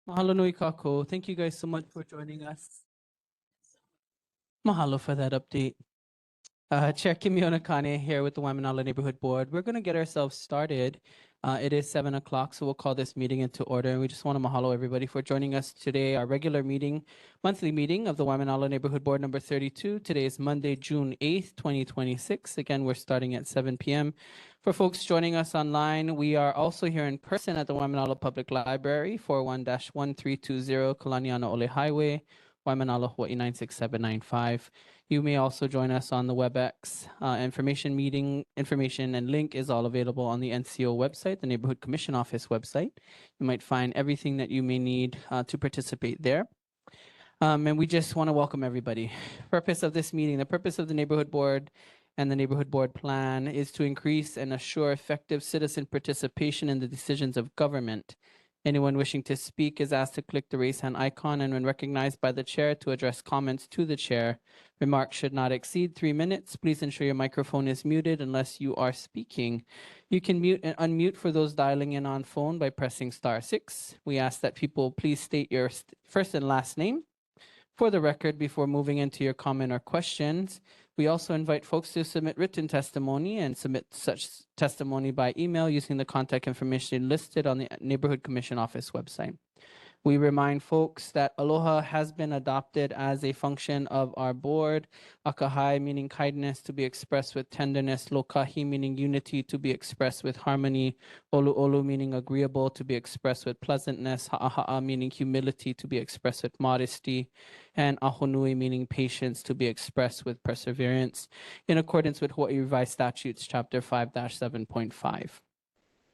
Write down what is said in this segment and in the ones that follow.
Mahalo nui kako. Thank you guys so much for joining us. Mahalo for that update. Chair Kimiona Kane here with the Waimanalo Neighborhood Board. We're going to get ourselves started. It is 7 o'clock, so we'll call this meeting into order. And we just want to mahalo everybody for joining us today, our regular meeting, monthly meeting of the Waimanalo Neighborhood Board number 32. Today is Monday, June 8th, 2026. Again, we're starting at 7 p.m. For folks joining us online, we are also here in person at the Waimanalo Public Library, 41-1320 Kalaniana Ole Highway, Waimanalo, Hawaii 96795. You may also join us on the WebEx meeting information and link is all available on the NCO website, the Neighborhood Commission Office website. You might find everything that you may need to participate there. And we just want to welcome everybody. Purpose of this meeting, the purpose of the Neighborhood Board and the Neighborhood Board Plan is to increase and assure effective citizen participation in the decisions of government. Anyone wishing to speak is asked to click the raise hand icon, and when recognized by the chair, to address comments to the chair. Remarks should not exceed 3 minutes. Please ensure your microphone is muted unless you are speaking. You can mute and unmute for those dialing in on phone by pressing *6. We ask that people please state your first and last name for the record before moving into your comment or questions. We also invite folks to submit written testimony and submit such testimony by email using the contact information listed on the Neighborhood Commission Office website. We remind folks that aloha has been adopted as a function of our board. Akahai meaning kindness to be expressed with tenderness. Lokahi meaning unity to be expressed with harmony. Olu olu meaning agreeable to be expressed with pleasantness. Ha'aha'a meaning humility to be expressed with modesty. And ahonui meaning patience to be expressed with perseverance in accordance with Hawaii Revised Statutes Chapter 5-7.5.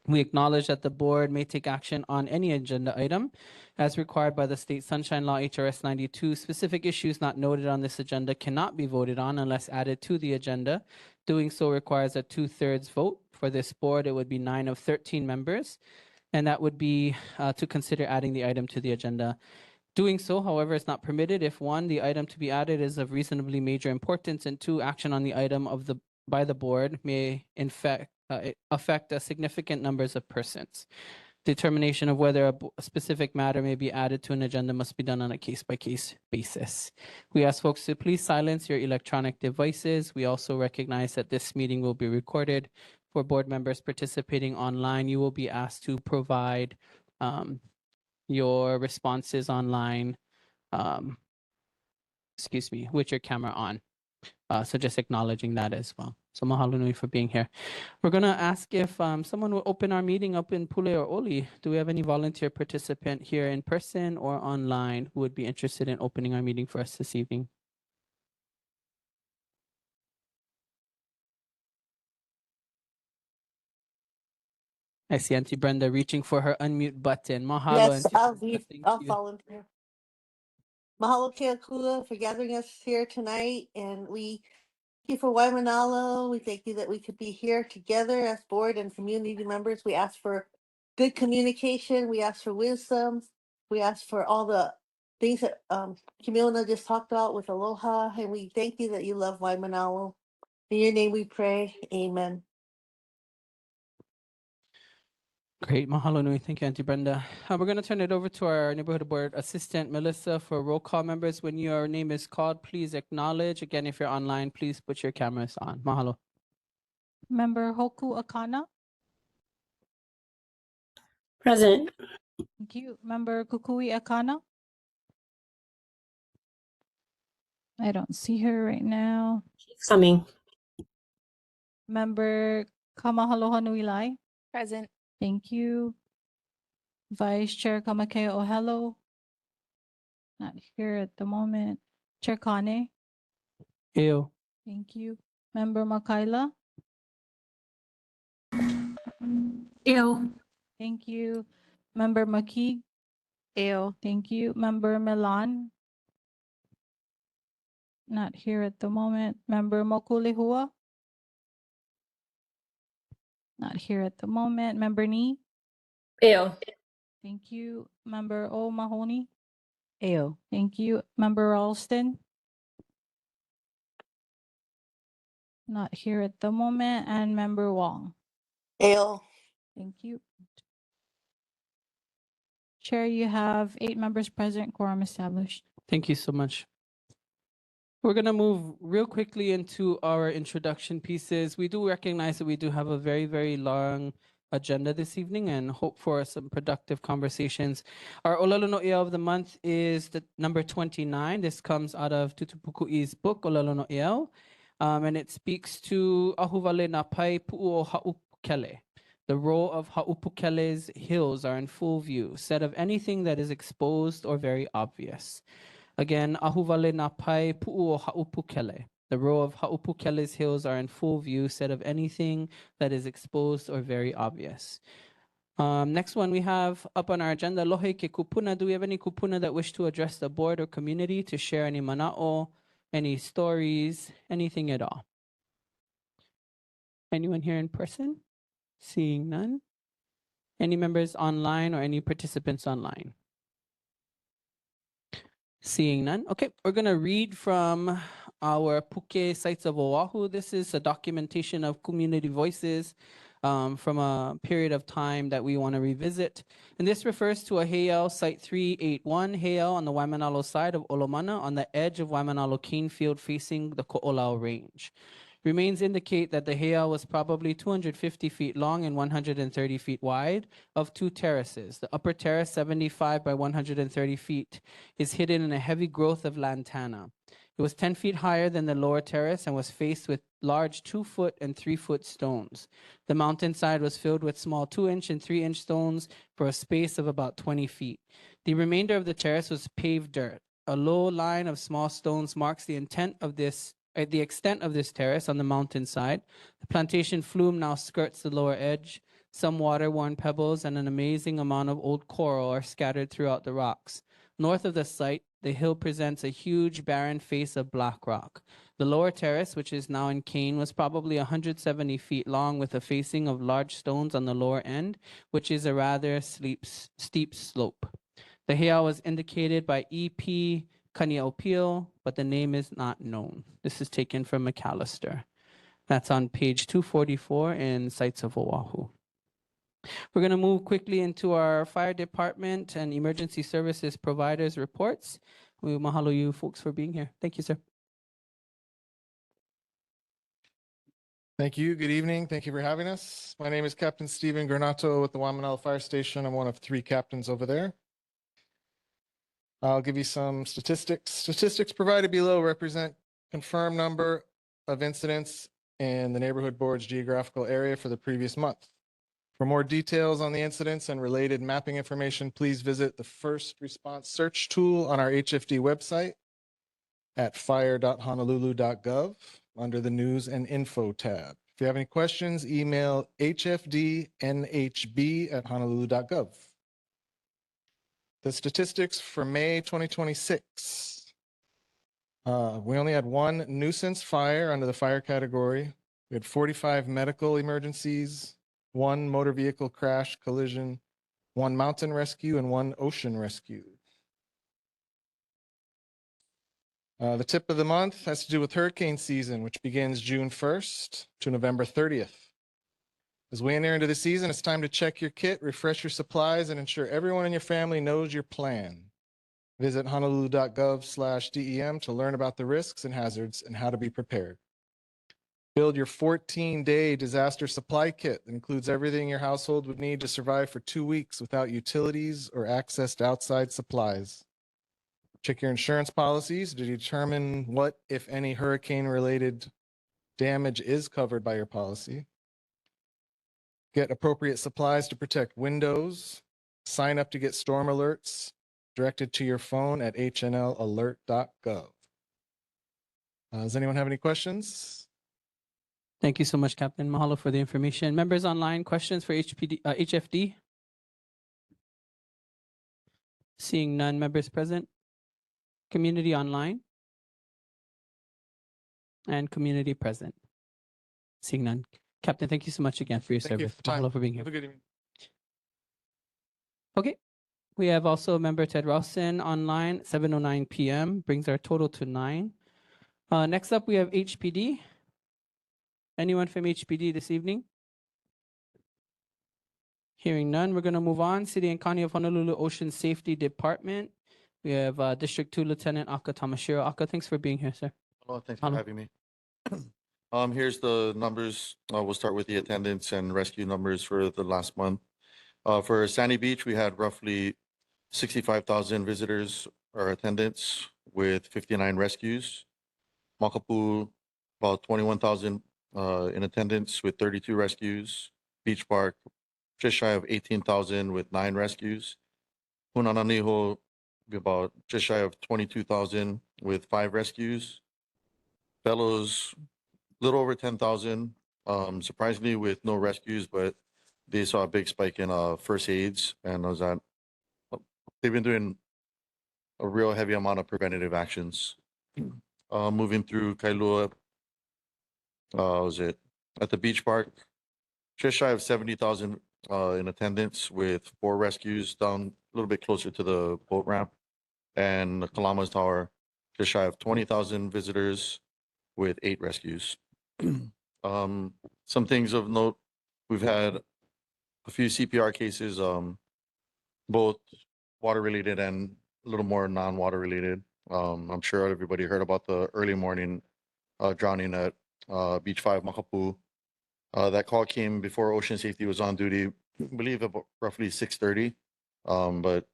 We acknowledge that the board may take action on any agenda item as required by the State Sunshine Law HRS 92. Specific issues not noted on this agenda cannot be voted on unless added to the agenda. Doing so requires a 2/3 vote. For this board, it would be 9 of 13 members, and that would be to consider adding the item to the agenda. Doing so, however, is not permitted if 1, the item to be added is of reasonably major importance, and 2, action on the item by the board may in fact affect a significant numbers of persons. Determination of whether a specific matter may be added to an agenda must be done on a case-by-case basis. We ask folks to please silence your electronic devices. We also recognize that this meeting will be recorded. For board members participating online, you will be asked to provide your responses online, with your camera on. So just acknowledging that as well. So mahalo nui for being here. We're going to ask if someone will open our meeting up in Pule or Oli. Do we have any volunteer participant here in person or online who would be interested in opening our meeting for us this evening? I see Auntie Brenda reaching for her unmute button. Mahalo. Yes, Auntie Brenda. I'll volunteer. Mahalo Keakua for gathering us here tonight, and we thank you for Waimanalo. We thank you that we could be here together as board and community members. We ask for good communication. We ask for wisdom. We ask for all the things that Kimiona just talked about with aloha, and we thank you that you love Waimanalo. In your name we pray. Amen. Great. Mahalo nui. Thank you, Auntie Brenda. We're going to turn it over to our neighborhood board assistant, Melissa, for roll call members. When your name is called, please acknowledge. Again, if you're online, please put your cameras on. Mahalo. Member Hoku Akana. Present. Thank you. Member Kukui Akana. I don't see her right now. She's coming. Member Kamahaloha Nuilai. Present. Thank you. Vice Chair Kamakea Ohelo. Not here at the moment. Chair Kane. Ew. Thank you. Member Makaila. Ew. Thank you. Member McKee. Ew. Thank you. Member Milan. Not here at the moment. Member Mokulehua. Not here at the moment. Member Nee. Ew. Thank you. Member O'Mahony. Ew. Thank you. Member Ralston. Not here at the moment. And Member Wong. Ale. Thank you. Chair, you have 8 members present, quorum established. Thank you so much. We're going to move real quickly into our introduction pieces. We do recognize that we do have a very, very long agenda this evening and hope for some productive conversations. Our Olelo no Ea of the month is the number 29. This comes out of Tutupuku'i's book, Olelo no Ea, and it speaks to Ahuvale na pai pu'u o Ha'upukele. The row of Ha'upukele's hills are in full view, said of anything that is exposed or very obvious. Again, Ahuvale na pai pu'u o Ha'upukele. The row of Ha'upukele's hills are in full view, said of anything that is exposed or very obvious. Next one we have up on our agenda, Lohe ke kupuna. Do we have any kupuna that wish to address the board or community to share any mana'o, any stories, anything at all? Anyone here in person? Seeing none. Any members online or any participants online? Seeing none. Okay, we're going to read from our Puke Sites of Oahu. This is a documentation of community voices from a period of time that we want to revisit. And this refers to a heiau, Site 381, heiau on the Waimanalo side of Olomana on the edge of Waimanalo cane field facing the Ko'olau Range. Remains indicate that the heiau was probably 250 feet long and 130 feet wide of 2 terraces. The upper terrace, 75 by 130 feet, is hidden in a heavy growth of lantana. It was 10 feet higher than the lower terrace and was faced with large 2-foot and 3-foot stones. The mountainside was filled with small 2-inch and 3-inch stones for a space of about 20 feet. The remainder of the terrace was paved dirt. A low line of small stones marks the extent of this terrace on the mountainside. The plantation flume now skirts the lower edge. Some water-worn pebbles and an amazing amount of old coral are scattered throughout the rocks. North of the site, the hill presents a huge barren face of black rock. The lower terrace, which is now in cane, was probably 170 feet long with a facing of large stones on the lower end, which is a rather steep slope. The heiau was indicated by E.P. Kaniaopio, but the name is not known. This is taken from McAllister. That's on page 244 in Sites of Oahu. We're going to move quickly into our fire department and emergency services providers reports. We mahalo you folks for being here. Thank you, sir. Thank you. Good evening. Thank you for having us. My name is Captain Stephen Granato with the Waimanalo Fire Station. I'm one of 3 captains over there. I'll give you some statistics. Statistics provided below represent confirmed number of incidents in the neighborhood board's geographical area for the previous month. For more details on the incidents and related mapping information, please visit the first response search tool on our HFD website at fire.honolulu.gov under the news and info tab. If you have any questions, email hfdnhb@honolulu.gov. The statistics for May 2026. We only had 1 nuisance fire under the fire category. We had 45 medical emergencies, 1 motor vehicle crash collision, 1 mountain rescue, and 1 ocean rescue. The tip of the month has to do with hurricane season, which begins June 1st to November 30th. As we enter into the season, it's time to check your kit, refresh your supplies, and ensure everyone in your family knows your plan. Visit honolulu.gov/DEM to learn about the risks and hazards and how to be prepared. Build your 14-day disaster supply kit that includes everything your household would need to survive for 2 weeks without utilities or access to outside supplies. Check your insurance policies to determine what, if any, hurricane-related damage is covered by your policy. Get appropriate supplies to protect windows. Sign up to get storm alerts directed to your phone at hnlalert.gov. Does anyone have any questions? Thank you so much, Captain. Mahalo for the information. Members online, questions for HFD? Seeing none, members present. Community online? And community present. Seeing none. Captain, thank you so much again for your Thank you service. for time. Mahalo for being here. Have a good evening. Okay. We have also member Ted Rawson online, 7:09 p.m. Brings our total to 9. Next up, we have HPD. Anyone from HPD this evening? Hearing none, we're going to move on. City and County of Honolulu Ocean Safety Department. We have District 2 Lieutenant Aka Tamashiro. Aka, thanks for being here, sir. Hello, thanks for Hello. having me. Here's the numbers. We'll start with the attendance and rescue numbers for the last month. For Sandy Beach, we had roughly 65,000 visitors or attendance with 59 rescues. Makapu, about 21,000 in attendance with 32 rescues. Beach Park, just shy of 18,000 with 9 rescues. Punananiho, about just shy of 22,000 with 5 rescues. Fellows, little over 10,000, surprisingly with no rescues, but they saw a big spike in first aids, and they've been doing a real heavy amount of preventative actions. Moving through Kailua, was it at the beach park, just shy of 70,000 in attendance with 4 rescues down a little bit closer to the boat ramp, and the Kalamas Tower, just shy of 20,000 visitors with 8 rescues. Some things of note, we've had a few CPR cases, both water related and a little more non-water related. I'm sure everybody heard about the early morning drowning at Beach 5 Makapu. That call came before Ocean Safety was on duty, I believe about roughly 6:30. But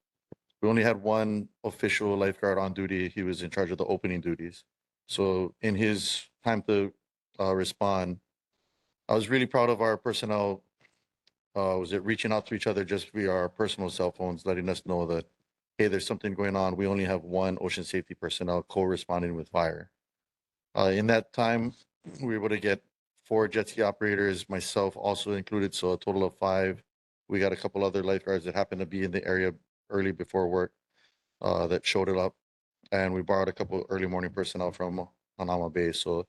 we only had one official lifeguard on duty. He was in charge of the opening duties. So in his time to respond, I was really proud of our personnel. Was it reaching out to each other just via our personal cell phones, letting us know that, hey, there's something going on. We only have one ocean safety personnel co-responding with fire. In that time, we were able to get 4 jet ski operators, myself also included, so a total of 5. We got a couple other lifeguards that happened to be in the area early before work that showed it up, and we borrowed a couple early morning personnel from Hanama Bay. So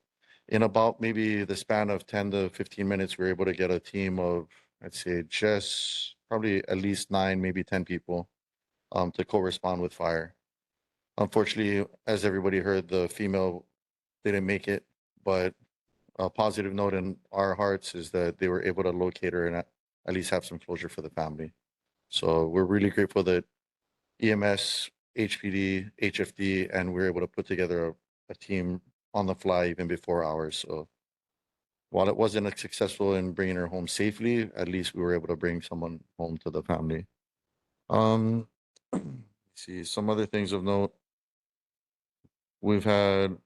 in about maybe the span of 10 to 15 minutes, we were able to get a team of, I'd say, just probably at least 9, maybe 10 people to co-respond with fire. Unfortunately, as everybody heard, the female didn't make it, but a positive note in our hearts is that they were able to locate her and at least have some closure for the family. So we're really grateful that EMS, HPD, HFD, and we were able to put together a team on the fly even before ours. So while it wasn't successful in bringing her home safely, at least we were able to bring someone home to the family. Let's see some other things of note. We've had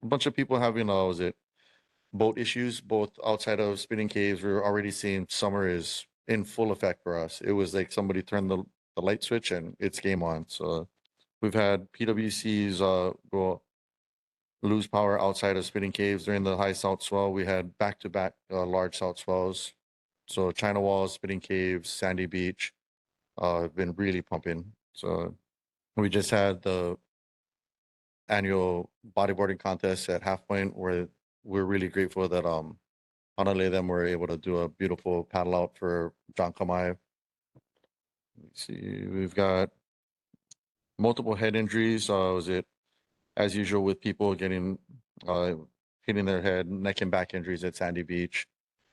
a bunch of people having, was it boat issues, both outside of Spinning Caves. We're already seeing summer is in full effect for us. It was like somebody turned the light switch and it's game on. So we've had PWCs go lose power outside of Spinning Caves during the high south swell. We had back-to-back large south swells. So China Walls, Spinning Caves, Sandy Beach have been really pumping. So we just had the annual bodyboarding contest at Half Point, where we're really grateful that Honolulu them were able to do a beautiful paddle out for John Kamai. Let's see, we've got multiple head injuries. Was it as usual with people getting hitting their head, neck and back injuries at Sandy Beach.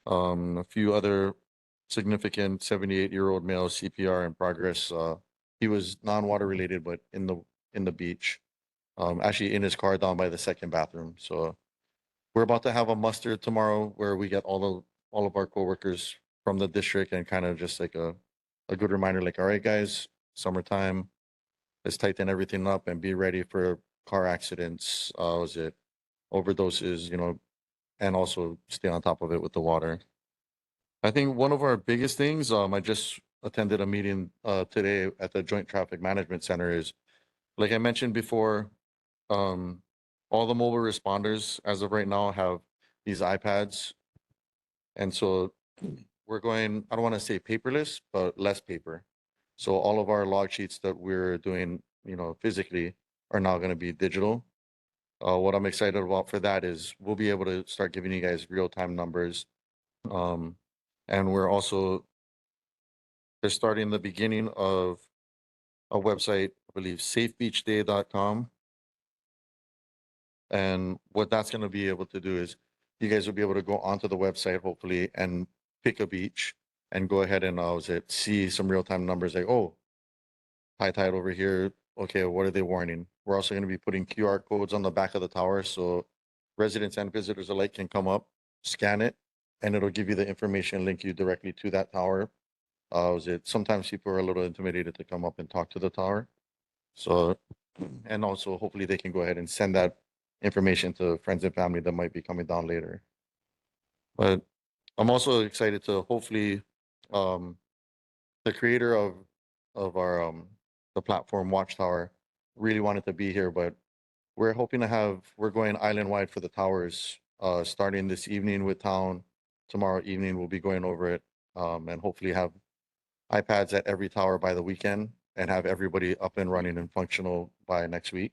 A few other significant 78-year-old male CPR in progress. He was non-water related, but in the beach, actually in his car down by the second bathroom. So we're about to have a muster tomorrow where we get all of our coworkers from the district and kind of just like a good reminder, like, all right, guys, summertime, let's tighten everything up and be ready for car accidents. Was it overdoses, and also stay on top of it with the water. I think one of our biggest things, I just attended a meeting today at the Joint Traffic Management Center, is, like I mentioned before, all the mobile responders as of right now have these iPads. And so we're going, I don't want to say paperless, but less paper. So all of our log sheets that we're doing, physically are now going to be digital. What I'm excited about for that is we'll be able to start giving you guys real-time numbers. And they're starting the beginning of a website, I believe, safebeachday.com. And what that's going to be able to do is you guys will be able to go onto the website, hopefully, and pick a beach and go ahead and see some real-time numbers like, oh, high tide over here. Okay, what are they warning? We're also going to be putting QR codes on the back of the tower so residents and visitors alike can come up, scan it, and it'll give you the information, link you directly to that tower. Sometimes people are a little intimidated to come up and talk to the tower. So, and also hopefully they can go ahead and send that information to friends and family that might be coming down later. But I'm also excited to hopefully the creator of our the platform Watchtower really wanted to be here, but we're hoping to we're going island wide for the towers starting this evening with town. Tomorrow evening we'll be going over it and hopefully have iPads at every tower by the weekend and have everybody up and running and functional by next week.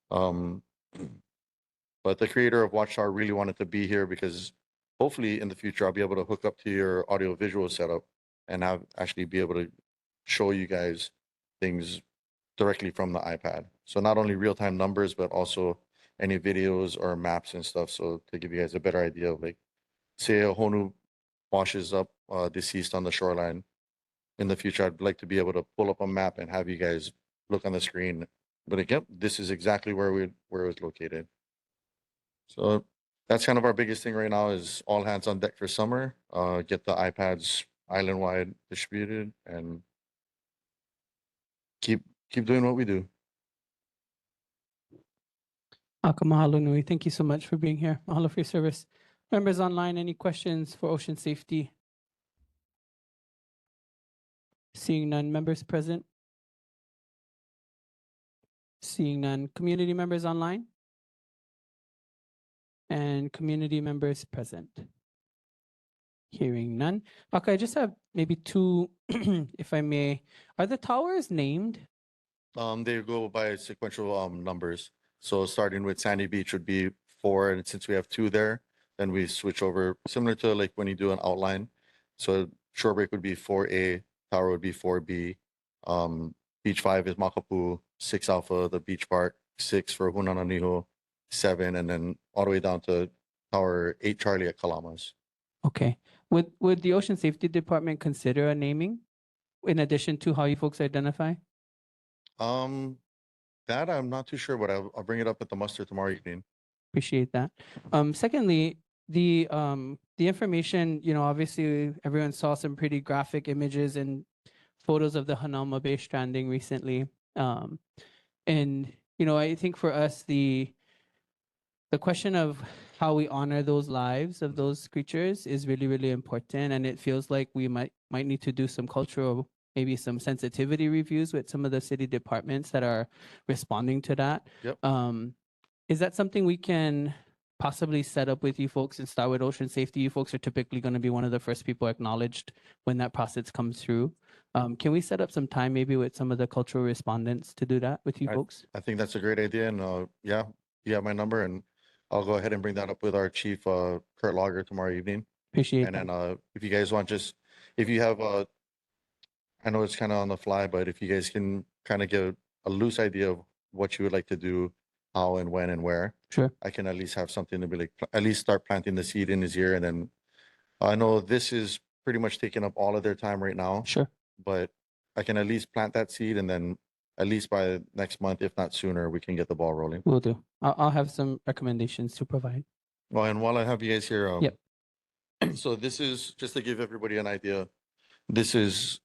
But the creator of Watchtower really wanted to be here because hopefully in the future I'll be able to hook up to your audio visual setup and actually be able to show you guys things directly from the iPad. So not only real-time numbers, but also any videos or maps and stuff. So to give you guys a better idea of like, say a Honu washes up deceased on the shoreline. In the future, I'd like to be able to pull up a map and have you guys look on the screen. But again, this is exactly where it was located. So that's kind of our biggest thing right now is all hands on deck for summer. Get the iPads island wide distributed and keep doing what we do. Mahalo nui. Thank you so much for being here. Mahalo for your service. Members online, any questions for ocean safety? Seeing none. Members present? Seeing none. Community members online? And community members present? Hearing none. Okay, I just have maybe two, if I may. Are the towers named? They go by sequential numbers. So starting with Sandy Beach would be 4, and since we have 2 there, then we switch over similar to like when you do an outline. So Shorebreak would be 4A, Tower would be 4B. Beach 5 is Makapu, 6 Alpha, the beach park, 6 for Hunananiho, 7, and then all the way down to Tower 8 Charlie at Kalamas. Okay. Would the Ocean Safety Department consider a naming in addition to how you folks identify? That I'm not too sure, but I'll bring it up at the muster tomorrow evening. Appreciate that. Secondly, the information, obviously everyone saw some pretty graphic images and photos of the Hanalma Bay stranding recently. And I think for us the question of how we honor those lives of those creatures is really, really important. And it feels like we might need to do some cultural, maybe some sensitivity reviews with some of the city departments that are responding to that. Yep. Is that something we can possibly set up with you folks and start with ocean safety? You folks are typically going to be one of the first people acknowledged when that process comes through. Can we set up some time maybe with some of the cultural respondents to do that with you folks? I think that's a great idea. And yeah, you have my number and I'll go ahead and bring that up with our chief, Kurt Lager, tomorrow evening. Appreciate And that. then if you guys want, if you have, I know it's kind of on the fly, but if you guys can kind of get a loose idea of what you would like to do, how and when and where, Sure. I can at least have something to be like, at least start planting the seed in his ear. And then I know this is pretty much taking up all of their time right now, Sure. but I can at least plant that seed and then at least by next month, if not sooner, we can get the ball rolling. Will do. I'll have some recommendations to provide. Well, and while I have you guys here, Yep. So this is just to give everybody an idea. This is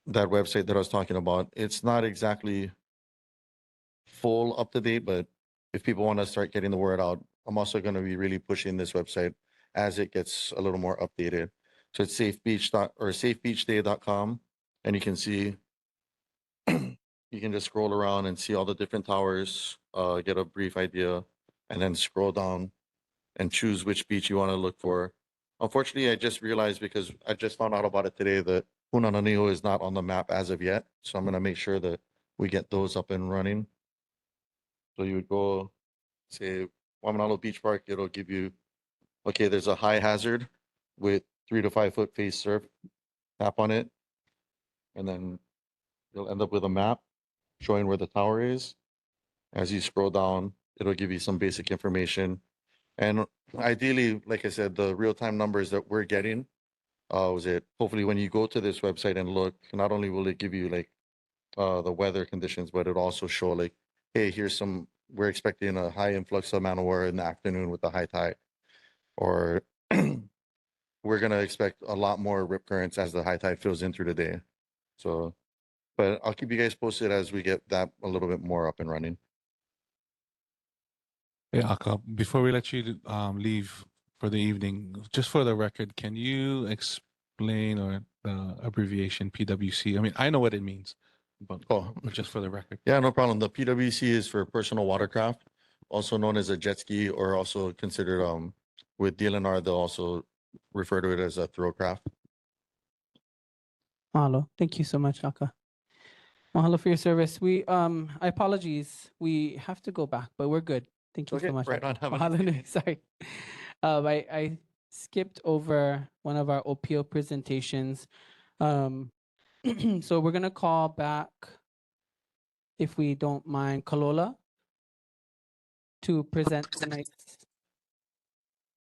that website that I was talking about. It's not exactly full up to date, but if people want to start getting the word out, I'm also going to be really pushing this website as it gets a little more updated. So it's safebeachday.com, and you can see you can just scroll around and see all the different towers, get a brief idea, and then scroll down and choose which beach you want to look for. Unfortunately, I just realized because I just found out about it today that Hunananiho is not on the map as of yet. So I'm going to make sure that we get those up and running. So you would go, say, Waimanalo Beach Park, it'll give you, okay, there's a high hazard with 3 to 5 foot face surf. Tap on it, and then you'll end up with a map showing where the tower is. As you scroll down, it'll give you some basic information. And ideally, like I said, the real-time numbers that we're getting Was it hopefully when you go to this website and look, not only will it give you like the weather conditions, but it also show like, hey, we're expecting a high influx of amount of water in the afternoon with the high tide, or we're gonna expect a lot more rip currents as the high tide fills in through the day. So, but I'll keep you guys posted as we get that a little bit more up and running. Yeah, Aka, before we let you leave for the evening, just for the record, can you explain or the abbreviation PWC? I mean, I know what it means, but, Oh. but just for the record. Yeah, no problem. The PWC is for personal watercraft, also known as a jet ski, or also considered with DLNR, they'll also refer to it as a throwcraft. Mahalo. Thank you so much, Aka. Mahalo for your service. I apologies. We have to go back, but we're good. Thank you so much. right on. Have a nice Mahalo nui. evening. Sorry. I skipped over one of our OPO presentations. So we're gonna call back, if we don't mind, Kalola to present tonight's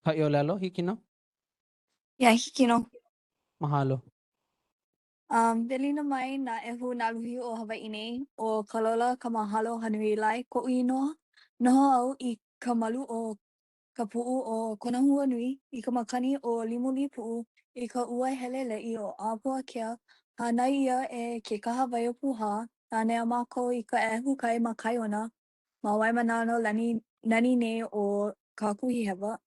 Kaiolelo Hikino. Yeah, hikino. Mahalo. Dili na mai na ehu na luhi o Hawaii nei o kalola ka mahalo hanui lai ko inoa. Noho au I ka malu o ka pu'u o kona hua nui I ka makani o limuli pu'u I ka ua hele le'i o Apua Kea. Hanai ia e ke kaha vai o puha. Nānea mākou I ka ehu kai ma kaiona. Ma Waimanalo nani nei o ka kuhi hewa.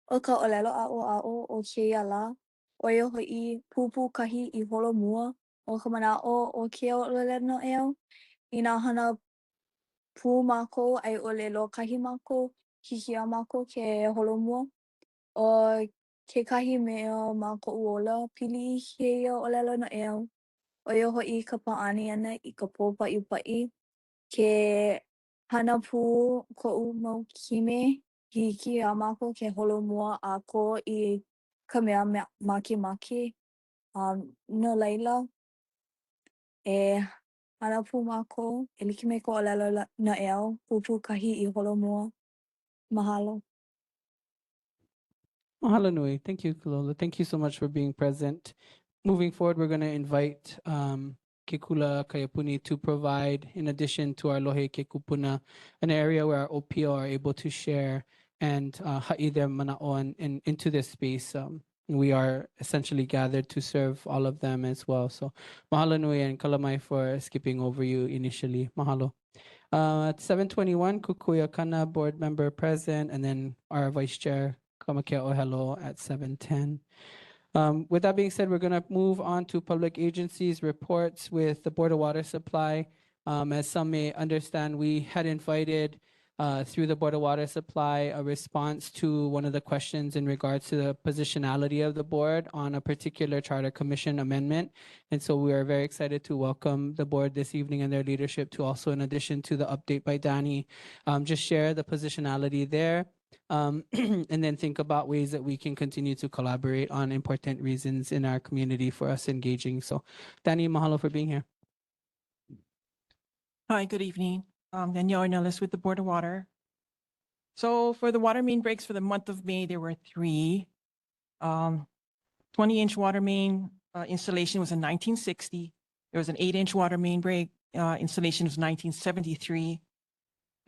O ka olelo a'o o keia la, oi ho'i pupu kahi I holo mua o ka mana'o o ke olelo no eo. I nā hana pū mākou ai ʻole lokahi mākou hiki iā mākou ke holo mua. O kekahi mea ma koʻu ola pili I kēia ʻōlelo no eo. ʻOia hoʻi ka pāʻani ʻana I ka pōpaʻipaʻi ke hana pū koʻu mau kime hiki iā mākou ke holo mua a ko I ka mea makemake. No laila e hana pū mākou e like me ka ʻōlelo no eo pupu kahi I holo mua. Mahalo. Mahalo nui. Thank you, Kalola. Thank you so much for being present. Moving forward, we're going to invite Kekula Kayapuni to provide, in addition to our Lohe Kekupuna, an area where our OPO are able to share and ha'i their mana'o into this space. We are essentially gathered to serve all of them as well. So mahalo nui and kalamai for skipping over you initially. Mahalo. At 7:21, Kukuya Kana, board member present, and then our vice chair, Kamakea Ohelo, at 7:10. With that being said, we're going to move on to public agencies reports with the Board of Water Supply. As some may understand, we had invited through the Board of Water Supply a response to one of the questions in regards to the positionality of the board on a particular charter commission amendment. And so we are very excited to welcome the board this evening and their leadership to also, in addition to the update by Danny, just share the positionality there. And then think about ways that we can continue to collaborate on important reasons in our community for us engaging. So Danny, mahalo for being here. Hi, good evening. Danielle Ornelas with the Board of Water. So for the water main breaks for the month of May, there were 3. 20-inch water main installation was in 1960. There was an 8-inch water main break installation was 1973.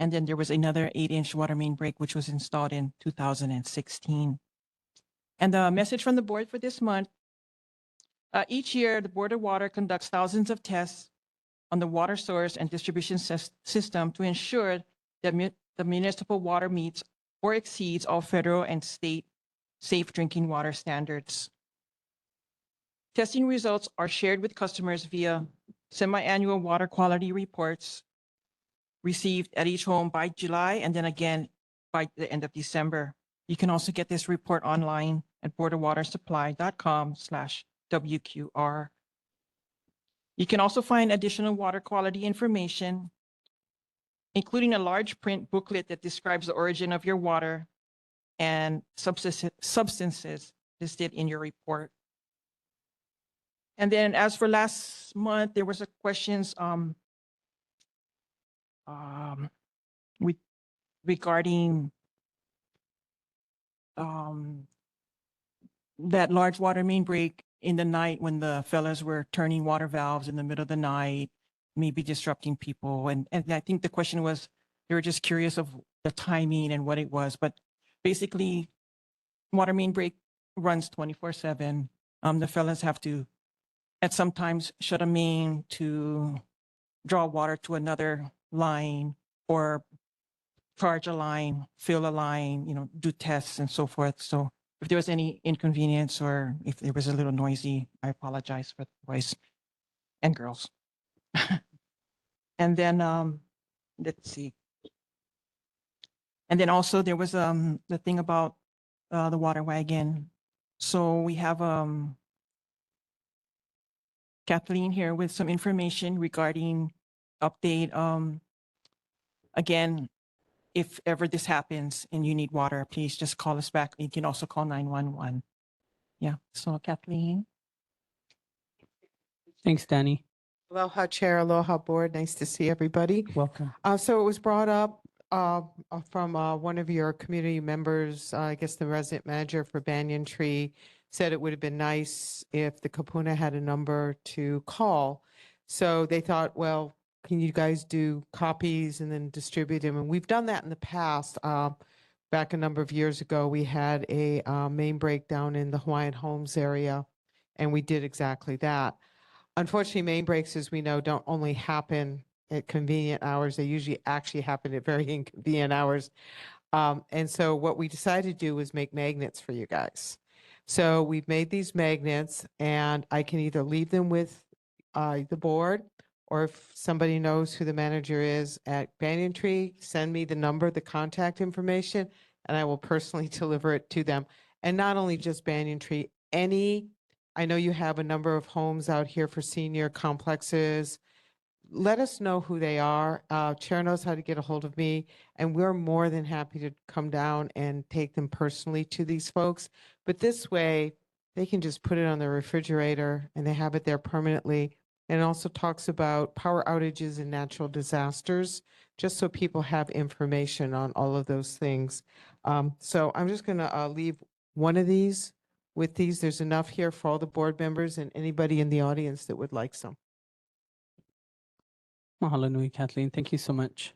And then there was another 8-inch water main break, which was installed in 2016. And the message from the board for this month, each year, the Board of Water conducts thousands of tests on the water source and distribution system to ensure that the municipal water meets or exceeds all federal and state safe drinking water standards. Testing results are shared with customers via semi-annual water quality reports received at each home by July and then again by the end of December. You can also get this report online at boardofwatersupply.com/WQR. You can also find additional water quality information, including a large print booklet that describes the origin of your water and substances listed in your report. And then as for last month, there was a questions regarding that large water main break in the night when the fellas were turning water valves in the middle of the night, maybe disrupting people. And I think the question was, they were just curious of the timing and what it was. But basically, water main break runs 24/7. The fellas have to, at sometimes, shut a main to draw water to another line or charge a line, fill a line, do tests and so forth. So if there was any inconvenience or if it was a little noisy, I apologize for the boys and girls. And then let's see. And then also there was the thing about the water wagon. So we have Kathleen here with some information regarding update. Again, if ever this happens and you need water, please just call us back. You can also call 911. Yeah. So Kathleen. Thanks, Danny. Aloha Chair, aloha Board. Nice to see everybody. Welcome. So it was brought up from one of your community members, I guess the resident manager for Banyan Tree, said it would have been nice if the Kapuna had a number to call. So they thought, well, can you guys do copies and then distribute them? And we've done that in the past. Back a number of years ago, we had a main breakdown in the Hawaiian Homes area, and we did exactly that. Unfortunately, main breaks, as we know, don't only happen at convenient hours. They usually actually happen at very inconvenient hours. And so what we decided to do was make magnets for you guys. So we've made these magnets, and I can either leave them with the board, or if somebody knows who the manager is at Banyan Tree, send me the number, the contact information, and I will personally deliver it to them. And not only just Banyan Tree, I know you have a number of homes out here for senior complexes. Let us know who they are. Chair knows how to get a hold of me, and we're more than happy to come down and take them personally to these folks. But this way, they can just put it on their refrigerator and they have it there permanently. And it also talks about power outages and natural disasters, just so people have information on all of those things. So I'm just going to leave one of these with these. There's enough here for all the board members and anybody in the audience that would like some. Mahalo nui, Kathleen. Thank you so much.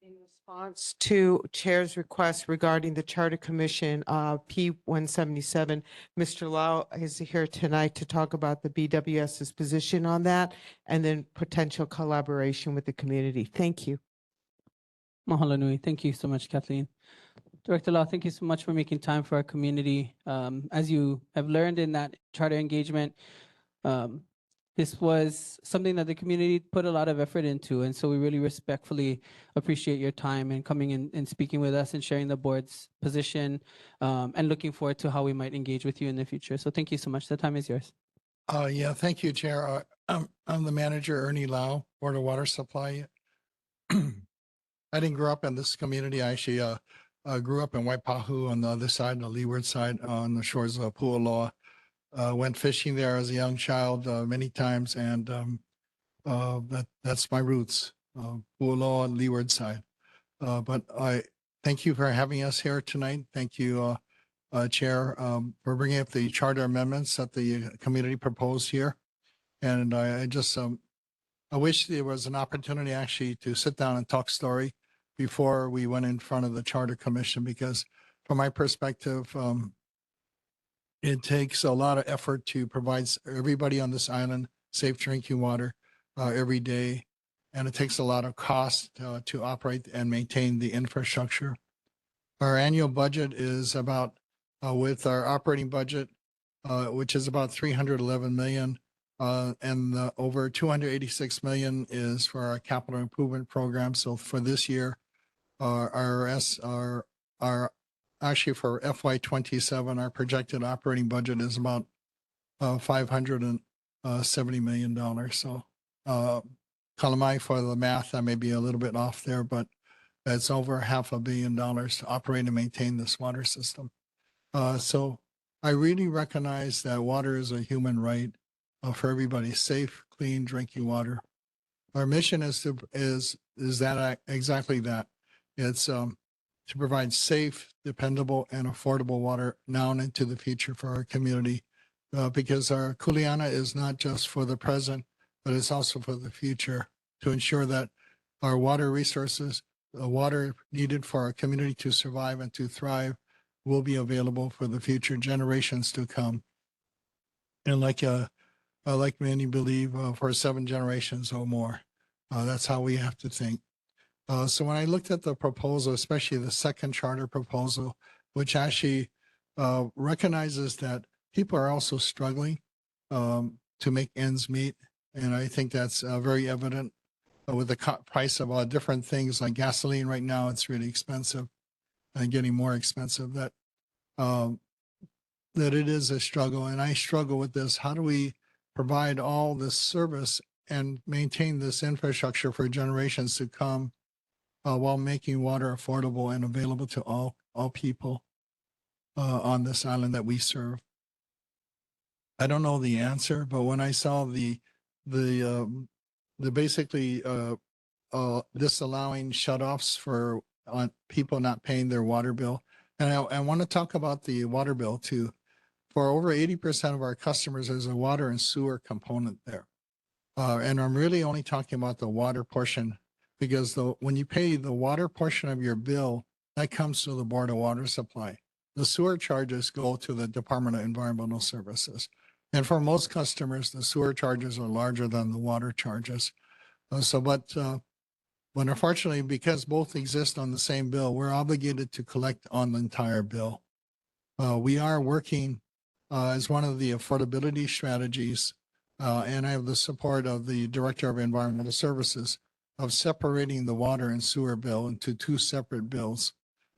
In response to Chair's request regarding the Charter Commission, P-177, Mr. Lau is here tonight to talk about the BWS's position on that and then potential collaboration with the community. Thank you. Mahalo nui. Thank you so much, Kathleen. Director Lau, thank you so much for making time for our community. As you have learned in that charter engagement, this was something that the community put a lot of effort into. And so we really respectfully appreciate your time and coming in and speaking with us and sharing the board's position, and looking forward to how we might engage with you in the future. So thank you so much. The time is yours. Yeah, thank you, Chair. I'm the manager, Ernie Lau, Board of Water Supply. I didn't grow up in this community. I actually grew up in Waipahu on the other side, the leeward side, on the shores of Pu'aloa. Went fishing there as a young child many times, and that's my roots, Pu'aloa and leeward side. But I thank you for having us here tonight. Thank you, Chair, for bringing up the charter amendments that the community proposed here. And I just I wish there was an opportunity actually to sit down and talk story before we went in front of the Charter Commission, because from my perspective, it takes a lot of effort to provide everybody on this island safe drinking water every day. And it takes a lot of cost to operate and maintain the infrastructure. Our annual budget is about, with our operating budget, which is about 311 million, and over 286 million is for our capital improvement program. So for this year, actually for FY27, our projected operating budget is about $570 million. So Kalamai, for the math, I may be a little bit off there, but it's over $500 million to operate and maintain this water system. So I really recognize that water is a human right for everybody, safe, clean drinking water. Our mission is that exactly that. It's to provide safe, dependable, and affordable water now and into the future for our community. Because our Kuleana is not just for the present, but it's also for the future to ensure that our water resources, the water needed for our community to survive and to thrive, will be available for the future generations to come. And like many believe, for 7 generations or more. That's how we have to think. So when I looked at the proposal, especially the second charter proposal, which actually recognizes that people are also struggling to make ends meet. And I think that's very evident with the price of different things like gasoline right now. It's really expensive and getting more expensive. That it is a struggle. And I struggle with this. How do we provide all this service and maintain this infrastructure for generations to come while making water affordable and available to all people on this island that we serve? I don't know the answer, but when I saw the basically disallowing shutoffs for people not paying their water bill, and I want to talk about the water bill too. For over 80% of our customers, there's a water and sewer component there. And I'm really only talking about the water portion because when you pay the water portion of your bill, that comes to the Board of Water Supply. The sewer charges go to the Department of Environmental Services. And for most customers, the sewer charges are larger than the water charges. But unfortunately, because both exist on the same bill, we're obligated to collect on the entire bill. We are working as one of the affordability strategies, and I have the support of the Director of Environmental Services, of separating the water and sewer bill into 2 separate bills.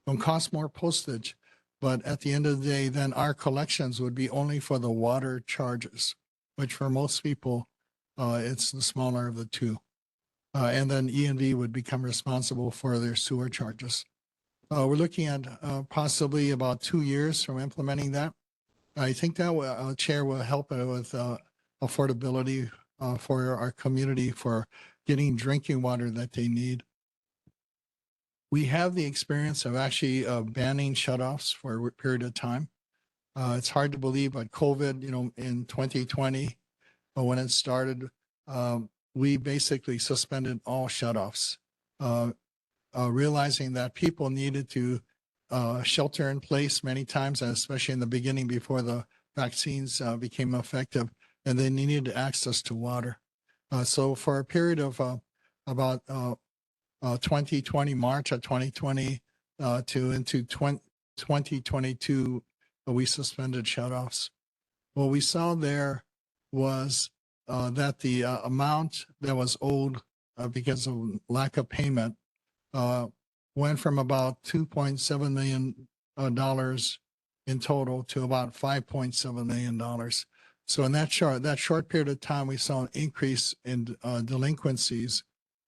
It will cost more postage, but at the end of the day, then our collections would be only for the water charges, which for most people, it's the smaller of the 2. And then E&V would become responsible for their sewer charges. We're looking at possibly about 2 years from implementing that. I think that Chair will help with affordability for our community for getting drinking water that they need. We have the experience of actually banning shutoffs for a period of time. It's hard to believe, but COVID, in 2020, when it started, we basically suspended all shutoffs, realizing that people needed to shelter in place many times, especially in the beginning before the vaccines became effective, and they needed access to water. So for a period of about 2020, March of 2020 to into 2022, we suspended shutoffs. What we saw there was that the amount that was owed because of lack of payment went from about $2.7 million in total to about $5.7 million. So in that short period of time, we saw an increase in delinquencies.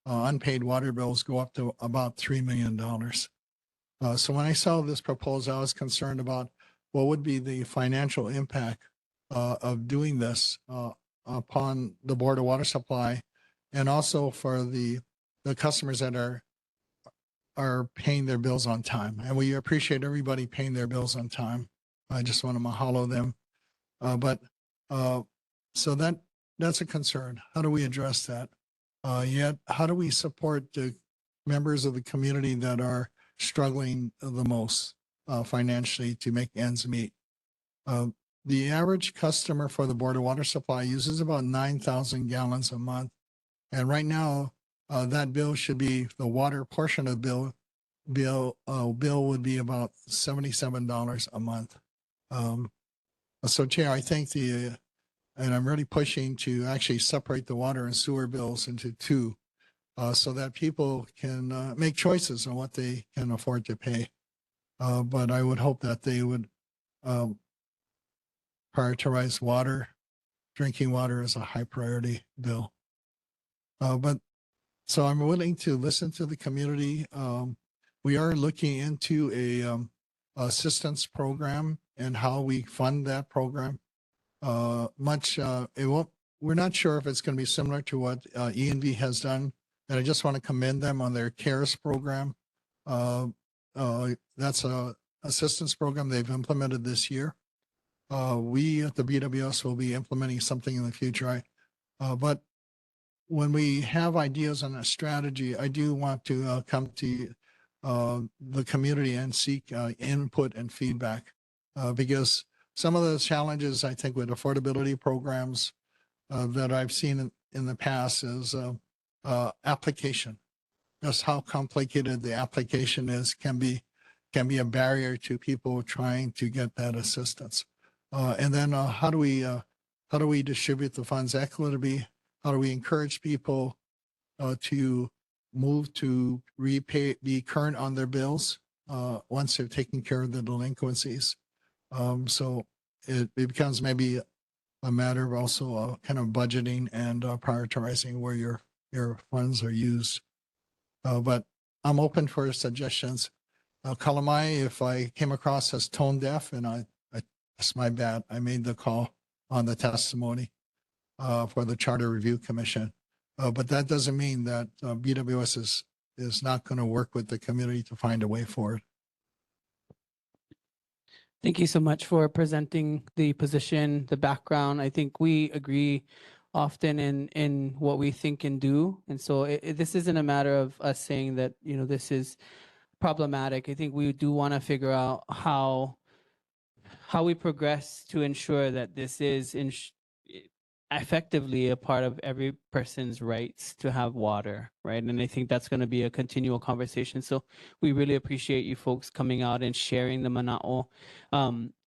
Unpaid water bills go up to about $3 million. So when I saw this proposal, I was concerned about what would be the financial impact of doing this upon the Board of Water Supply, and also for the customers that are paying their bills on time. And we appreciate everybody paying their bills on time. I just want to mahalo them. So that's a concern. How do we address that? Yet, how do we support the members of the community that are struggling the most financially to make ends meet? The average customer for the Board of Water Supply uses about 9,000 gallons a month. And right now, that bill should be, the water portion of the bill would be about $77 a month. So Chair, I think and I'm really pushing to actually separate the water and sewer bills into 2 so that people can make choices on what they can afford to pay. But I would hope that they would prioritize water, drinking water as a high priority bill. So I'm willing to listen to the community. We are looking into a assistance program and how we fund that program. We're not sure if it's going to be similar to what E&V has done. And I just want to commend them on their CARES program. that's a assistance program they've implemented this year. We at the BWS will be implementing something in the future. But when we have ideas on a strategy, I do want to come to the community and seek input and feedback because some of the challenges I think with affordability programs that I've seen in the past is application. Just how complicated the application is can be a barrier to people trying to get that assistance. And then how do we distribute the funds equitably? How do we encourage people to move to be current on their bills once they've taken care of the delinquencies? So it becomes maybe a matter of also kind of budgeting and prioritizing where your funds are used. But I'm open for suggestions. Kalamai, if I came across as tone deaf, and that's my bad. I made the call on the testimony for the Charter Review Commission. But that doesn't mean that BWS is not going to work with the community to find a way forward. Thank you so much for presenting the position, the background. I think we agree often in what we think and do. And so this isn't a matter of us saying that, you know, this is problematic. I think we do want to figure out how we progress to ensure that this is effectively a part of every person's rights to have water, right? And I think that's going to be a continual conversation. So we really appreciate you folks coming out and sharing the mana'o.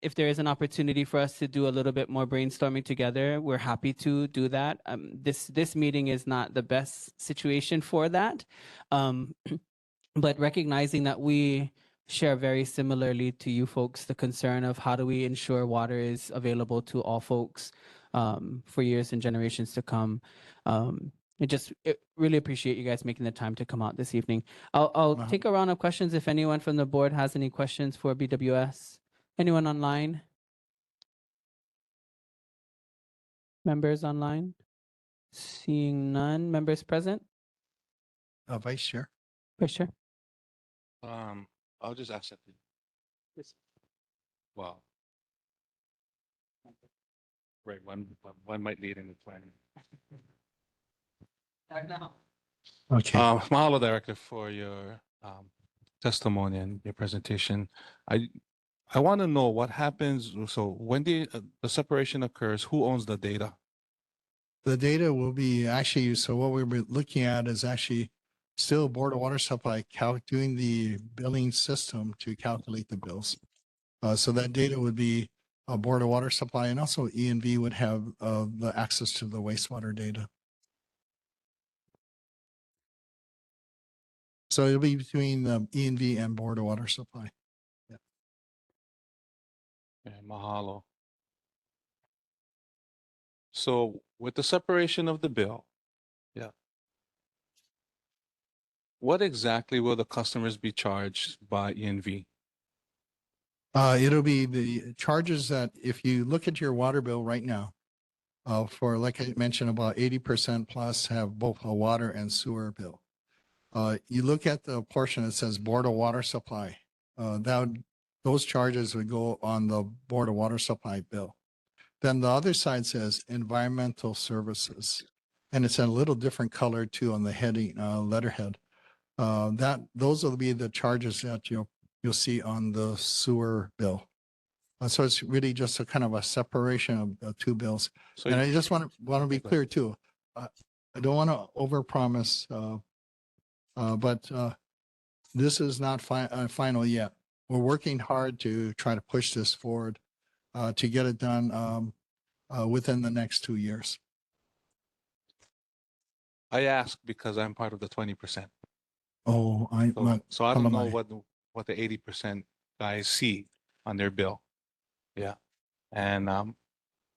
If there is an opportunity for us to do a little bit more brainstorming together, we're happy to do that. This meeting is not the best situation for that, but recognizing that we share very similarly to you folks the concern of how do we ensure water is available to all folks for years and generations to come. Really appreciate you guys making the time to come out this evening. I'll take a round of questions if anyone from the board has any questions for BWS. Anyone online? Members online? Seeing none. Members present? Vice Chair. Vice Chair. I'll just ask that. Wow. Right, one might lead in the planning. Okay. Mahalo, Director, for your testimony and your presentation. I want to know what happens. So when the separation occurs, who owns the data? The data will be actually, so what we're looking at is actually still Board of Water Supply doing the billing system to calculate the bills. So that data would be a Board of Water Supply, and also E&V would have the access to the wastewater data. So it'll be between the E&V and Board of Water Supply. Yeah. Okay, mahalo. So with the separation of the bill, yeah, what exactly will the customers be charged by ENV? It'll be the charges that if you look at your water bill right now, for like I mentioned, about 80% plus have both a water and sewer bill. You look at the portion that says Board of Water Supply, those charges would go on the Board of Water Supply bill. Then the other side says Environmental Services, and it's in a little different color too on the heading letterhead. Those will be the charges that you'll see on the sewer bill. So it's really just a kind of a separation of two bills. So and I just want to be clear too. I don't want to overpromise, but this is not final yet. We're working hard to try to push this forward to get it done within the next 2 years. I ask because I'm part of the 20%. Oh, So I don't know what the 80% guys see on their bill. Yeah. And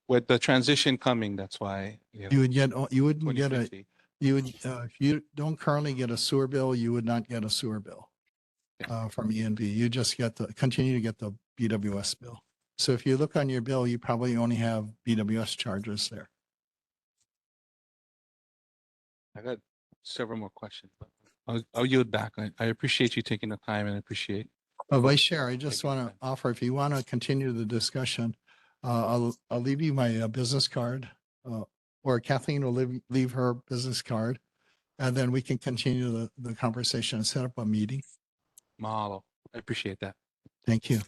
with the transition coming, that's why you wouldn't get if you don't currently get a sewer bill, you would not get a sewer bill from ENV. You just continue to get the BWS bill. So if you look on your bill, you probably only have BWS charges there. I got several more questions, but I'll yield back. I appreciate you taking the time and appreciate Vice Chair, I just want to offer, if you want to continue the discussion, I'll leave you my business card, or Kathleen will leave her business card, and then we can continue the conversation and set up a meeting. Mahalo. I appreciate that. Thank you.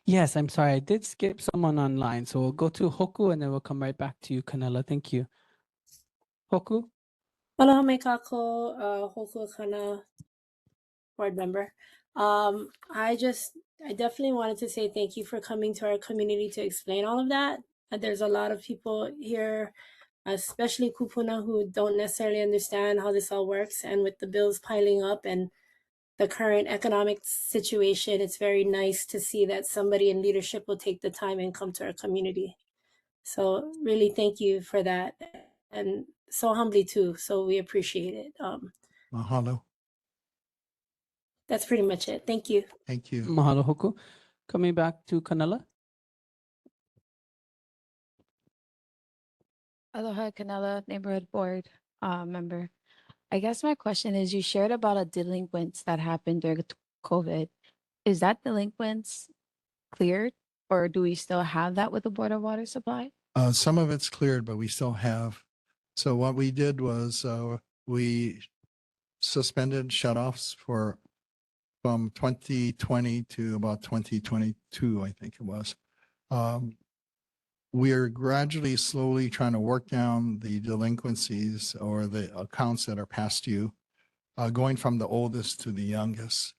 Yes, I'm sorry. I did skip someone online. So we'll go to Hoku and then we'll come right back to you, Canela. Thank you. Hoku? Aloha mai kako, hoku kana board member. I definitely wanted to say thank you for coming to our community to explain all of that. There's a lot of people here, especially kupuna, who don't necessarily understand how this all works. And with the bills piling up and the current economic situation, it's very nice to see that somebody in leadership will take the time and come to our community. So really thank you for that. And so humbly too. So we appreciate it. Mahalo. That's pretty much it. Thank you. Thank you. Mahalo, Hoku. Coming back to Canela. Aloha Canela Neighborhood Board member. I guess my question is, you shared about a delinquents that happened during COVID. Is that delinquents cleared, or do we still have that with the Board of Water Supply? Some of it's cleared, but we still have. So what we did was we suspended shutoffs from 2020 to about 2022, I think it was. We are gradually, slowly trying to work down the delinquencies or the accounts that are past due, going from the oldest to the youngest.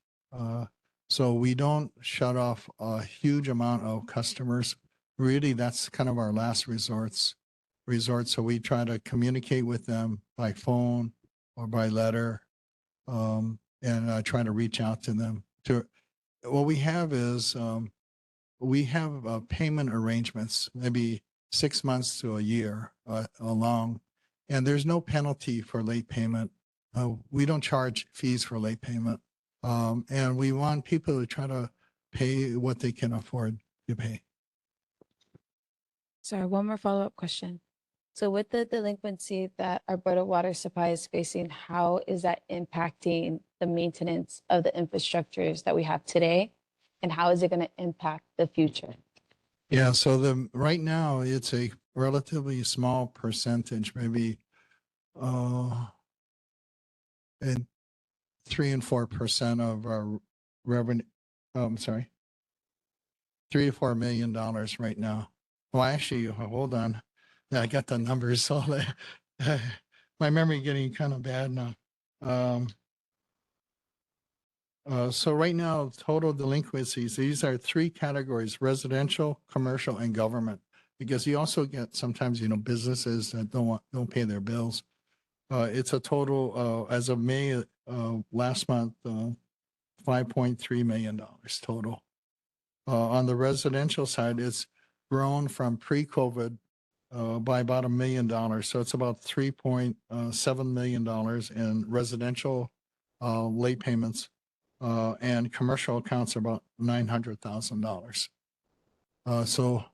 So we don't shut off a huge amount of customers. Really, that's kind of our last resort. So we try to communicate with them by phone or by letter, and try to reach out to them. What we have is we have payment arrangements, maybe 6 months to a year along, and there's no penalty for late payment. We don't charge fees for late payment. And we want people to try to pay what they can afford to pay. Sorry, one more follow-up question. So with the delinquency that our Board of Water Supply is facing, how is that impacting the maintenance of the infrastructures that we have today? And how is it going to impact the future? Yeah, so right now it's a relatively small percentage, maybe and 3 and 4% of our revenue. Sorry, $3 to $4 million right now. Well, actually, hold on. Yeah, I got the numbers. So my memory getting kind of bad now. So right now, total delinquencies, these are 3 categories: residential, commercial, and government. Because you also get sometimes, businesses that don't pay their bills. It's a total, as of May last month, $5.3 million total. On the residential side, it's grown from pre-COVID by about $1 million. So it's about $3.7 million in residential late payments, and commercial accounts are about $900,000. So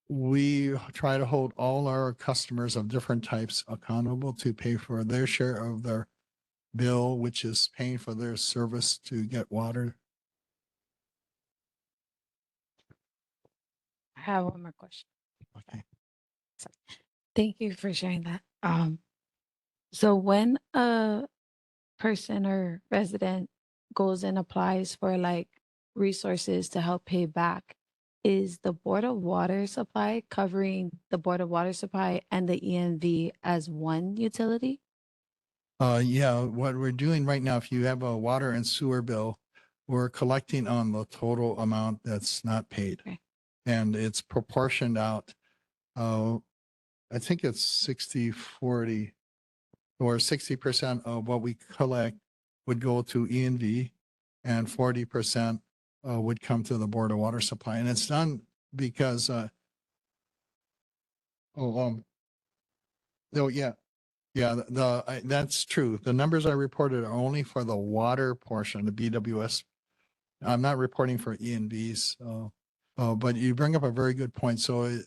we try to hold all our customers of different types accountable to pay for their share of their bill, which is paying for their service to get water. I have one more question. Okay. Thank you for sharing that. So when a person or resident goes and applies for like resources to help pay back, is the Board of Water Supply covering the Board of Water Supply and the ENV as one utility? Yeah, what we're doing right now, if you have a water and sewer bill, we're collecting on the total amount that's not paid. Okay. And it's proportioned out. I think it's 60-40, or 60% of what we collect would go to ENV and 40% would come to the Board of Water Supply. And it's done because, that's true. The numbers I reported are only for the water portion, the BWS. I'm not reporting for ENVs, but you bring up a very good point. So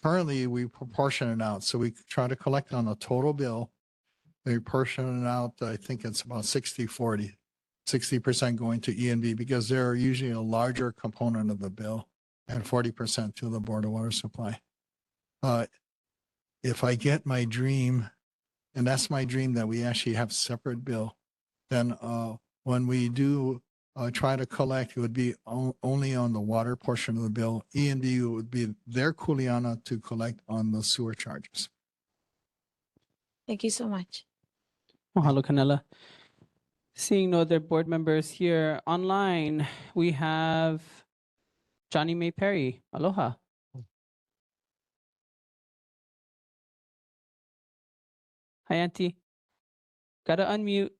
currently we proportion it out. So we try to collect on the total bill, they portion it out, I think it's about 60-40. 60% going to E&B because they're usually a larger component of the bill and 40% to the Board of Water Supply. If I get my dream, and that's my dream that we actually have separate bill, then when we do try to collect, it would be only on the water portion of the bill. E&B would be their kuleana to collect on the sewer charges. Thank you so much. Mahalo, Canela. Seeing no other board members here online, we have Johnny May Perry. Aloha. Hi, Auntie. Gotta unmute.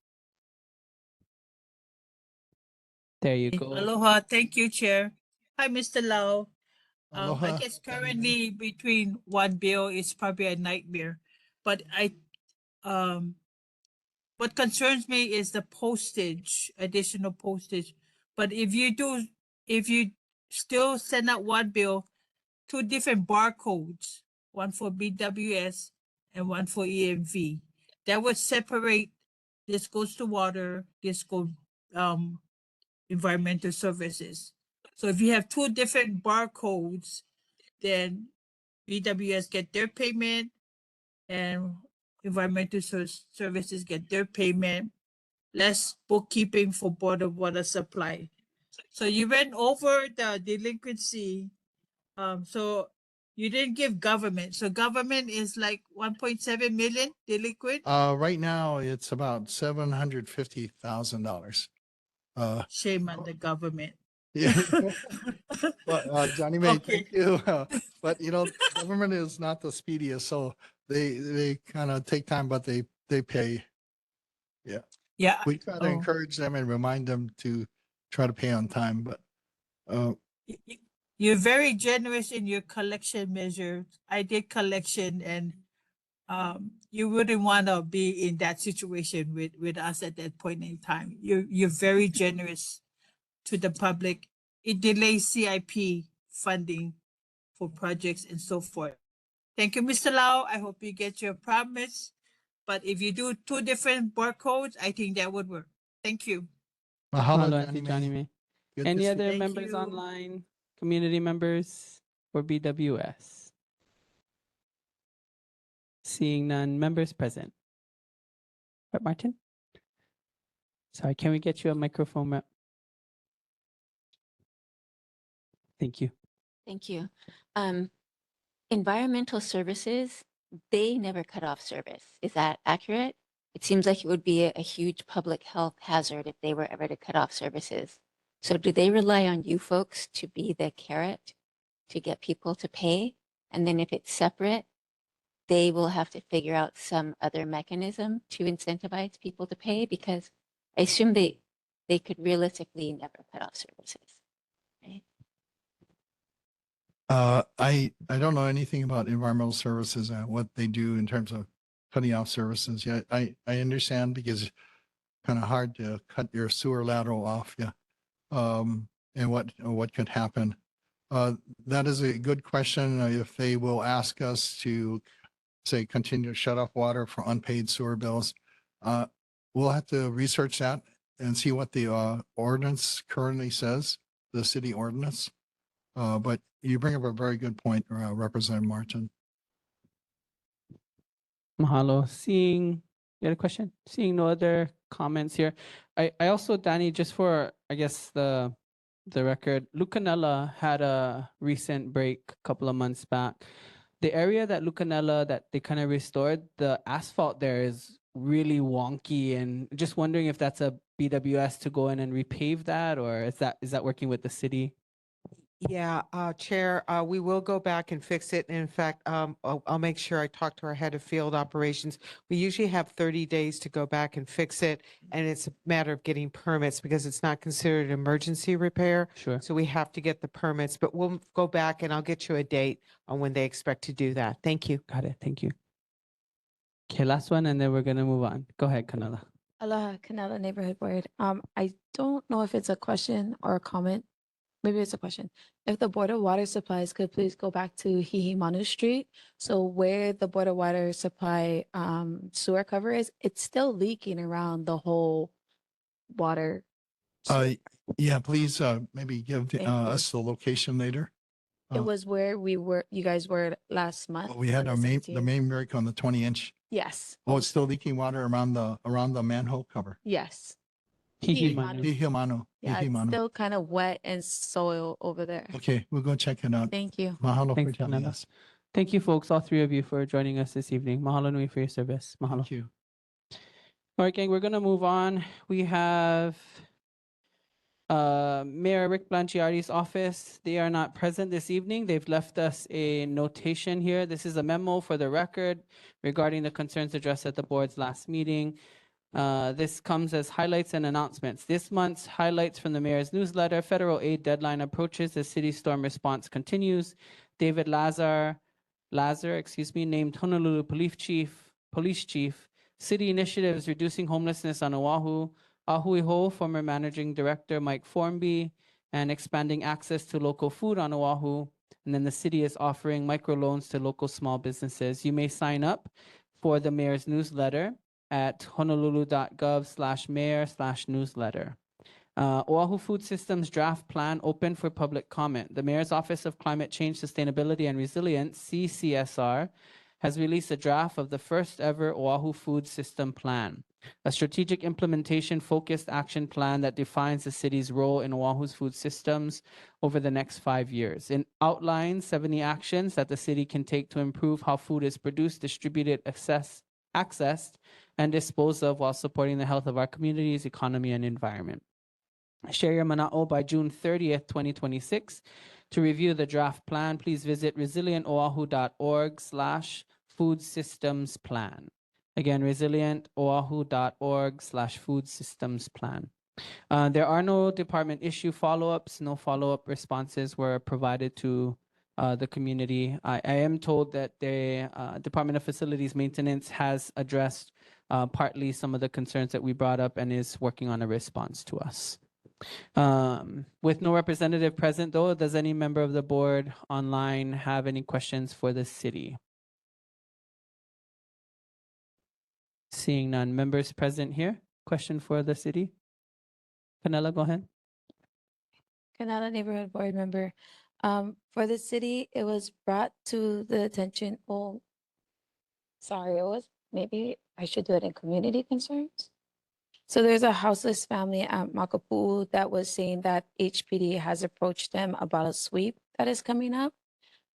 There you go. Aloha. Thank you, Chair. Hi, Mr. Lau. I Aloha. guess currently between one bill is probably a nightmare, but what concerns me is the postage, additional postage. But if you still send out one bill, two different barcodes, one for BWS and one for EMV, that would separate. This goes to water, this goes environmental services. So if you have two different barcodes, then BWS get their payment and environmental services get their payment, less bookkeeping for Board of Water Supply. So you went over the delinquency. So you didn't give government. So government is like 1.7 million delinquent. Right now, it's about $750,000. Shame on the government. Yeah. Well, Johnny May, Okay. thank you. But government is not the speediest, so they kind of take time, but they pay. Yeah. Yeah. We try to encourage them and remind them to try to pay on time, but You're very generous in your collection measure. I did collection, and you wouldn't want to be in that situation with us at that point in time. You're very generous to the public. It delays CIP funding for projects and so forth. Thank you, Mr. Lau. I hope you get your promise. But if you do two different barcodes, I think that would work. Thank you. mahalo, Mahalo, Johnny Auntie Johnny May. May. Good to Any see other Thank members you. online, community members for BWS? Seeing none, members present. Right, Martin? Sorry, can we get you a microphone, ma'am? Thank you. Thank you. Environmental services, they never cut off service. Is that accurate? It seems like it would be a huge public health hazard if they were ever to cut off services. So do they rely on you folks to be the carrot to get people to pay? And then if it's separate, they will have to figure out some other mechanism to incentivize people to pay, because I assume they could realistically never cut off services, right? I don't know anything about environmental services and what they do in terms of cutting off services. Yeah, I understand because it's kind of hard to cut your sewer lateral off. Yeah. And what could happen. That is a good question. If they will ask us to say continue to shut off water for unpaid sewer bills, we'll have to research that and see what the ordinance currently says, the city ordinance. But you bring up a very good point, Representative Martin. Mahalo. You had a question? Seeing no other comments here. I also, Danny, just for, I guess, the record, Lucanella had a recent break a couple of months back. The area that Lucanella that they kind of restored, the asphalt there is really wonky, and just wondering if that's a BWS to go in and repave that, or is that working with the city? Yeah, Chair, we will go back and fix it. In fact, I'll make sure I talk to our head of field operations. We usually have 30 days to go back and fix it, and it's a matter of getting permits because it's not considered an emergency repair. Sure. So we have to get the permits, but we'll go back and I'll get you a date on when they expect to do that. Thank you. Got it. Thank you. Okay, last one, and then we're gonna move on. Go ahead, Canela. Aloha, Canela Neighborhood Board. I don't know if it's a question or a comment, maybe it's a question. If the Board of Water Supplies could please go back to Hihimanu Street. So where the Board of Water Supply sewer cover is, it's still leaking around the whole water. Yeah, please, maybe give Thank you. us the location later. It was where you guys were last month. Well, we had on our the main 17th. break on the 20-inch. Yes, Oh, it's still leaking water around the manhole cover. yes. Hihimanu. Hihimanu. Yeah, it's Hihimanu. still kind of wet and soil over there. Okay, we'll go check it out. Thank you. Mahalo Thanks, for telling Fernando. us. Thank you, folks, all three of you, for joining us this evening. Mahalo nui for your service. Mahalo. Thank you. All right, gang, we're going to move on. We have Mayor Rick Blanchiardi's office. They are not present this evening. They've left us a notation here. This is a memo for the record regarding the concerns addressed at the board's last meeting. This comes as highlights and announcements. This month's highlights from the mayor's newsletter: federal aid deadline approaches as city storm response continues. David Lazar, named Honolulu police chief. City initiatives reducing homelessness on Oahu. Ahuiho, former managing director Mike Formby, and expanding access to local food on Oahu. And then the city is offering microloans to local small businesses. You may sign up for the mayor's newsletter at honolulu.gov/mayor/newsletter. Oahu Food Systems draft plan open for public comment. The Mayor's Office of Climate Change, Sustainability and Resilience, CCSR, has released a draft of the first ever Oahu Food System Plan, a strategic implementation focused action plan that defines the city's role in Oahu's food systems over the next 5 years. It outlines 70 actions that the city can take to improve how food is produced, distributed, accessed, and disposed of while supporting the health of our communities, economy, and environment. Share your mana'o by June 30th, 2026. To review the draft plan, please visit resilientoahu.org/food systems plan. Again, resilientoahu.org/food systems plan. There are no department issue follow-ups. No follow-up responses were provided to the community. I am told that the Department of Facilities Maintenance has addressed partly some of the concerns that we brought up and is working on a response to us. With no representative present, though, does any member of the board online have any questions for the city? Seeing none. Members present here? Question for the city? Canela, go ahead. Canada Neighborhood Board Member. For the city, it was brought to the attention, maybe I should do it in community concerns. So there's a houseless family at Makapu'u that was saying that HPD has approached them about a sweep that is coming up.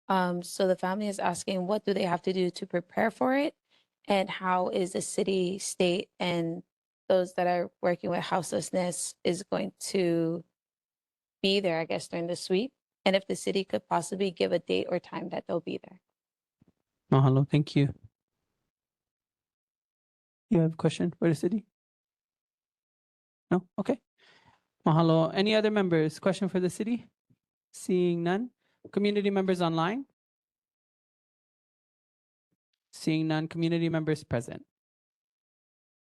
So the family is asking, what do they have to do to prepare for it? And how is the city, state, and those that are working with houselessness is going to be there, I guess, during the sweep? And if the city could possibly give a date or time that they'll be there. Mahalo, thank you. You have a question for the city? No? Okay. Mahalo. Any other members? Question for the city? Seeing none. Community members online? Seeing none. Community members present?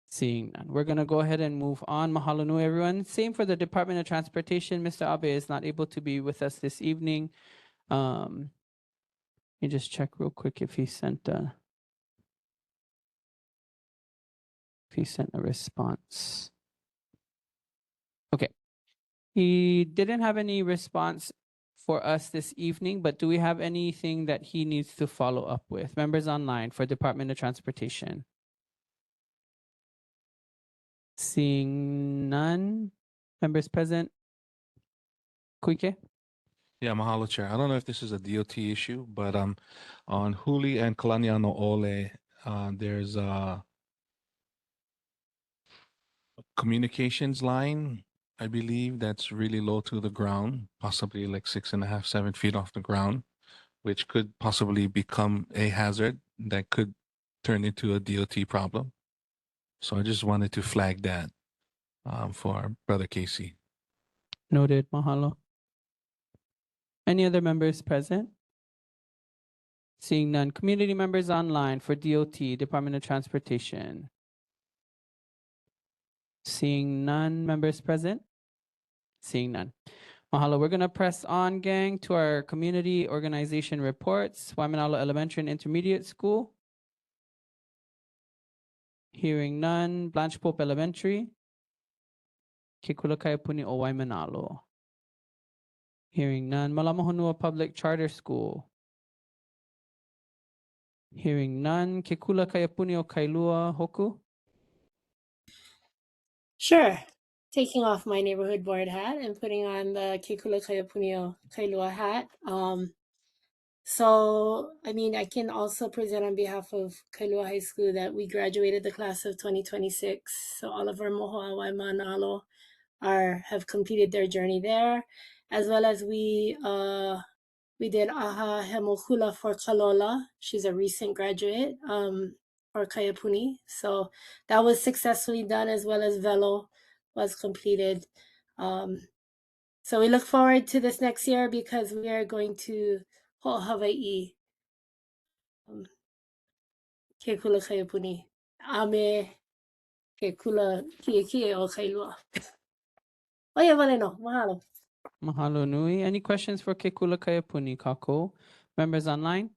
Seeing none. We're going to go ahead and move on. Mahalo nui, everyone. Same for the Department of Transportation. Mr. Abe is not able to be with us this evening. Let me just check real quick if he sent a response. Okay. He didn't have any response for us this evening, but do we have anything that he needs to follow up with? Members online for Department of Transportation. Seeing none. Members present. Kuike? Yeah, mahalo, Chair. I don't know if this is a DOT issue, but on Huli and Kalaniano Ole, there's a communications line, I believe, that's really low to the ground, possibly like 6.5, 7 feet off the ground, which could possibly become a hazard that could turn into a DOT problem. So I just wanted to flag that for our brother Casey. Noted. Mahalo. Any other members present? Seeing none. Community members online for DOT, Department of Transportation. Seeing none. Members present? Seeing none. Mahalo. We're gonna press on, gang, to our community organization reports. Waimanalo Elementary and Intermediate School. Hearing none. Blanche Pope Elementary. Kikulakayapuni o Waimanalo. Hearing none. Malamahonua Public Charter School. Hearing none. Kikulakayapuni o Kailua Hoku. Sure. Taking off my neighborhood board hat and putting on the Kikula Kayapunio Kailua hat. So, I mean, I can also present on behalf of Kailua High School that we graduated the class of 2026. So all of our Mohoa Waimanalo have completed their journey there, as well as we did Aha Hemokula for Kalola. She's a recent graduate for Kayapuni. So that was successfully done, as well as Velo was completed. So we look forward to this next year because we are going to Hawaii. Ke kula Kayapuni. Ame ke kula kie o Kailua. Oia valeno, mahalo. Mahalo nui. Any questions for Kikulakayapuni, Kako? Members online?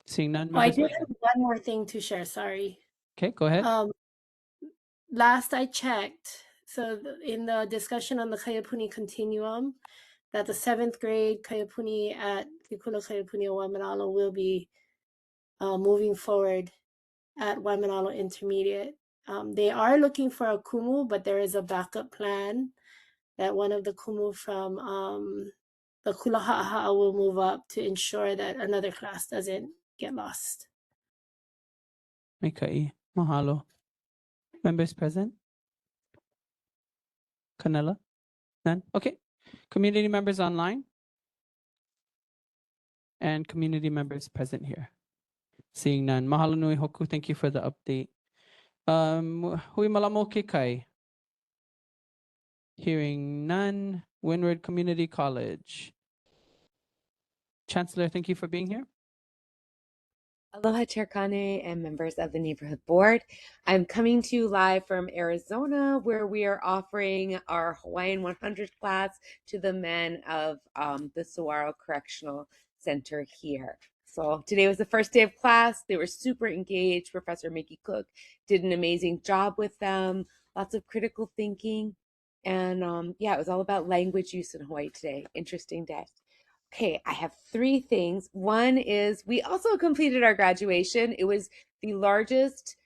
Seeing none. Oh, I Members did present. have one more thing to share. Sorry. Okay, go ahead. Last I checked, so in the discussion on the Kayapuni continuum, that the 7th grade Kayapuni at Kikula Kayapuni Waimanalo will be moving forward at Waimanalo Intermediate. They are looking for a kumu, but there is a backup plan that one of the kumu from the Kulaha'a will move up to ensure that another class doesn't get lost. Mikai. Mahalo. Members present? Canela? None? Okay. Community members online? And community members present here? Seeing none. Mahalo nui hoku. Thank you for the update. Hui malamo kikai. Hearing none. Windward Community College. Chancellor, thank you for being here. Aloha, Chair Kane and members of the Neighborhood Board. I'm coming to you live from Arizona, where we are offering our Hawaiian 100 class to the men of the Saguaro Correctional Center here. So today was the first day of class. They were super engaged. Professor Mickey Cook did an amazing job with them. Lots of critical thinking. And yeah, it was all about language use in Hawaii today. Interesting day. Okay, I have 3 things. One is we also completed our graduation. It was the largest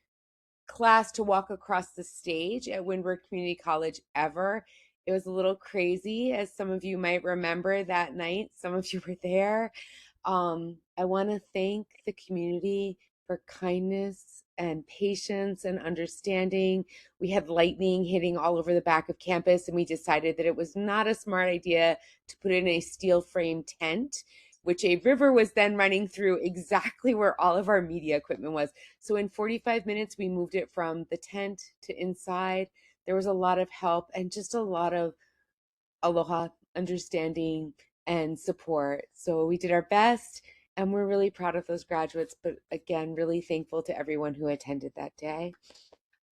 class to walk across the stage at Windward Community College ever. It was a little crazy, as some of you might remember that night. Some of you were there. I want to thank the community for kindness and patience and understanding. We had lightning hitting all over the back of campus, and we decided that it was not a smart idea to put in a steel frame tent, which a river was then running through exactly where all of our media equipment was. So in 45 minutes, we moved it from the tent to inside. There was a lot of help and just a lot of aloha, understanding, and support. So we did our best, and we're really proud of those graduates, but again, really thankful to everyone who attended that day.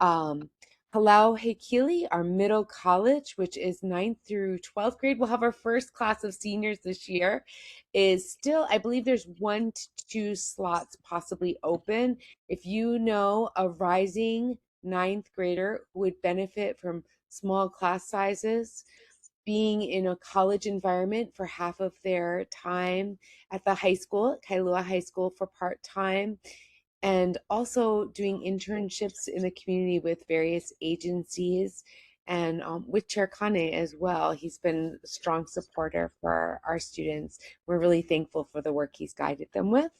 Palau Hekili, our middle college, which is 9th through 12th grade, we'll have our first class of seniors this year, is still, I believe there's 1 to 2 slots possibly open. If you know a rising 9th grader who would benefit from small class sizes, being in a college environment for half of their time at the high school, Kailua High School, for part-time, and also doing internships in the community with various agencies and with Chair Kane as well. He's been a strong supporter for our students. We're really thankful for the work he's guided them with.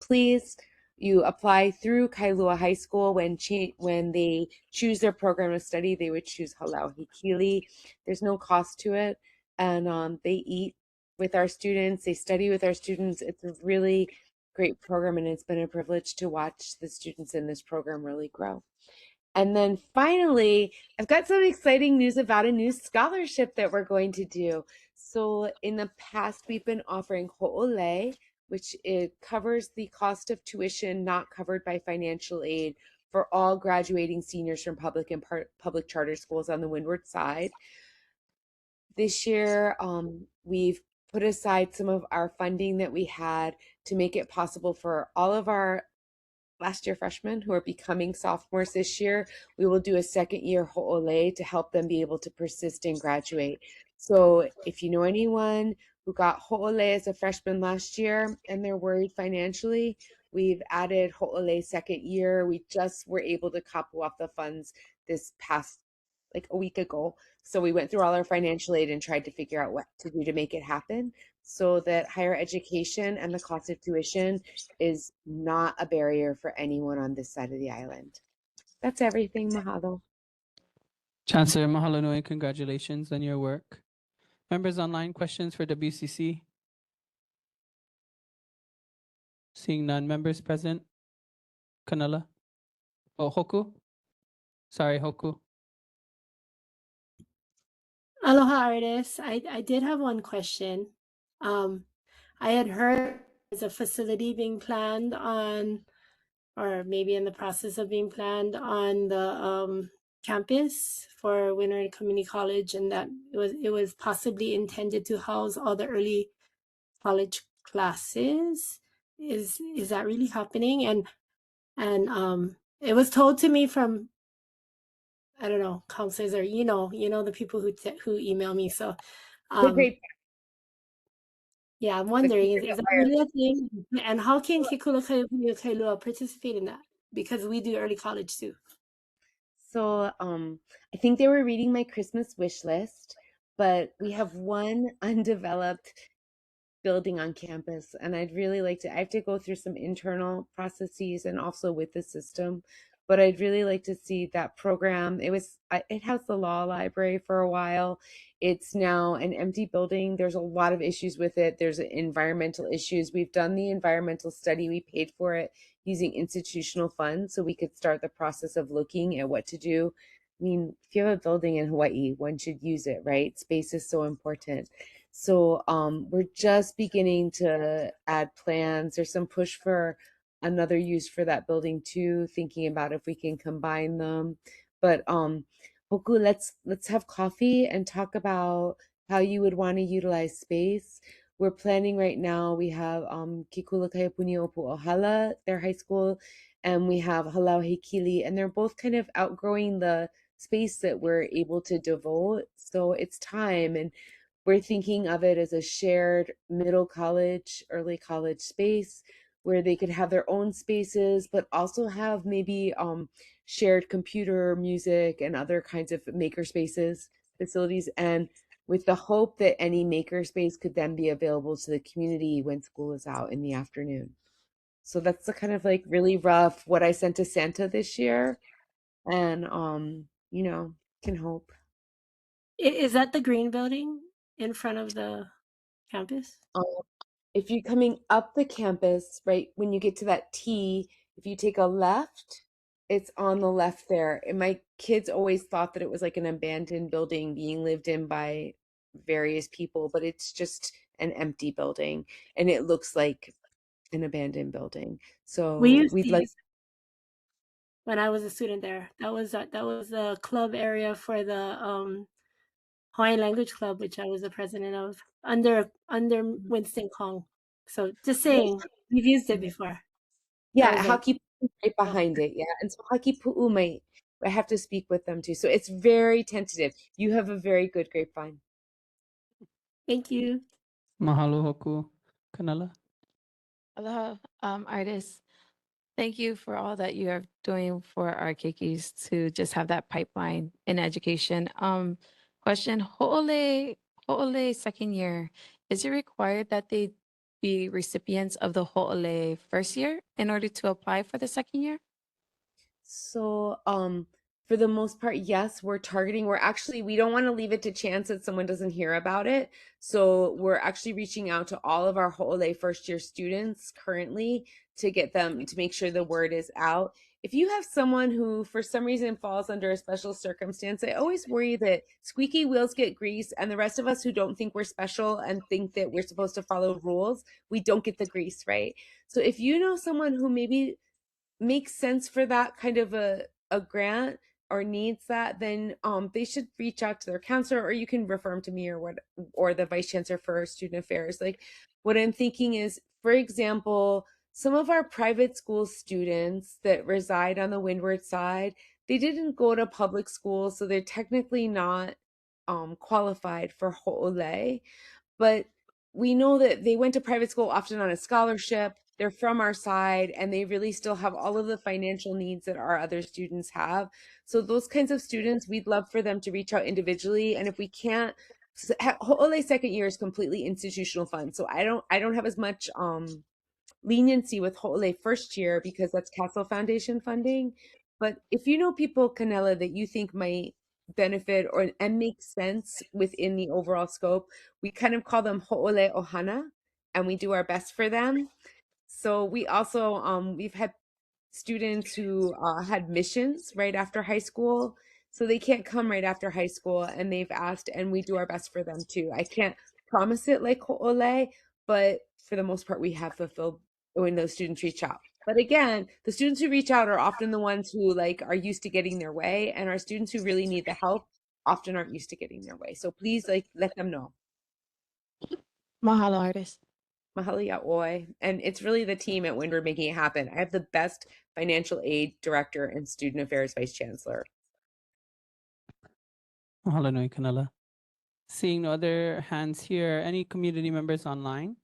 Please, you apply through Kailua High School. When they choose their program of study, they would choose Halau Hikili. There's no cost to it, and they eat with our students. They study with our students. It's a really great program, and it's been a privilege to watch the students in this program really grow. And then finally, I've got some exciting news about a new scholarship that we're going to do. So in the past, we've been offering ho'ole, which it covers the cost of tuition not covered by financial aid for all graduating seniors from public and public charter schools on the Windward side. This year, we've put aside some of our funding that we had to make it possible for all of our last year freshmen who are becoming sophomores this year. We will do a second year ho'ole to help them be able to persist and graduate. So if you know anyone who got ho'ole as a freshman last year and they're worried financially, we've added ho'ole second year. We just were able to couple off the funds this past like a week ago. So we went through all our financial aid and tried to figure out what to do to make it happen so that higher education and the cost of tuition is not a barrier for anyone on this side of the island. That's everything. Mahalo. Chancellor, mahalo nui, congratulations on your work. Members online, questions for WCC? Seeing none. Members present? Kanala? Oh, Hoku? Sorry, Hoku. Aloha artists. I did have one question. I had heard there's a facility being planned on, or maybe in the process of being planned on the campus for Winter Community College, and that it was possibly intended to house all the early college classes. Is that really happening? And it was told to me from, I don't know, counselors, or you know the people who email me. So yeah, I'm wondering, is that really a thing? And how can Kekula Kailua participate in that? Because we do early college too. So I think they were reading my Christmas wish list, but we have one undeveloped building on campus, and I'd really like to, I have to go through some internal processes and also with the system, but I'd really like to see that program. It housed the law library for a while. It's now an empty building. There's a lot of issues with it. There's environmental issues. We've done the environmental study. We paid for it using institutional funds so we could start the process of looking at what to do. I mean, if you have a building in Hawaii, one should use it, right? Space is so important. So we're just beginning to add plans. There's some push for another use for that building too, thinking about if we can combine them. But Hoku, let's have coffee and talk about how you would want to utilize space. We're planning right now. We have Kikula Kaiapuni Opu Ohala, their high school, and we have Halau Hekili, and they're both kind of outgrowing the space that we're able to devote. So it's time, and we're thinking of it as a shared middle college, early college space where they could have their own spaces, but also have maybe shared computer, music, and other kinds of maker spaces facilities. And with the hope that any maker space could then be available to the community when school is out in the afternoon. So that's the kind of like really rough what I sent to Santa this year. And you know, can hope. Is that the green building in front of the campus? If you're coming up the campus, right, when you get to that T, if you take a left, it's on the left there. And my kids always thought that it was like an abandoned building being lived in by various people, but it's just an empty building and it looks like an abandoned building. So we'd like, when I was a student there. That was the club area for the Hawaiian Language Club, which I was the president of under Winston Kong. So just saying, we've used it before. yeah, Haki Pu'u right behind it. Yeah. And so Haki Pu'u might, I have to speak with them too. So it's very tentative. You have a very good grapevine. Thank you. Mahalo, Hoku. Kanala? Aloha, artists. Thank you for all that you are doing for our keikis to just have that pipeline in education. Question, ho'ole second year, is it required that they be recipients of the ho'ole first year in order to apply for the second year? So, for the most part, yes, we're targeting. We don't want to leave it to chance that someone doesn't hear about it. So we're actually reaching out to all of our Ho'ole first year students currently to get them to make sure the word is out. If you have someone who for some reason falls under a special circumstance, I always worry that squeaky wheels get grease, and the rest of us who don't think we're special and think that we're supposed to follow rules, we don't get the grease, right? So if you know someone who maybe makes sense for that kind of a grant, or needs that, then they should reach out to their counselor, or you can refer them to me or the vice chancellor for student affairs. Like what I'm thinking is, for example, some of our private school students that reside on the windward side, they didn't go to public school, so they're technically not qualified for ho'ole, but we know that they went to private school often on a scholarship. They're from our side, and they really still have all of the financial needs that our other students have. So those kinds of students, we'd love for them to reach out individually. And if we can't, Ho'ole second year is completely institutional fund. So I don't have as much leniency with Ho'ole first year because that's Castle Foundation funding. But if you know people, Canela, that you think might benefit and make sense within the overall scope, we kind of call them Ho'ole Ohana, and we do our best for them. So we also we've had students who had missions right after high school, so they can't come right after high school, and they've asked, and we do our best for them too. I can't promise it like Ho'ole, but for the most part, we have fulfilled when those students reach out. But again, the students who reach out are often the ones who like are used to getting their way, and our students who really need the help often aren't used to getting their way. So please, like, let them know. Mahalo, artist. Mahalo ya'oi. And it's really the team at Windward making it happen. I have the best financial aid director and student affairs vice chancellor. Mahalo nui, Canela. Seeing no other hands here, any community members online?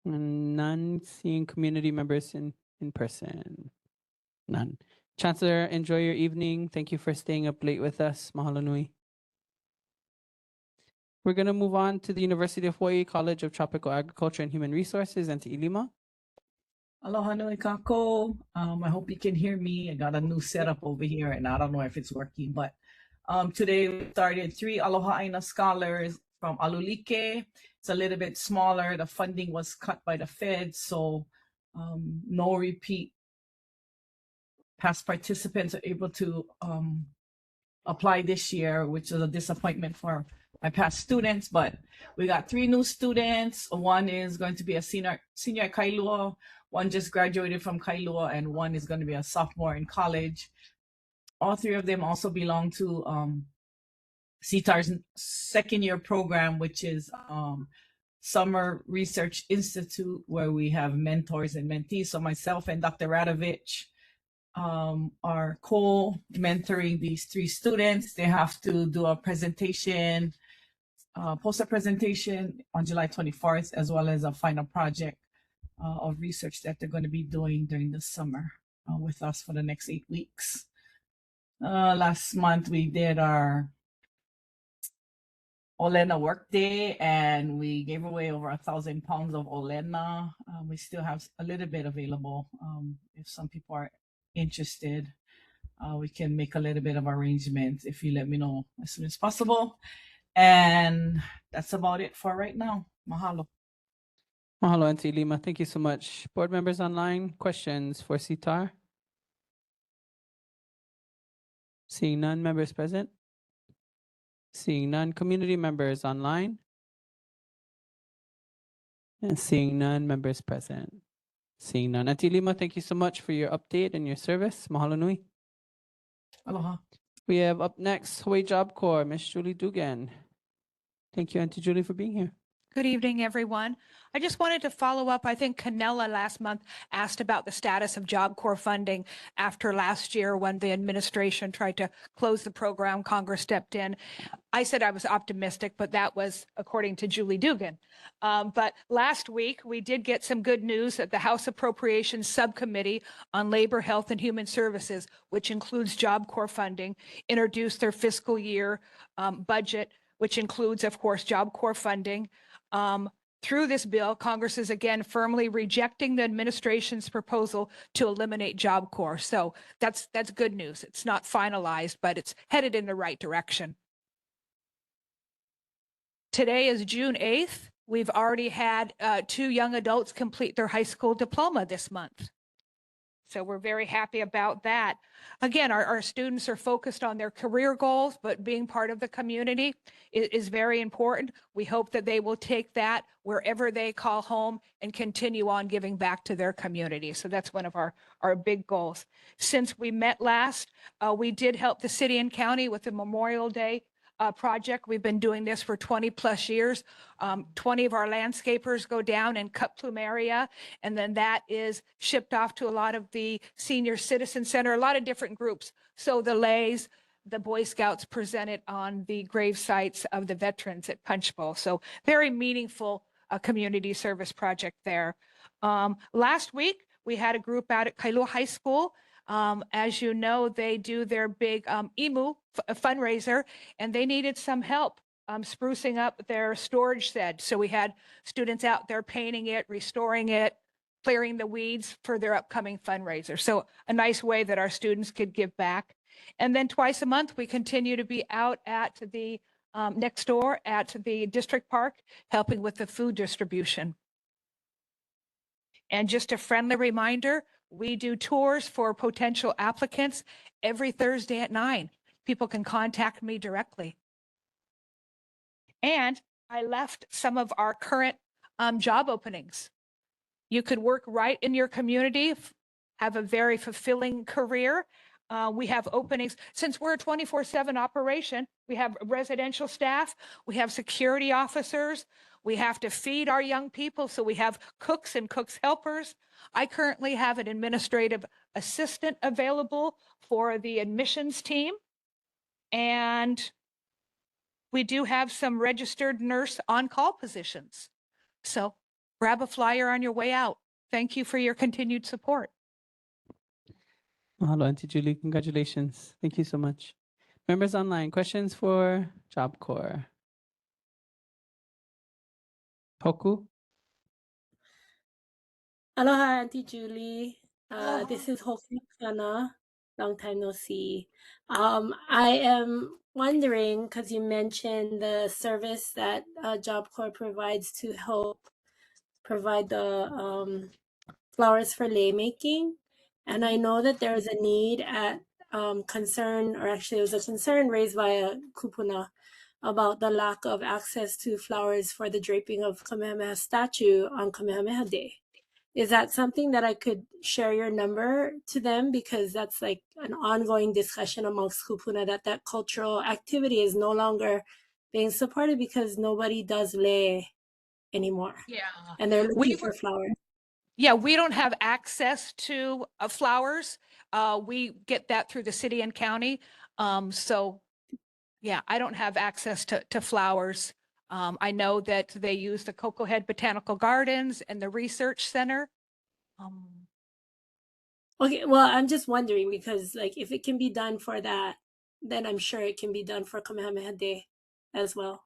And none. Seeing community members in person? None. Chancellor, enjoy your evening. Thank you for staying up late with us. Mahalo nui. We're going to move on to the University of Hawaii College of Tropical Agriculture and Human Resources and to Ilima. Aloha nui kako. I hope you can hear me. I got a new setup over here and I don't know if it's working, but today we started 3 Aloha Aina scholars from Alulike. It's a little bit smaller. The funding was cut by the Fed, so no repeat. Past participants are able to apply this year, which is a disappointment for my past students, but we got 3 new students. One is going to be a senior at Kailua, one just graduated from Kailua, and one is going to be a sophomore in college. All 3 of them also belong to CTAR's second year program, which is Summer Research Institute, where we have mentors and mentees. So myself and Dr. Radovich are co-mentoring these 3 students. They have to do a presentation, post a presentation on July 24th, as well as a final project of research that they're going to be doing during the summer with us for the next 8 weeks. Last month we did our Olena work day and we gave away over 1,000 pounds of Olena. We still have a little bit available. If some people are interested, we can make a little bit of arrangements if you let me know as soon as possible. And that's about it for right now. Mahalo. Mahalo, Auntie Lima. Thank you so much. Board members online, questions for CTAR? Seeing none, members present? Seeing none, community members online? And seeing none, members present? Seeing none. Auntie Lima, thank you so much for your update and your service. Mahalo nui. Aloha. We have up next Hawaii Job Corps, Miss Julie Dugan. Thank you, Auntie Julie, for being here. Good evening, everyone. I just wanted to follow up. I think Canela last month asked about the status of Job Corps funding after last year when the administration tried to close the program. Congress stepped in. I said I was optimistic, but that was according to Julie Dugan. But last week, we did get some good news that the House Appropriations Subcommittee on Labor, Health, and Human Services, which includes Job Corps funding, introduced their fiscal year budget, which includes, of course, Job Corps funding. Through this bill, Congress is again firmly rejecting the administration's proposal to eliminate Job Corps. So that's good news. It's not finalized, but it's headed in the right direction. Today is June 8th. We've already had 2 young adults complete their high school diploma this month. So we're very happy about that. Again, our students are focused on their career goals, but being part of the community is very important. We hope that they will take that wherever they call home and continue on giving back to their community. So that's one of our big goals. Since we met last, we did help the city and county with the Memorial Day project. We've been doing this for 20 plus years. 20 of our landscapers go down and cut plumeria, and then that is shipped off to a lot of the senior citizen center, a lot of different groups. So the Lays, the Boy Scouts present it on the grave sites of the veterans at Punch Bowl. So very meaningful community service project there. Last week, we had a group out at Kailua High School. As you know, they do their big EMU fundraiser, and they needed some help sprucing up their storage shed. So we had students out there painting it, restoring it, clearing the weeds for their upcoming fundraiser. So a nice way that our students could give back. And then twice a month, we continue to be out at the next door at the district park, helping with the food distribution. And just a friendly reminder, we do tours for potential applicants every Thursday at 9. People can contact me directly. And I left some of our current job openings. You could work right in your community, have a very fulfilling career. We have openings. Since we're a 24/7 operation, we have residential staff, we have security officers, we have to feed our young people, so we have cooks and cooks helpers. I currently have an administrative assistant available for the admissions team. And we do have some registered nurse on-call positions. So grab a flyer on your way out. Thank you for your continued support. Mahalo, Auntie Julie. Congratulations. Thank you so much. Members online, questions for Job Corps? Hoku? Aloha, Auntie Julie. This is Hoki Kana. Long time no see. I am wondering, because you mentioned the service that Job Corps provides to help provide the flowers for lei making. And I know that there is a need at concern, or actually it was a concern raised by a kupuna about the lack of access to flowers for the draping of Kamehameha statue on Kamehameha Day. Is that something that I could share your number to them? Because that's like an ongoing discussion amongst kupuna that that cultural activity is no longer being supported because nobody does lei anymore. Yeah. And they're looking for flowers. Yeah, we don't have access to flowers. We get that through the city and county. So yeah, I don't have access to flowers. I know that they use the Cocoa Head Botanical Gardens and the Research Center. Okay, well, I'm just wondering because like if it can be done for that, then I'm sure it can be done for Kamehameha Day as well.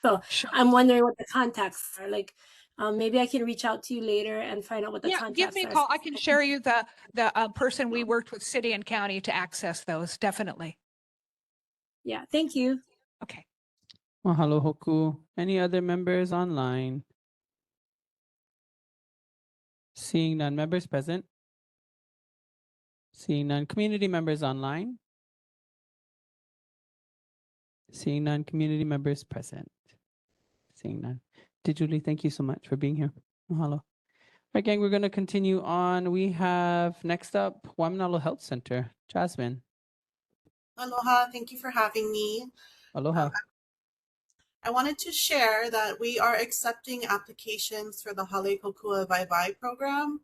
So I'm wondering what the contacts are. Like maybe I can reach out to you later and find out what the Yeah, contacts give me a are. call. I can share you the person we worked with city and county to access those, definitely. Yeah, thank you. Okay. Mahalo, Hoku. Any other members online? Seeing none. Members present? Seeing none. Community members online? Seeing none. Community members present? Seeing none. Julie, thank you so much for being here. Mahalo. All right, gang, we're going to continue on. We have next up Waimanalo Health Center. Jasmine. Aloha, thank you for having me. Aloha. I wanted to share that we are accepting applications for the Hale Kokua Vai program.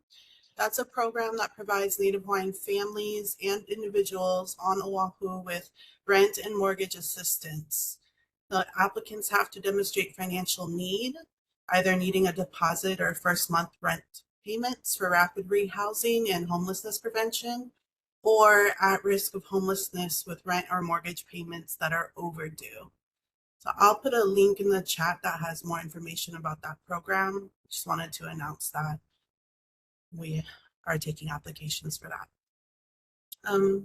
That's a program that provides Native Hawaiian families and individuals on Oahu with rent and mortgage assistance. The applicants have to demonstrate financial need, either needing a deposit or first month rent payments for rapid rehousing and homelessness prevention, or at risk of homelessness with rent or mortgage payments that are overdue. So I'll put a link in the chat that has more information about that program. Just wanted to announce that we are taking applications for that.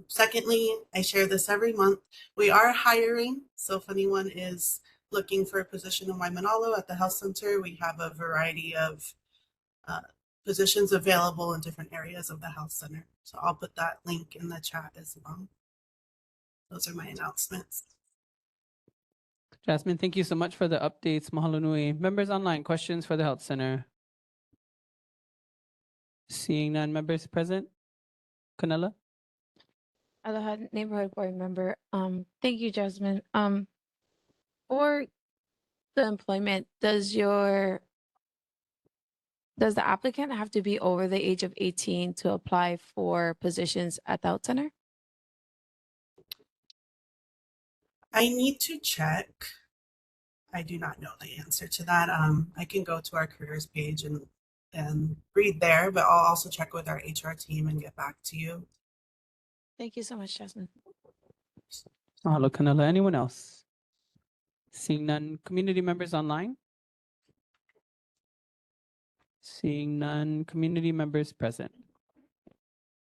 Secondly, I share this every month. We are hiring. So if anyone is looking for a position in Waimanalo at the health center, we have a variety of positions available in different areas of the health center. So I'll put that link in the chat as well. Those are my announcements. Jasmine, thank you so much for the updates. Mahalo nui. Members online, questions for the Health Center? Seeing none members present? Canela? Aloha neighborhood board member. Thank you, Jasmine. For the employment, does the applicant have to be over the age of 18 to apply for positions at the health center? I need to check. I do not know the answer to that. I can go to our careers page and read there, but I'll also check with our HR team and get back to you. Thank you so much, Jasmine. Mahalo, Canela. Anyone else? Seeing none community members online? Seeing none community members present.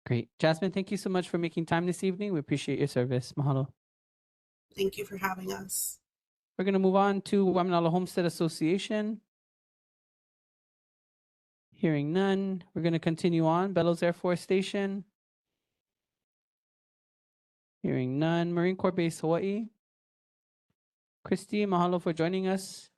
Great. Jasmine, thank you so much for making time this evening. We appreciate your service. Mahalo. Thank you for having us. We're going to move on to Waimanalo Homestead Association. Hearing none, we're going to continue on. Bellows Air Force Station. Hearing none. Marine Corps Base, Hawaii. Christy, mahalo for joining us.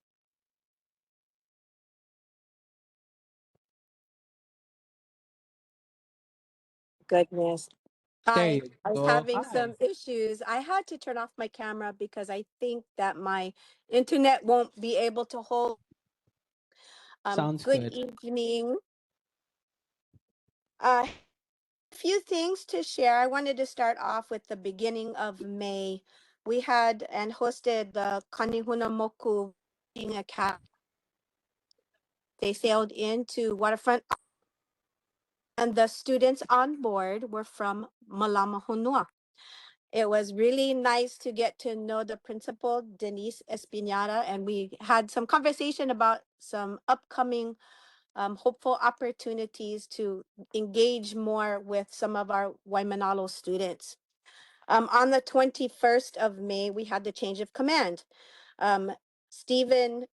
Goodness. There Hi, you I was go. having Hi. some issues. I had to turn off my camera because I think that my internet won't be able to hold. Sounds Good good. evening. A few things to share. I wanted to start off with the beginning of May. We had and hosted the Kanihuna Moku Academy. They sailed into waterfront, and the students on board were from Malama Honua. It was really nice to get to know the principal, Denise Espinada, and we had some conversation about some upcoming hopeful opportunities to engage more with some of our Waimanalo students. On the 21st of May, we had the change of command. Colonel Stephen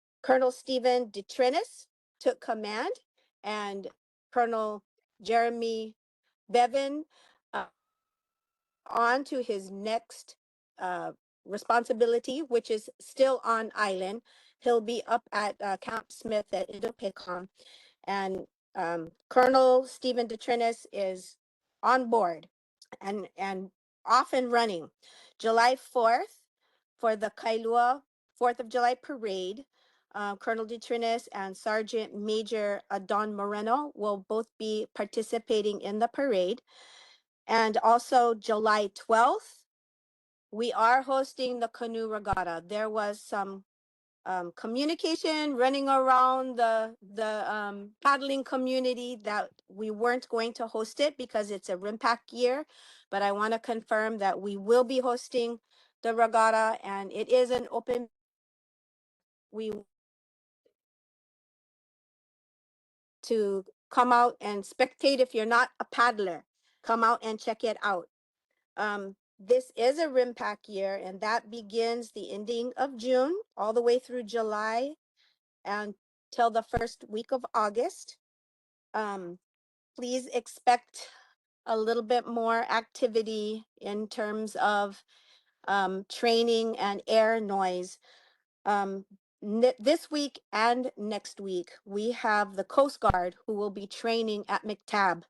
DeTrinis took command, and Colonel Jeremy Bevan on to his next responsibility, which is still on island. He'll be up at Camp Smith at Indo-Pecom, and Colonel Stephen DeTrinis is on board and off and running. July 4th for the Kailua 4th of July parade. Colonel DeTrinis and Sergeant Major Don Moreno will both be participating in the parade. And also July 12th, we are hosting the canoe regatta. There was some communication running around the paddling community that we weren't going to host it because it's a RIMPAC year, but I want to confirm that we will be hosting the regatta, and it is an open. We to come out and spectate. If you're not a paddler, come out and check it out. This is a RIMPAC year, and that begins the ending of June all the way through July and till the first week of August. Please expect a little bit more activity in terms of training and air noise. This week and next week, we have the Coast Guard who will be training at McTab.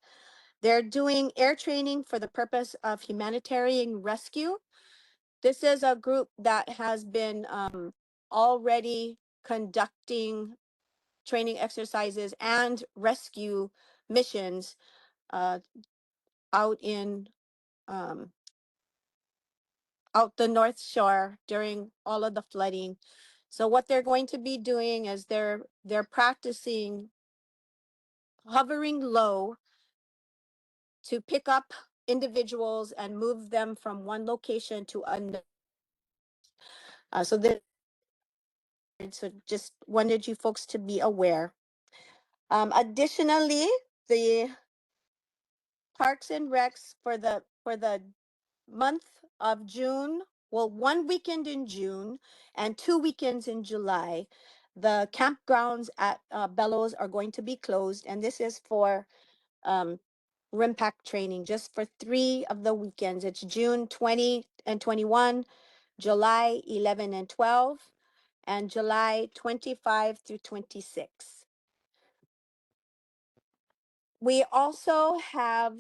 They're doing air training for the purpose of humanitarian rescue. This is a group that has been already conducting training exercises and rescue missions out in out the North Shore during all of the flooding. So what they're going to be doing is they're practicing hovering low to pick up individuals and move them from one location to another. So just wanted you folks to be aware. Additionally, the Parks and Recs for the month of June, well, one weekend in June and 2 weekends in July, the campgrounds at Bellows are going to be closed, and this is for RIMPAC training just for 3 of the weekends. It's June 20 and 21, July 11 and 12, and July 25 through 26. We also have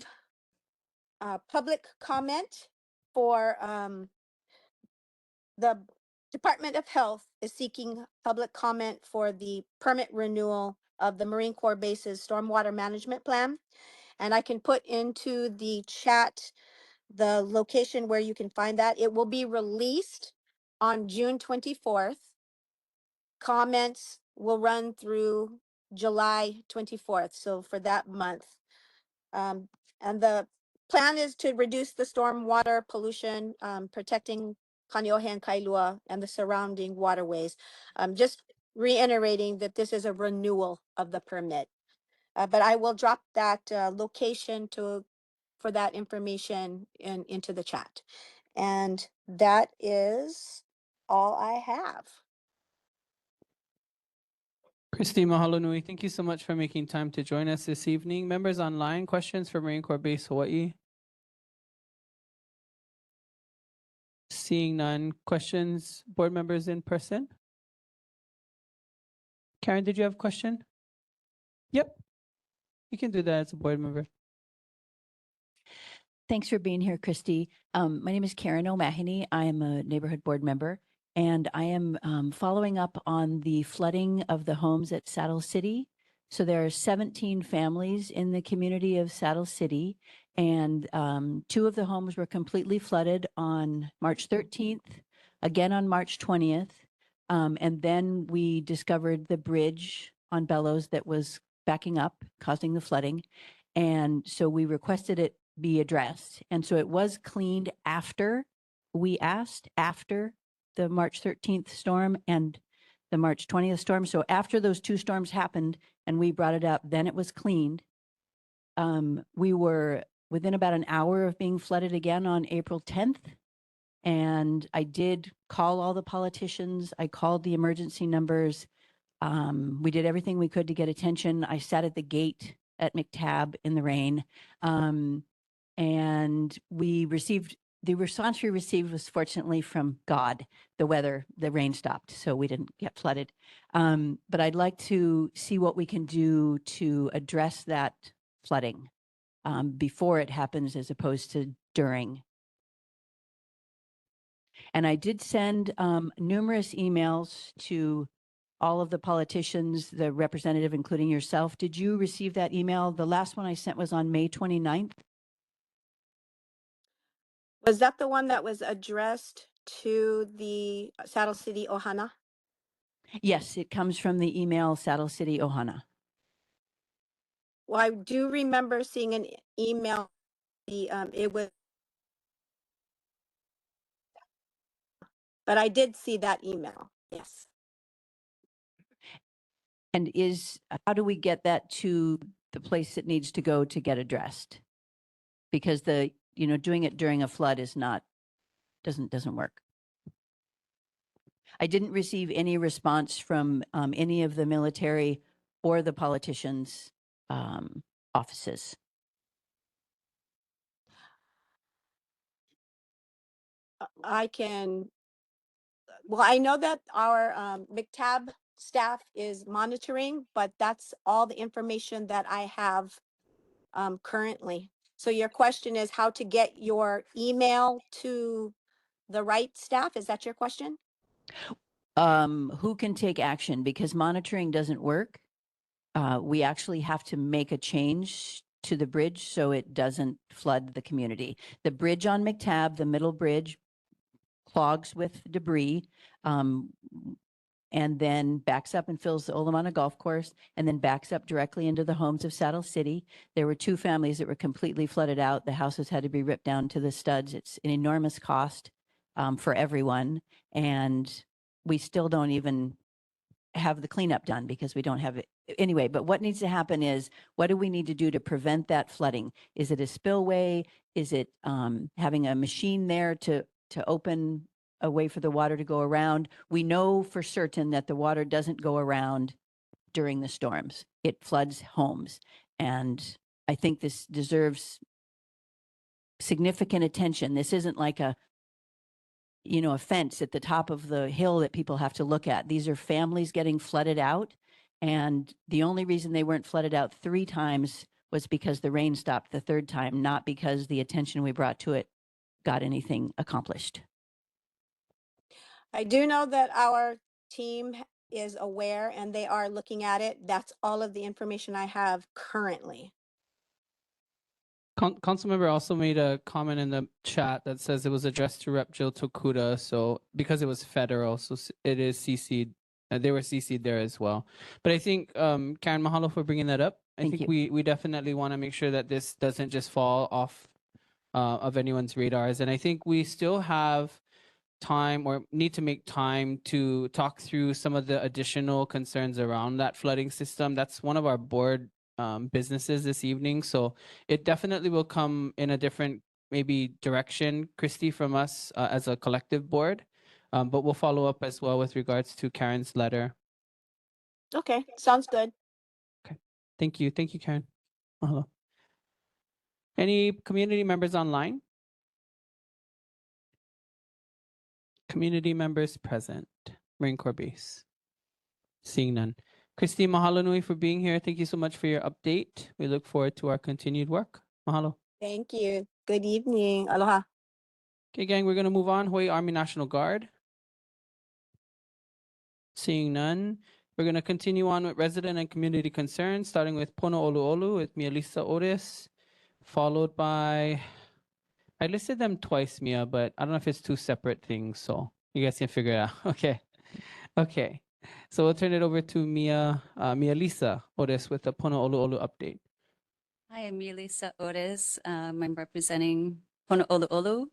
public comment for the Department of Health is seeking public comment for the permit renewal of the Marine Corps Base's Stormwater Management Plan. And I can put into the chat the location where you can find that. It will be released on June 24th. Comments will run through July 24th, so for that month. And the plan is to reduce the stormwater pollution, protecting Kaneohe and Kailua and the surrounding waterways. Just reiterating that this is a renewal of the permit. But I will drop that location for that information into the chat. And that is all I have. Christy, mahalo nui. Thank you so much for making time to join us this evening. Members online, questions for Marine Corps Base Hawaii? Seeing none. Questions, board members in person? Karen, did you have a question? Yep. You can do that as a board member. Thanks for being here, Christy. My name is Karen O'Mahony. I am a neighborhood board member, and I am following up on the flooding of the homes at Saddle City. So there are 17 families in the community of Saddle City, and 2 of the homes were completely flooded on March 13th, again on March 20th. And then we discovered the bridge on Bellows that was backing up, causing the flooding. And so we requested it be addressed. And so it was cleaned after we asked, after the March 13th storm and the March 20th storm. So after those 2 storms happened and we brought it up, then it was cleaned. We were within about an hour of being flooded again on April 10th. And I did call all the politicians. I called the emergency numbers. We did everything we could to get attention. I sat at the gate at McTab in the rain. And we received, the response we received was fortunately from God. The weather, the rain stopped, so we didn't get flooded. But I'd like to see what we can do to address that flooding before it happens as opposed to during. And I did send numerous emails to all of the politicians, the representative, including yourself. Did you receive that email? The last one I sent was on May 29th. Was that the one that was addressed to the Saddle City Ohana? Yes, it comes from the email Saddle City Ohana. Well, I do remember seeing an email. It was, but I did see that email. Yes. And how do we get that to the place it needs to go to get addressed? Because doing it during a flood is doesn't work. I didn't receive any response from any of the military or the politicians' offices. I know that our McTab staff is monitoring, but that's all the information that I have currently. So your question is how to get your email to the right staff? Is that your question? Who can take action? Because monitoring doesn't work. We actually have to make a change to the bridge so it doesn't flood the community. The bridge on McTab, the middle bridge, clogs with debris, and then backs up and fills the Olamana Golf Course, and then backs up directly into the homes of Saddle City. There were 2 families that were completely flooded out. The houses had to be ripped down to the studs. It's an enormous cost for everyone, and we still don't even have the cleanup done because we don't have it. Anyway, but what needs to happen is, what do we need to do to prevent that flooding? Is it a spillway? Is it having a machine there to open a way for the water to go around. We know for certain that the water doesn't go around during the storms. It floods homes. And I think this deserves significant attention. This isn't like a fence at the top of the hill that people have to look at. These are families getting flooded out. And the only reason they weren't flooded out 3 times was because the rain stopped the 3rd time, not because the attention we brought to it got anything accomplished. I do know that our team is aware and they are looking at it. That's all of the information I have currently. Councilmember also made a comment in the chat that says it was addressed to Rep. Jill Tokuda. So because it was federal, so it is CC'd. They were CC'd there as well. But I think, Karen, mahalo for bringing that up. I think we definitely want to make sure that this doesn't just fall off of anyone's radars. And I think we still have time or need to make time to talk through some of the additional concerns around that flooding system. That's one of our board businesses this evening. So it definitely will come in a different maybe direction, Christy, from us as a collective board. But we'll follow up as well with regards to Karen's letter. Okay, sounds good. Okay, thank you. Thank you, Karen. Mahalo. Any community members online? Community members present. Marine Corps Base. Seeing none. Christy, mahalo nui for being here. Thank you so much for your update. We look forward to our continued work. Mahalo. Thank you. Good evening. Aloha. Okay, gang, we're going to move on. Hawaii Army National Guard. Seeing none. We're going to continue on with resident and community concerns, starting with Pono Olu Olu with Mia Lisa Otis, followed by, I listed them twice, Mia, but I don't know if it's 2 separate things, so you guys can figure it out. Okay. Okay. So we'll turn it over to Mia Lisa Otis with the Pono Olu Olu update. Hi, I'm Lisa Otis. I'm representing Pono Olu Olu,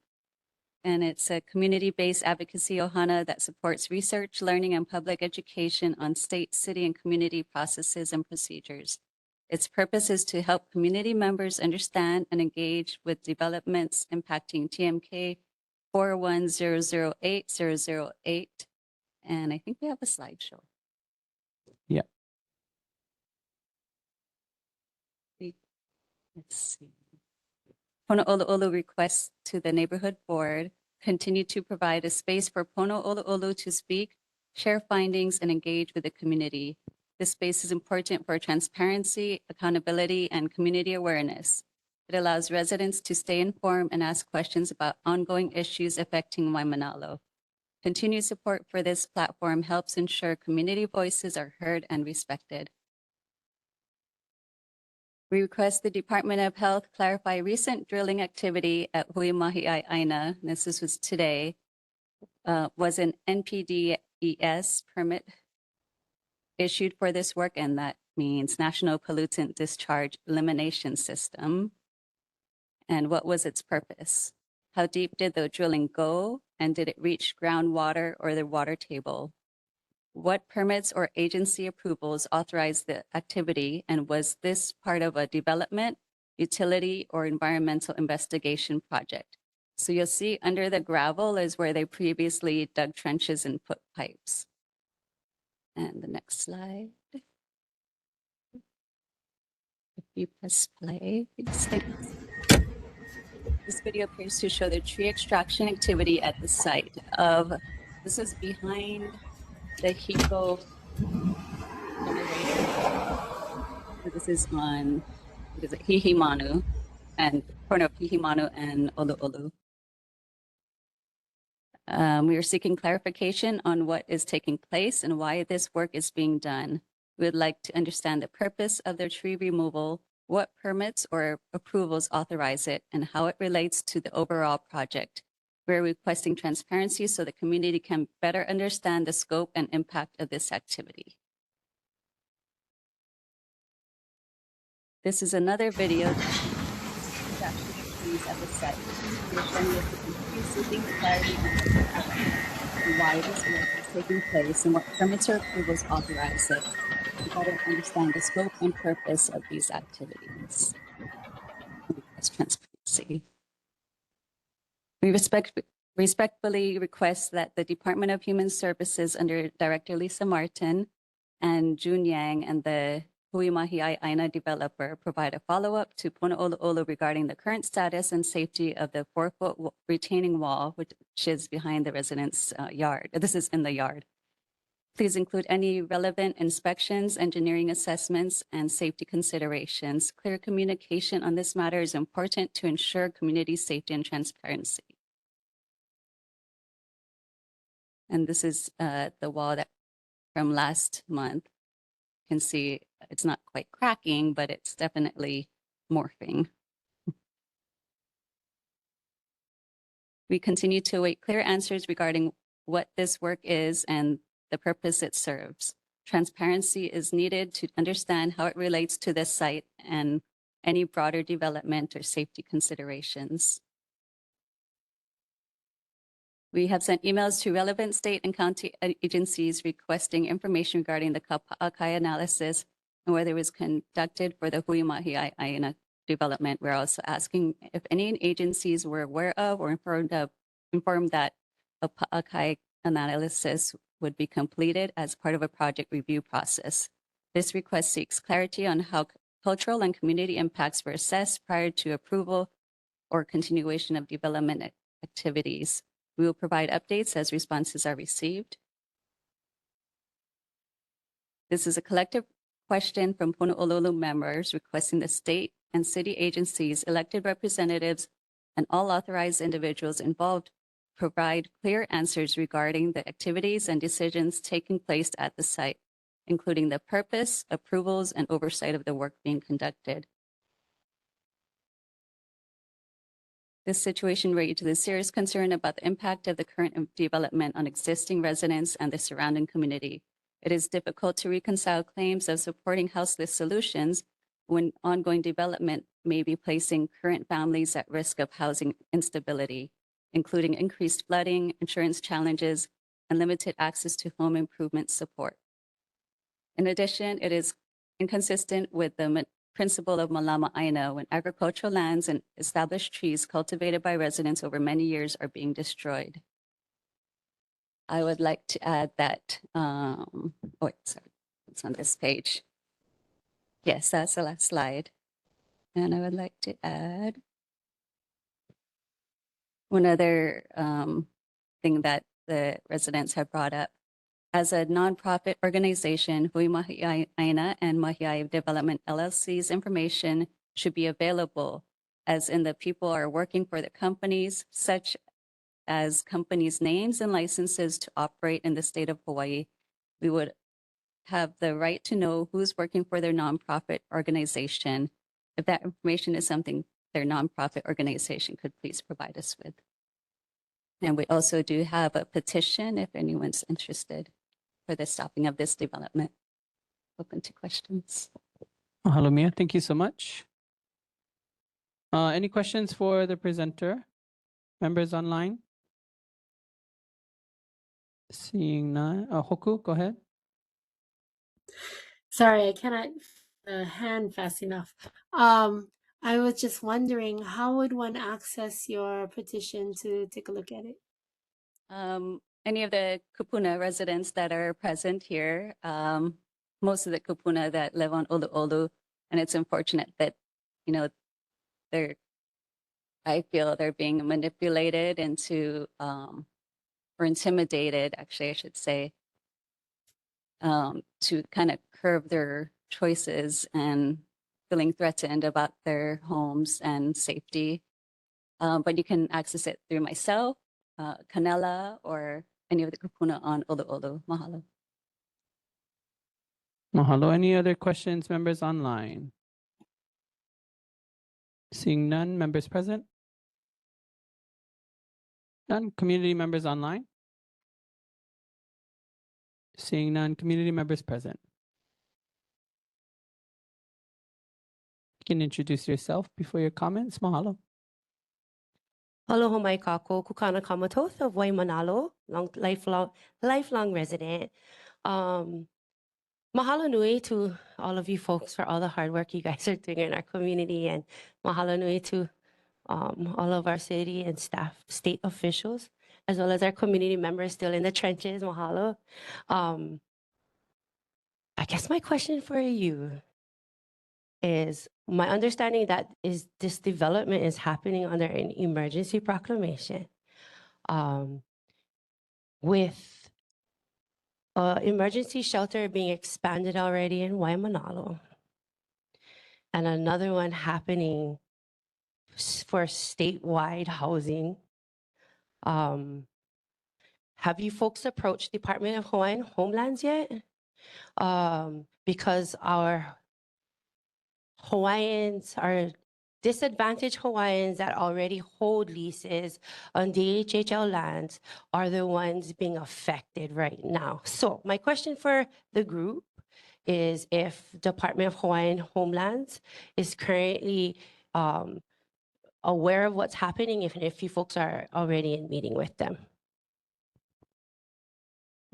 and it's a community-based advocacy ohana that supports research, learning, and public education on state, city, and community processes and procedures. Its purpose is to help community members understand and engage with developments impacting TMK 41008-008. And I think we have a slideshow. Yeah. Let's see. Pono Olu Olu requests to the neighborhood board continue to provide a space for Pono Olu Olu to speak, share findings, and engage with the community. This space is important for transparency, accountability, and community awareness. It allows residents to stay informed and ask questions about ongoing issues affecting Waimanalo. Continued support for this platform helps ensure community voices are heard and respected. We request the Department of Health clarify recent drilling activity at Hui Mahi'ai Aina, this was today, was an NPDES permit issued for this work, and that means National Pollutant Discharge Elimination System. And what was its purpose? How deep did the drilling go, and did it reach groundwater or the water table? What permits or agency approvals authorized the activity, and was this part of a development, utility, or environmental investigation project? So you'll see under the gravel is where they previously dug trenches and put pipes. And the next slide. If you press play, please. Thanks. This video appears to show the tree extraction activity at the site of, this is behind the Hiko generator. So this is on, what is it, Hihimanu, and corner of Hihimanu and Olu Olu. We are seeking clarification on what is taking place and why this work is being done. We would like to understand the purpose of the tree removal, what permits or approvals authorize it, and how it relates to the overall project. We're requesting transparency so the community can better understand the scope and impact of this activity. This is another video at the site. We're showing this to continue seeking clarity on why this work is taking place and what permits or approvals authorize it to better understand the scope and purpose of these activities. As transparency. We respectfully request that the Department of Human Services under Director Lisa Martin and June Yang and the Hui Mahiai Aina developer provide a follow-up to Puno Olu regarding the current status and safety of the 4-foot retaining wall, which is behind the residents' yard. This is in the yard. Please include any relevant inspections, engineering assessments, and safety considerations. Clear communication on this matter is important to ensure community safety and transparency. And this is the wall that from last month. You can see it's not quite cracking, but it's definitely morphing. We continue to await clear answers regarding what this work is and the purpose it serves. Transparency is needed to understand how it relates to this site and any broader development or safety considerations. We have sent emails to relevant state and county agencies requesting information regarding the Kapa'akai analysis and whether it was conducted for the Hui Mahiai Aina development. We're also asking if any agencies were aware of or informed that a Pa'akai analysis would be completed as part of a project review process. This request seeks clarity on how cultural and community impacts were assessed prior to approval or continuation of development activities. We will provide updates as responses are received. This is a collective question from Puno Olu members requesting the state and city agencies, elected representatives, and all authorized individuals involved provide clear answers regarding the activities and decisions taking place at the site, including the purpose, approvals, and oversight of the work being conducted. This situation raises a serious concern about the impact of the current development on existing residents and the surrounding community. It is difficult to reconcile claims of supporting houseless solutions when ongoing development may be placing current families at risk of housing instability, including increased flooding, insurance challenges, and limited access to home improvement support. In addition, it is inconsistent with the principle of Malama Aina when agricultural lands and established trees cultivated by residents over many years are being destroyed. I would like to add that, it's on this page. Yes, that's the last slide. And I would like to add one other thing that the residents have brought up. As a nonprofit organization, Hui Mahiai Aina and Mahiai Development LLC's information should be available, as in the people are working for the companies, such as companies' names and licenses to operate in the state of Hawaii. We would have the right to know who's working for their nonprofit organization. If that information is something their nonprofit organization could please provide us with. And we also do have a petition if anyone's interested for the stopping of this development. Open to questions. Mahalo, Mia. Thank you so much. Any questions for the presenter? Members online? Seeing none. Hoku, go ahead. Sorry, I cannot hand fast enough. I was just wondering, how would one access your petition to take a look at it? Any of the Kupuna residents that are present here, most of the Kupuna that live on Olu Olu, and it's unfortunate that, you know, I feel they're being manipulated into, or intimidated, actually, I should say, to kind of curb their choices and feeling threatened about their homes and safety. But you can access it through myself, Canela, or any of the Kupuna on Olu Olu. Mahalo. Mahalo. Any other questions, members online? Seeing none, members present? None. Community members online? Seeing none, community members present. You can introduce yourself before your comments. Mahalo. Aloha mai kako, Kukana Kamatos of Waimanalo, lifelong resident. Mahalo nui to all of you folks for all the hard work you guys are doing in our community, and mahalo nui to all of our city and staff, state officials. as well as our community members still in the trenches. Mahalo. I guess my question for you is my understanding that is this development is happening under an emergency proclamation. With emergency shelter being expanded already in Waimanalo, and another one happening for statewide housing. Have you folks approached Department of Hawaiian Homelands yet? Because our Hawaiians are disadvantaged Hawaiians that already hold leases on DHHL lands are the ones being affected right now. So my question for the group is if Department of Hawaiian Homelands is currently aware of what's happening, if you folks are already in meeting with them.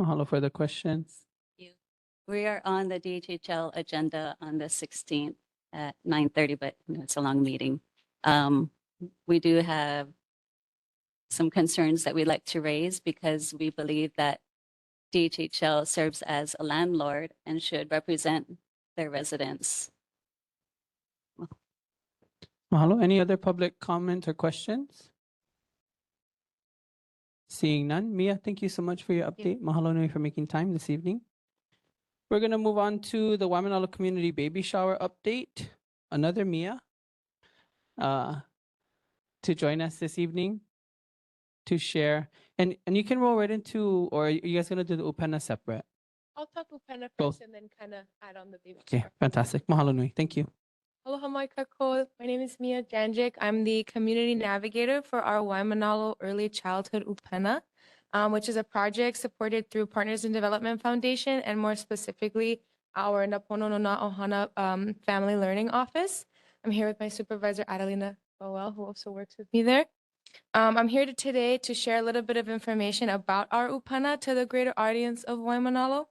Mahalo for the questions. We are on the DHHL agenda on the 16th at 9:30, but it's a long meeting. We do have some concerns that we'd like to raise because we believe that DHHL serves as a landlord and should represent their residents. Mahalo. Any other public comment or questions? Seeing none. Mia, thank you so much for your update. Mahalo nui for making time this evening. We're going to move on to the Waimanalo Community Baby Shower update. Another Mia to join us this evening to share. And you can roll right into, or are you guys going to do the upena separate? I'll talk Upena Both. first and then kind of add on the baby Okay, shower. fantastic. Mahalo nui. Thank you. Aloha mai kako. My name is Mia Janjic. I'm the community navigator for our Waimanalo Early Childhood Upena, which is a project supported through Partners in Development Foundation and more specifically our Napono no na Ohana Family Learning Office. I'm here with my supervisor Adelina Bowell, who also works with me there. I'm here today to share a little bit of information about our Upena to the greater audience of Waimanalo.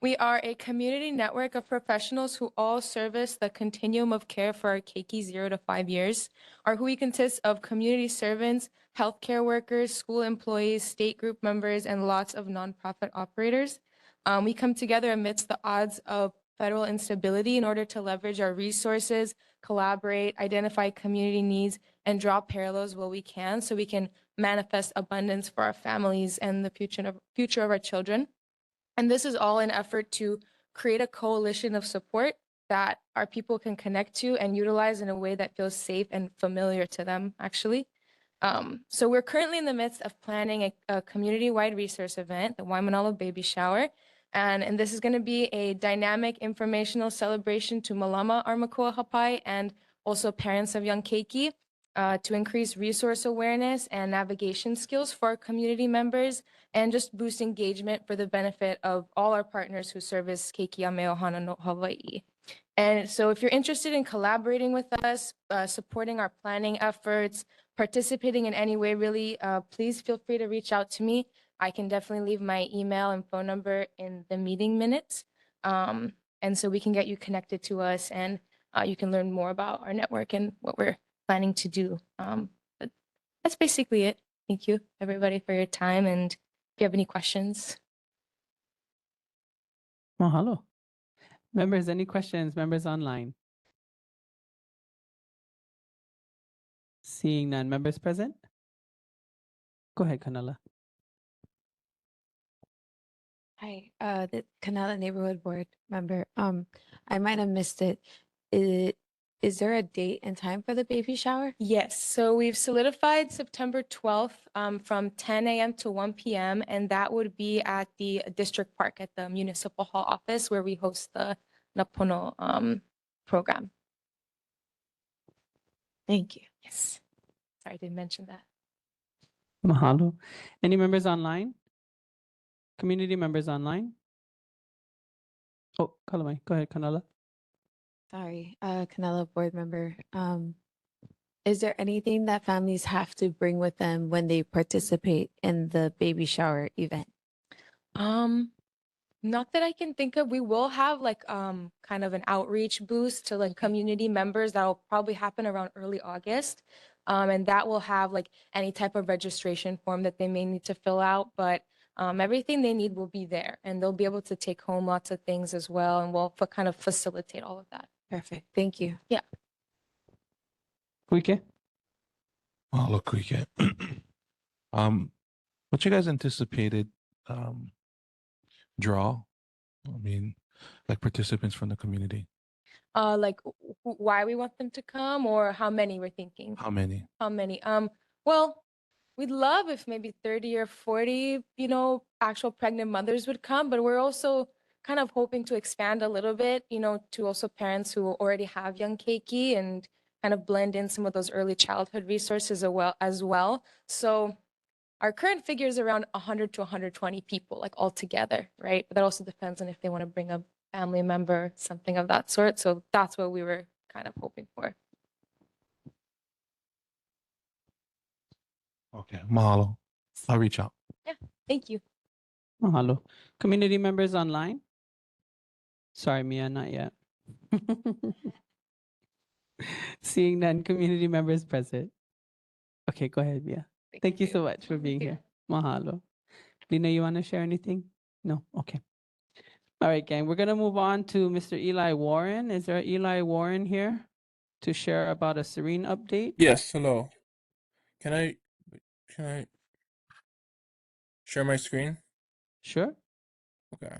We are a community network of professionals who all service the continuum of care for our keiki 0 to 5 years. Our hui consists of community servants, healthcare workers, school employees, state group members, and lots of nonprofit operators. We come together amidst the odds of federal instability in order to leverage our resources, collaborate, identify community needs, and draw parallels where we can so we can manifest abundance for our families and the future of our children. And this is all an effort to create a coalition of support that our people can connect to and utilize in a way that feels safe and familiar to them, actually. So we're currently in the midst of planning a community-wide resource event, the Waimanalo Baby Shower. And this is going to be a dynamic informational celebration to Malama, our Makua Hapai, and also parents of young keiki to increase resource awareness and navigation skills for our community members and just boost engagement for the benefit of all our partners who service keiki Ame Ohana no Hawaii. And so if you're interested in collaborating with us, supporting our planning efforts, participating in any way, really, please feel free to reach out to me. I can definitely leave my email and phone number in the meeting minutes. And so we can get you connected to us and you can learn more about our network and what we're planning to do. But that's basically it. Thank you, everybody, for your time. And if you have any questions. Mahalo. Members, any questions? Members online? Seeing none. Members present? Go ahead, Kanala. Hi, the Canala Neighborhood Board member. I might have missed it. Is there a date and time for the baby shower? Yes, so we've solidified September 12th from 10 a.m. to 1 p.m. And that would be at the district park at the municipal hall office where we host the Napono program. Thank you. Yes. Sorry, I didn't mention that. Mahalo. Any members online? Community members online? Oh, Kalamai. Go ahead, Kanala. Sorry, Canela board member. Is there anything that families have to bring with them when they participate in the baby shower event? Not that I can think of. We will have like kind of an outreach boost to like community members that will probably happen around early August. And that will have like any type of registration form that they may need to fill out, but everything they need will be there, and they'll be able to take home lots of things as well, and we'll kind of facilitate all of that. Perfect. Thank you. Yeah. Kuike? Mahalo Kuike. What's your guys' anticipated draw? I mean, like participants from the community. Like why we want them to come, or how many we're thinking? How many? How many? Well, we'd love if maybe 30 or 40, actual pregnant mothers would come, but we're also kind of hoping to expand a little bit, to also parents who already have young keiki, and kind of blend in some of those early childhood resources as well. So our current figure is around 100 to 120 people, like all together, right? But that also depends on if they want to bring a family member, something of that sort. So that's what we were kind of hoping for. Okay, mahalo. I'll reach out. Yeah, thank you. Mahalo. Community members online? Sorry, Mia, not yet. Seeing none, community members present. Okay, go ahead, Mia. Thank you so much for being here. Mahalo. Lena, you want to share anything? No? Okay. All right, gang, we're going to move on to Mr. Eli Warren. Is there Eli Warren here to share about a Serene update? Yes, hello. Can I share my screen? Sure. Okay.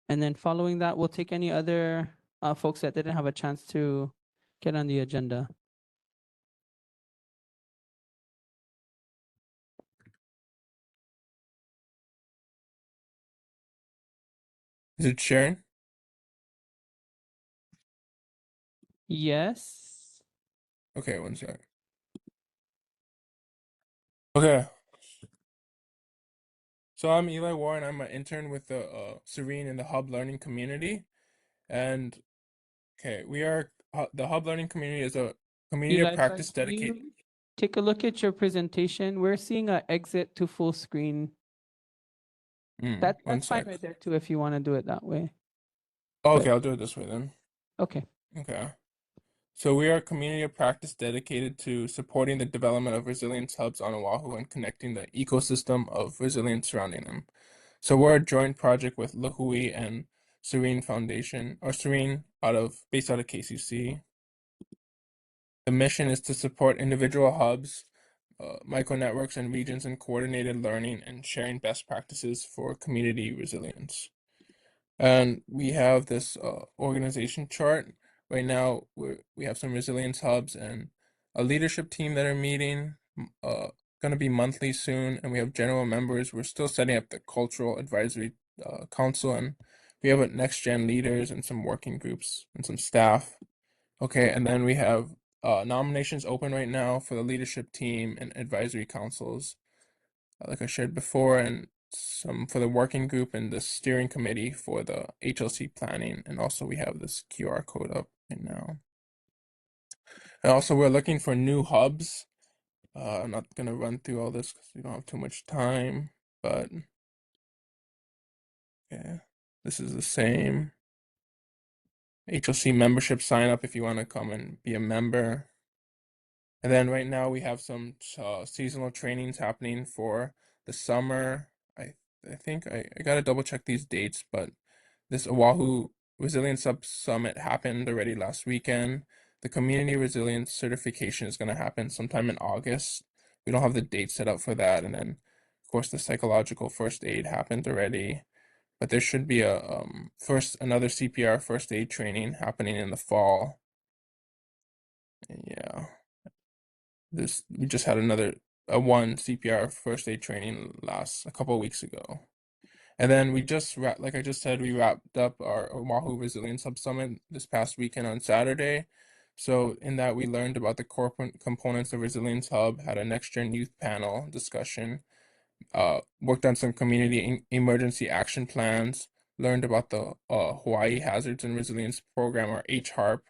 And then following that, we'll take any other folks that didn't have a chance to get on the agenda. Is it sharing? Yes. Okay, one sec. Okay. So I'm Eli Warren. I'm an intern with the Serene in the Hub Learning Community. And okay, we are the Hub Learning Community is a community of Eli, practice can dedicated. you take a look at your presentation? We're seeing a exit to full screen. One That's fine sec. right there too, if you want to do it that way. Oh, But- okay, I'll do it this way then. Okay. Okay. So we are a community of practice dedicated to supporting the development of resilience hubs on Oahu and connecting the ecosystem of resilience surrounding them. So we're a joint project with Lahui and Serene Foundation, or Serene based out of KCC. The mission is to support individual hubs, micro networks, and regions in coordinated learning and sharing best practices for community resilience. And we have this organization chart. Right now, we have some resilience hubs and a leadership team that are meeting, going to be monthly soon. And we have general members. We're still setting up the cultural advisory council, and we have next gen leaders and some working groups and some staff. Okay, and then we have nominations open right now for the leadership team and advisory councils, like I shared before, and some for the working group and the steering committee for the HLC planning. And also we have this QR code up right now. And also we're looking for new hubs. I'm not gonna run through all this because we don't have too much time, but yeah, this is the same. HLC membership sign up if you want to come and be a member. And then right now we have some seasonal trainings happening for the summer. I think I gotta double check these dates, but this Oahu Resilience Summit happened already last weekend. The Community Resilience Certification is gonna happen sometime in August. We don't have the date set up for that. And then of course the psychological first aid happened already. But there should be another CPR first aid training happening in the fall. And yeah. We just had one CPR first aid training a couple of weeks ago. And then like I just said, we wrapped up our Oahu Resilience Hub Summit this past weekend on Saturday. So in that we learned about the core components of Resilience Hub, had a next gen youth panel discussion, worked on some community emergency action plans, learned about the Hawaii Hazards and Resilience Program, or HHARP.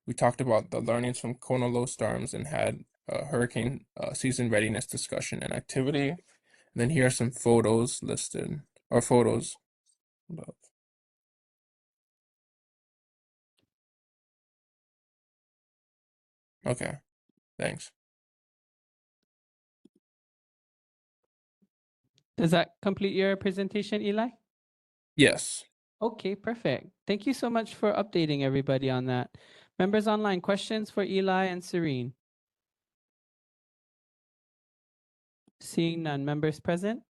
We talked about the learnings from Kona low storms and had a hurricane season readiness discussion and activity. And then here are some photos listed, or photos above. Okay, thanks. Does that complete your presentation, Eli? Yes. Okay, perfect. Thank you so much for updating everybody on that. Members online, questions for Eli and Serene? Seeing none. Members present?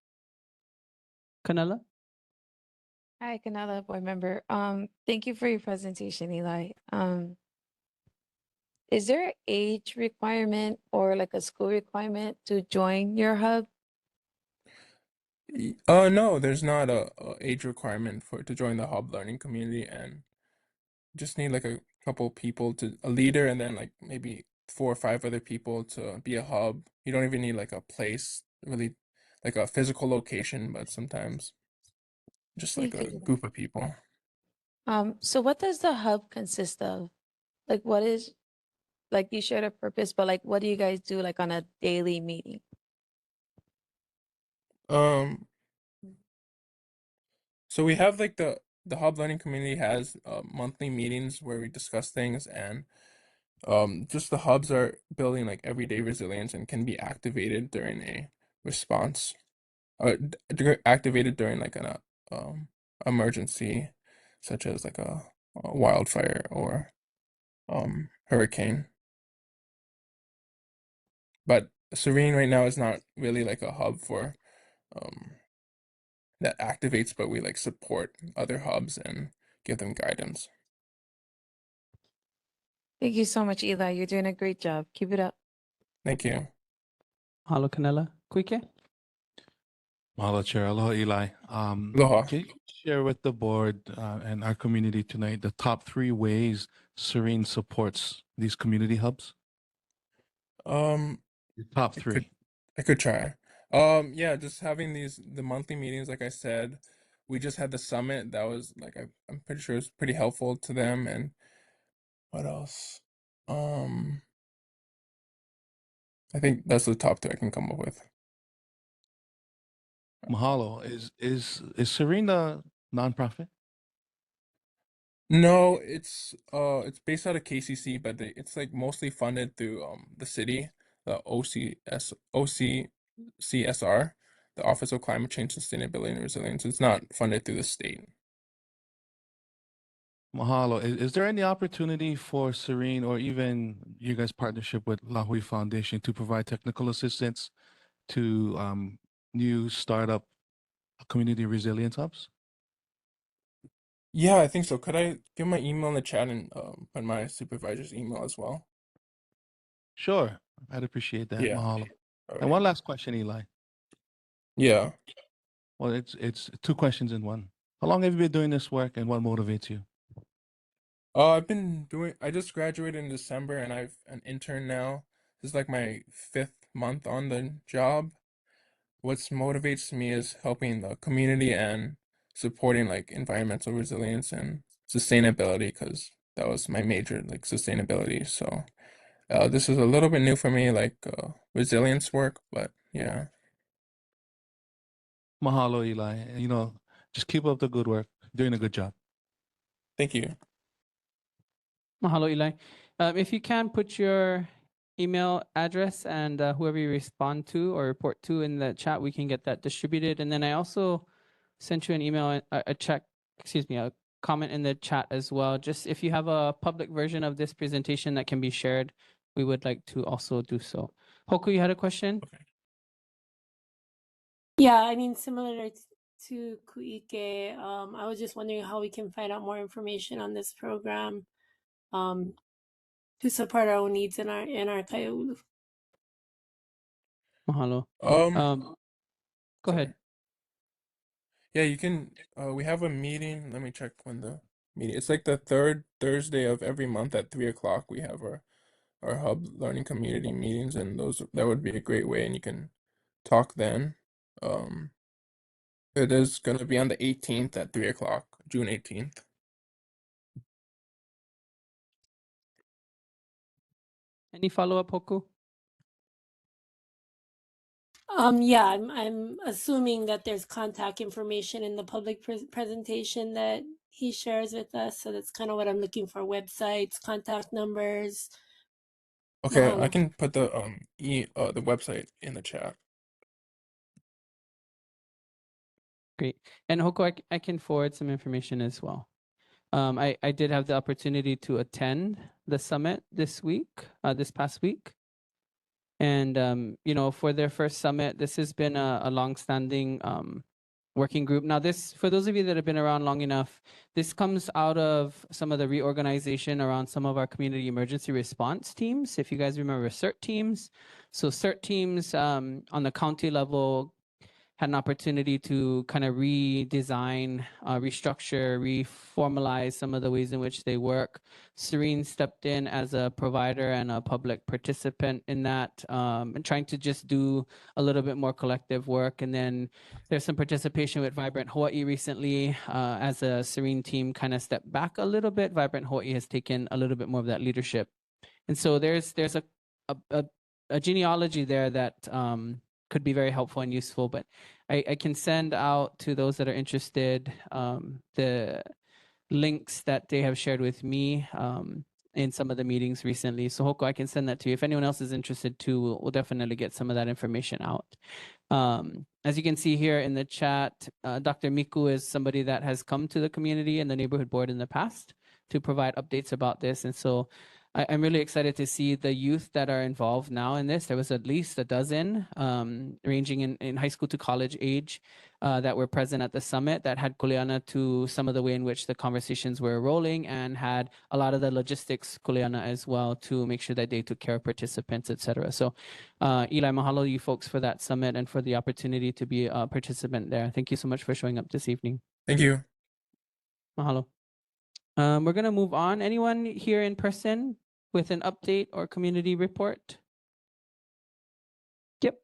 Canela? Hi, Canela, board member. Thank you for your presentation, Eli. Is there an age requirement or like a school requirement to join your hub? No, there's not a age requirement for to join the hub learning community, and just need like a couple people to a leader, and then like maybe 4 or 5 other people to be a hub. You don't even need like a place, really, like a physical location, but sometimes just like Thank a you. group of people. So what does the hub consist of? Like what is, like you shared a purpose, but like what do you guys do like on a daily meeting? Um, so we have like the hub learning community has monthly meetings where we discuss things, and just the hubs are building like everyday resilience and can be activated during a response, activated during like an emergency, such as like a wildfire or hurricane. But Serene right now is not really like a hub for um that activates, but we like support other hubs and give them guidance. Thank you so much, Eli. You're doing a great job. Keep it up. Thank you. Hello, Canela. Quique? Mahalo, Chair. Aloha, Eli. Aloha. Can you share with the board and our community tonight the top 3 ways Serene supports these community hubs? Your top I 3. could try. Yeah, just having the monthly meetings, like I said. We just had the summit that was like I'm pretty sure it's pretty helpful to them. And what else? I think that's the top 2 I can come up with. Mahalo. Is Serene a nonprofit? No, it's based out of KCC, but it's like mostly funded through the city, the OCCSR, the Office of Climate Change, Sustainability and Resilience. It's not funded through the state. Mahalo. Is there any opportunity for Serene or even you guys' partnership with La Hui Foundation to provide technical assistance to new startup community resilience hubs? Yeah, I think so. Could I give my email in the chat and put my supervisor's email as well? Sure. I'd appreciate that. Yeah. Mahalo. All And right. one last question, Eli. Yeah. Well, it's 2 questions in one. How long have you been doing this work and what motivates you? I just graduated in December and I've an intern now. This is like my 5th month on the job. What motivates me is helping the community and supporting like environmental resilience and sustainability, because that was my major, like sustainability. So this is a little bit new for me, like resilience work, but yeah. Mahalo, Eli. Just keep up the good work. Doing a good job. Thank you. Mahalo, Eli. If you can put your email address and whoever you respond to or report to in the chat, we can get that distributed. And then I also sent you an email, a comment in the chat as well. Just if you have a public version of this presentation that can be shared, we would like to also do so. Hoku, you had a question? Yeah, I mean, similar to Kuike, I was just wondering how we can find out more information on this program to support our own needs in our Kaiulu. Mahalo. Go ahead. Yeah, you can. We have a meeting. Let me check when the meeting. It's like the 3rd Thursday of every month at 3 o'clock. We have our hub learning community meetings, and that would be a great way. And you can talk then. It is gonna be on the 18th at 3 o'clock, June 18th. Any follow-up, Hoku? Yeah, I'm assuming that there's contact information in the public presentation that he shares with us. So that's kind of what I'm looking for: websites, contact numbers, Okay, I Mahalo. can put the website in the chat. Great. And Hoko, I can forward some information as well. I did have the opportunity to attend the summit this past week. And, for their first summit, this has been a longstanding working group. Now, for those of you that have been around long enough, this comes out of some of the reorganization around some of our community emergency response teams. If you guys remember CERT teams. So CERT teams on the county level had an opportunity to kind of redesign, restructure, reformalize some of the ways in which they work. Serene stepped in as a provider and a public participant in that, and trying to just do a little bit more collective work. And then there's some participation with Vibrant Hawaii recently, as a Serene team kind of stepped back a little bit. Vibrant Hawaii has taken a little bit more of that leadership. And so there's a genealogy there that could be very helpful and useful, but I can send out to those that are interested the links that they have shared with me in some of the meetings recently. So Hoko, I can send that to you. If anyone else is interested too, we'll definitely get some of that information out. As you can see here in the chat, Dr. Miku is somebody that has come to the community and the neighborhood board in the past to provide updates about this. And so I'm really excited to see the youth that are involved now in this. There was at least a dozen, ranging in high school to college age, that were present at the summit, that had kuleana to some of the way in which the conversations were rolling, and had a lot of the logistics kuleana as well to make sure that they took care of participants, et cetera. So Eli, mahalo you folks for that summit and for the opportunity to be a participant there. Thank you so much for showing up this evening. Thank you. Mahalo. We're going to move on. Anyone here in person with an update or community report? Yep.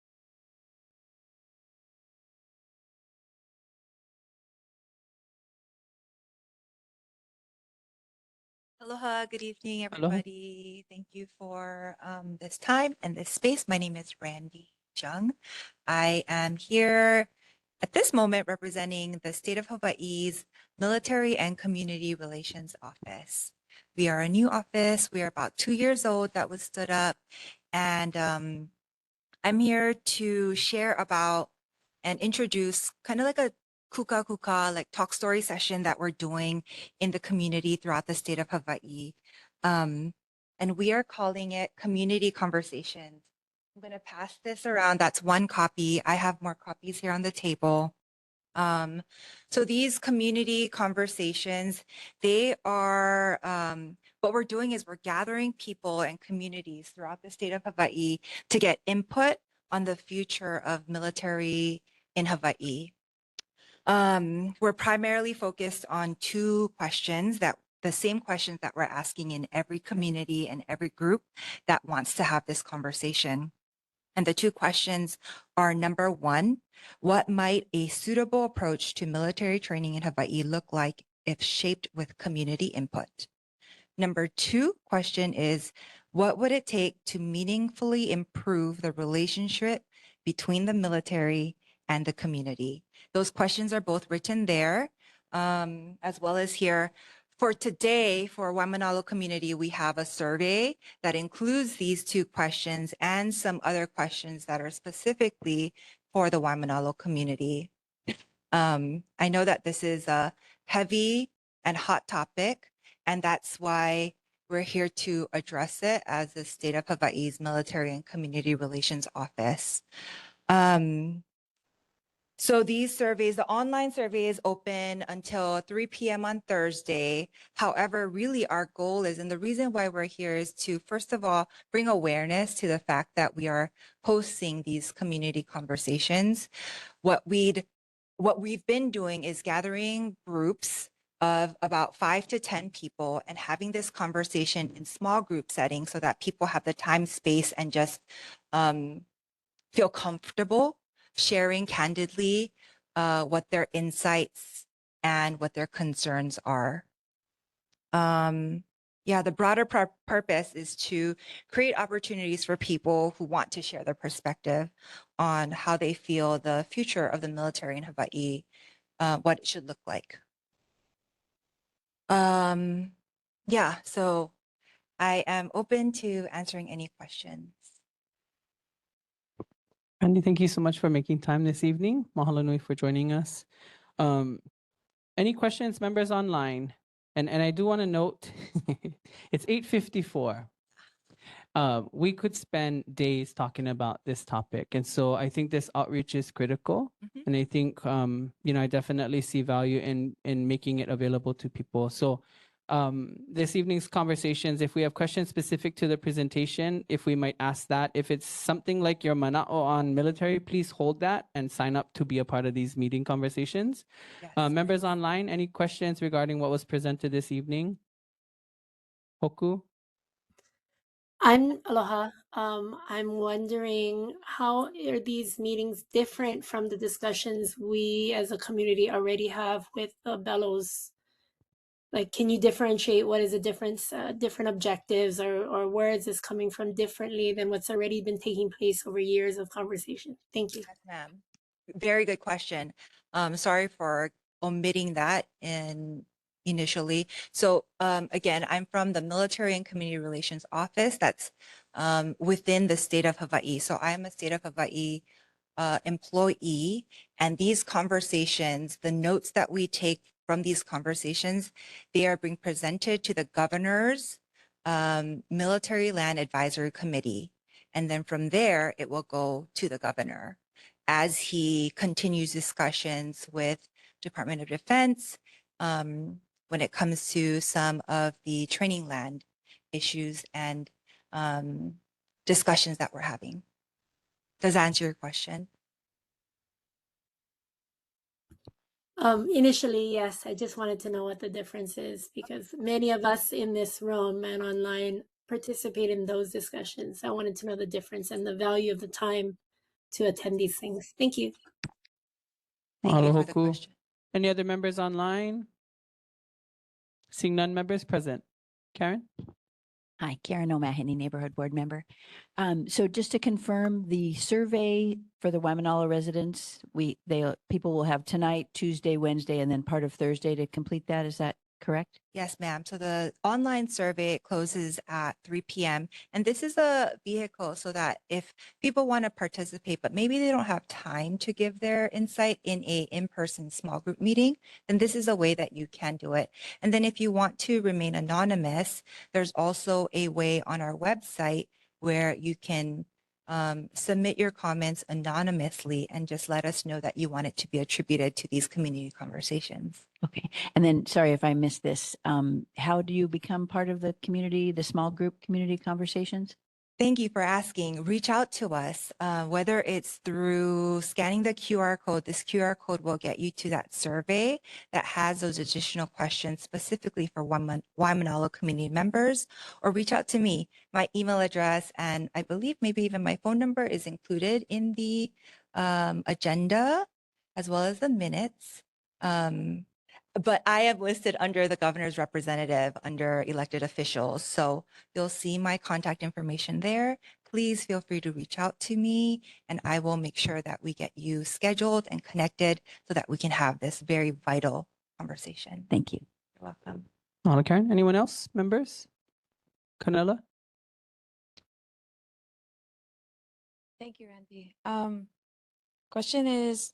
Aloha, good evening, Aloha. everybody. Thank you for this time and this space. My name is Randy Jung. I am here at this moment representing the state of Hawaii's Military and Community Relations Office. We are a new office. We are about 2 years old that was stood up. And I'm here to share about and introduce kind of like a kuka kuka, like talk story session that we're doing in the community throughout the state of Hawaii. And we are calling it Community Conversations. I'm going to pass this around. That's one copy. I have more copies here on the table. So these community conversations, they are, what we're doing is we're gathering people and communities throughout the state of Hawaii to get input on the future of military in Hawaii. We're primarily focused on two questions, the same questions that we're asking in every community and every group that wants to have this conversation. And the two questions are, number one, what might a suitable approach to military training in Hawaii look like if shaped with community input? Number two question is, what would it take to meaningfully improve the relationship between the military and the community? Those questions are both written there, as well as here. For today, for Waimanalo community, we have a survey that includes these two questions and some other questions that are specifically for the Waimanalo community. I know that this is a heavy and hot topic, and that's why we're here to address it as the State of Hawaii's Military and Community Relations Office. So these surveys, the online survey is open until 3 p.m. on Thursday. However, really our goal is, and the reason why we're here is to, first of all, bring awareness to the fact that we are hosting these community conversations. What we've been doing is gathering groups of about 5 to 10 people and having this conversation in small group settings so that people have the time, space, and just feel comfortable sharing candidly what their insights and what their concerns are. Yeah, the broader purpose is to create opportunities for people who want to share their perspective on how they feel the future of the military in Hawaii, what it should look like. Yeah, so I am open to answering any questions. Randy, thank you so much for making time this evening. Mahalo nui for joining us. Any questions, members online? And I do want to note, it's 8:54. We could spend days talking about this topic, and so I think this outreach is critical. And I think I definitely see value in making it available to people. So this evening's conversations, if we have questions specific to the presentation, if we might ask that. If it's something like your mana'o on military, please hold that and sign up to be a part of these meeting conversations. Members online, any questions regarding what was presented this evening? Hoku? Aloha. I'm wondering, how are these meetings different from the discussions we as a community already have with the bellows? Like, can you differentiate what is the difference, different objectives, or where is this coming from differently than what's already been taking place over years of conversation? Thank you. Yes, ma'am. Very good question. Sorry for omitting that initially. So again, I'm from the Military and Community Relations Office that's within the state of Hawaii. So I am a state of Hawaii employee, and these conversations, the notes that we take from these conversations, they are being presented to the governor's Military Land Advisory Committee. And then from there, it will go to the governor as he continues discussions with Department of Defense when it comes to some of the training land issues and discussions that we're having. Does that answer your question? Initially, yes. I just wanted to know what the difference is, because many of us in this room and online participate in those discussions. I wanted to know the difference and the value of the time to attend these things. Thank you. Thank you for the Hoku. question. Any other members online? Seeing none, members present. Karen? Hi, Karen O'Mahony, Neighborhood Board Member. So just to confirm, the survey for the Waimanalo residents, people will have tonight, Tuesday, Wednesday, and then part of Thursday to complete that. Is that correct? Yes, ma'am. So the online survey closes at 3 p.m. And this is a vehicle so that if people want to participate, but maybe they don't have time to give their insight in a in-person small group meeting, then this is a way that you can do it. And then if you want to remain anonymous, there's also a way on our website where you can submit your comments anonymously and just let us know that you want it to be attributed to these community conversations. Okay. And then, sorry if I missed this, how do you become part of the community, the small group community conversations? Thank you for asking. Reach out to us, whether it's through scanning the QR code. This QR code will get you to that survey that has those additional questions specifically for Waimanalo community members, or reach out to me. My email address and I believe maybe even my phone number is included in the agenda as well as the minutes. But I am listed under the governor's representative under elected officials. So you'll see my contact information there. Please feel free to reach out to me and I will make sure that we get you scheduled and connected so that we can have this very vital conversation. Thank you. You're welcome. Mahalo, Karen. Anyone else, members? Canela? Thank you, Randy. Question is,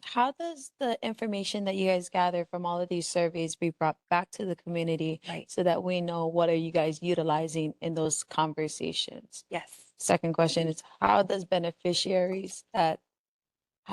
how does the information that you guys gather from all of these surveys be brought back to the community so that we know what are you guys utilizing in those conversations? Yes. Second question is, how does beneficiaries that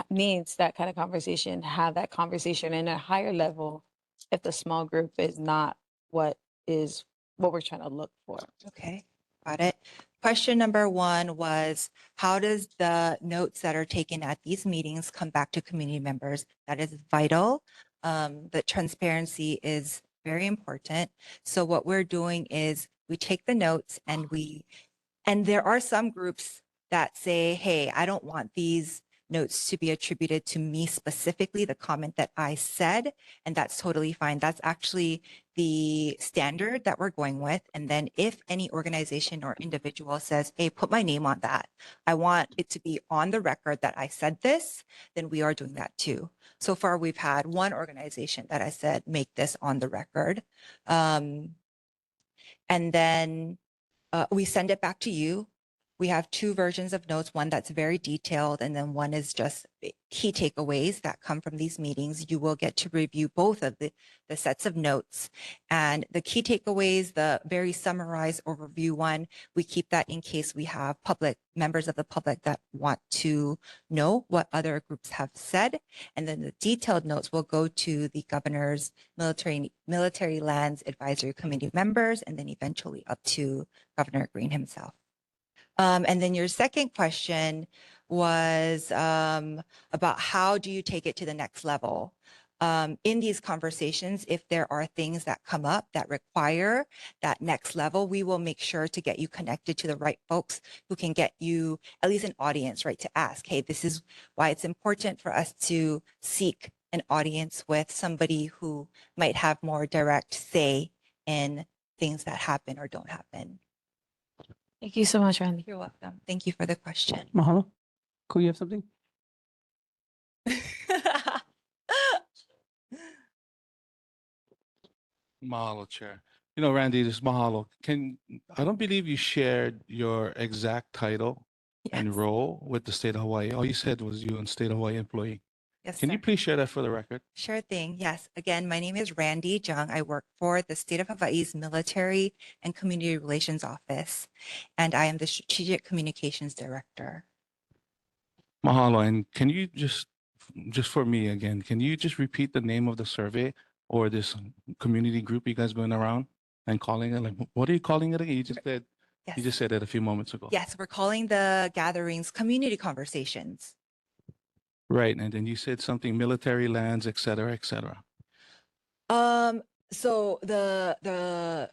needs that kind of conversation have that conversation in a higher level if the small group is not what we're trying to look for? Okay, got it. Question number one was, how does the notes that are taken at these meetings come back to community members? That is vital. The transparency is very important. So what we're doing is we take the notes and there are some groups that say, hey, I don't want these notes to be attributed to me specifically, the comment that I said, and that's totally fine. That's actually the standard that we're going with. And then if any organization or individual says, hey, put my name on that, I want it to be on the record that I said this, then we are doing that too. So far, we've had one organization that I said, make this on the record. And then we send it back to you. We have two versions of notes, one that's very detailed, and then one is just key takeaways that come from these meetings. You will get to review both of the sets of notes. And the key takeaways, the very summarized overview one, we keep that in case we have members of the public that want to know what other groups have said. And then the detailed notes will go to the governor's military lands advisory committee members, and then eventually up to Governor Green himself. And then your second question was about how do you take it to the next level? In these conversations, if there are things that come up that require that next level, we will make sure to get you connected to the right folks who can get you at least an audience, right, to ask, hey, this is why it's important for us to seek an audience with somebody who might have more direct say in things that happen or don't happen. Thank you so much, Randy. You're welcome. Thank you for the question. Mahalo. Cool, you have something? Mahalo, Chair. You know, Randy, this is Mahalo. I don't believe you shared your exact title and role with the state of Hawaii. All you said was you and state of Hawaii employee. Yes, Can sir. you please share that for the record? Sure thing. Yes. Again, my name is Randy Jung. I work for the State of Hawaii's Military and Community Relations Office, and I am the Strategic Communications Director. Mahalo. And can you just for me again, can you just repeat the name of the survey or this community group you guys going around and calling it? Like, what are you calling it again? You just said it a few moments ago. Yes, we're calling the gatherings community conversations. Right. And then you said something military lands, et cetera, et cetera. So the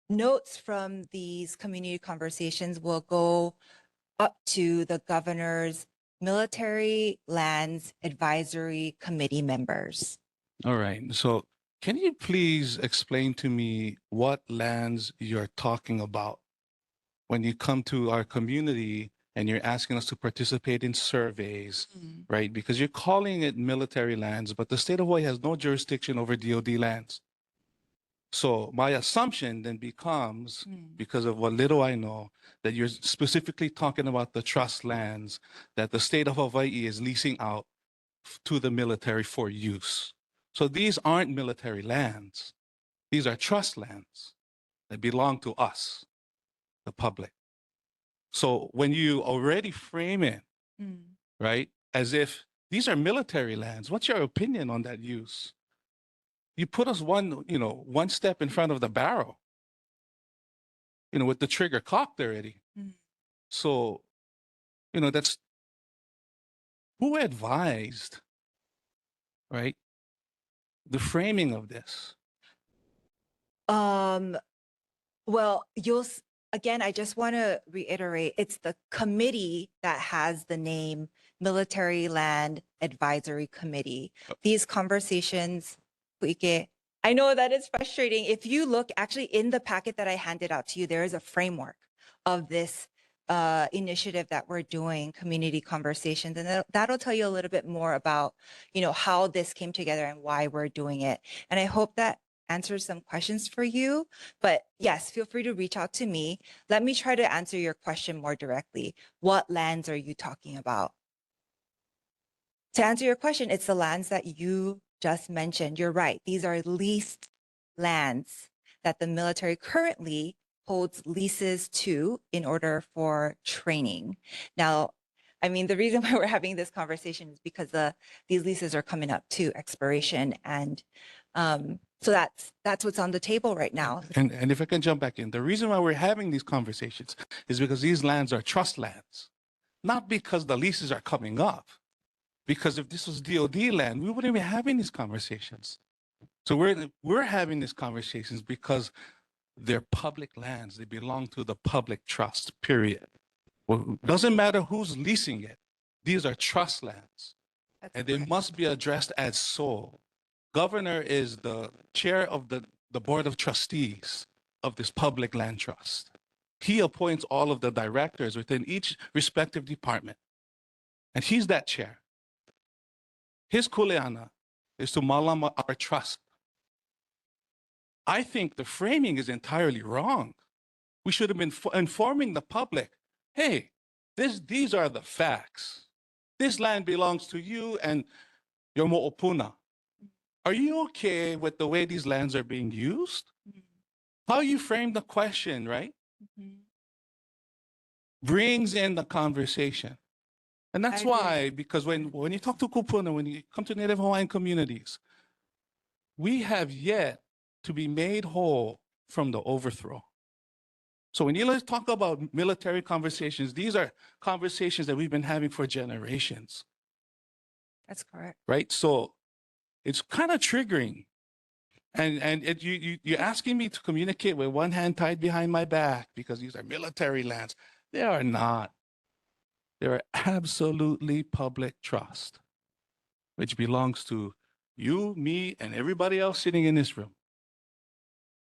notes from these community conversations will go up to the governor's military lands advisory committee members. All right. So can you please explain to me what lands you're talking about when you come to our community and you're asking us to participate in surveys, right? Because you're calling it military lands, but the state of Hawaii has no jurisdiction over DOD lands. So my assumption then becomes, because of what little I know, that you're specifically talking about the trust lands that the state of Hawaii is leasing out to the military for use. So these aren't military lands. These are trust lands that belong to us, the public. So when you already frame it, right, as if these are military lands, what's your opinion on that use? You put us one step in front of the barrel, with the trigger cocked already. So, that's who advised, right, the framing of this? Well, again, I just want to reiterate, it's the committee that has the name Military Land Advisory Committee. These conversations, I know that it's frustrating. If you look actually in the packet that I handed out to you, there is a framework of this initiative that we're doing, community conversations, and that'll tell you a little bit more about, how this came together and why we're doing it. And I hope that answers some questions for you. But yes, feel free to reach out to me. Let me try to answer your question more directly. What lands are you talking about? To answer your question, it's the lands that you just mentioned. You're right. These are leased lands that the military currently holds leases to in order for training. Now, I mean, the reason why we're having this conversation is because these leases are coming up to expiration, and so that's what's on the table right now. And if I can jump back in, the reason why we're having these conversations is because these lands are trust lands, not because the leases are coming up. Because if this was DOD land, we wouldn't be having these conversations. So we're having these conversations because they're public lands. They belong to the public trust, period. Well, doesn't matter who's leasing it. These are trust lands. And they must be addressed as so. Governor is the chair of the board of trustees of this public land trust. He appoints all of the directors within each respective department. And he's that chair. His kuleana is to malama our trust. I think the framing is entirely wrong. We should have been informing the public, hey, these are the facts. This land belongs to you and your mo'opuna. Are you okay with the way these lands are being used? How you frame the question, right? Brings in the conversation. And that's why, because when you talk to kupuna, when you come to Native Hawaiian communities, we have yet to be made whole from the overthrow. So when you talk about military conversations, these are conversations that we've been having for generations, That's correct. right? So it's kind of triggering. And you're asking me to communicate with one hand tied behind my back because these are military lands. They are not. They are absolutely public trust, which belongs to you, me, and everybody else sitting in this room.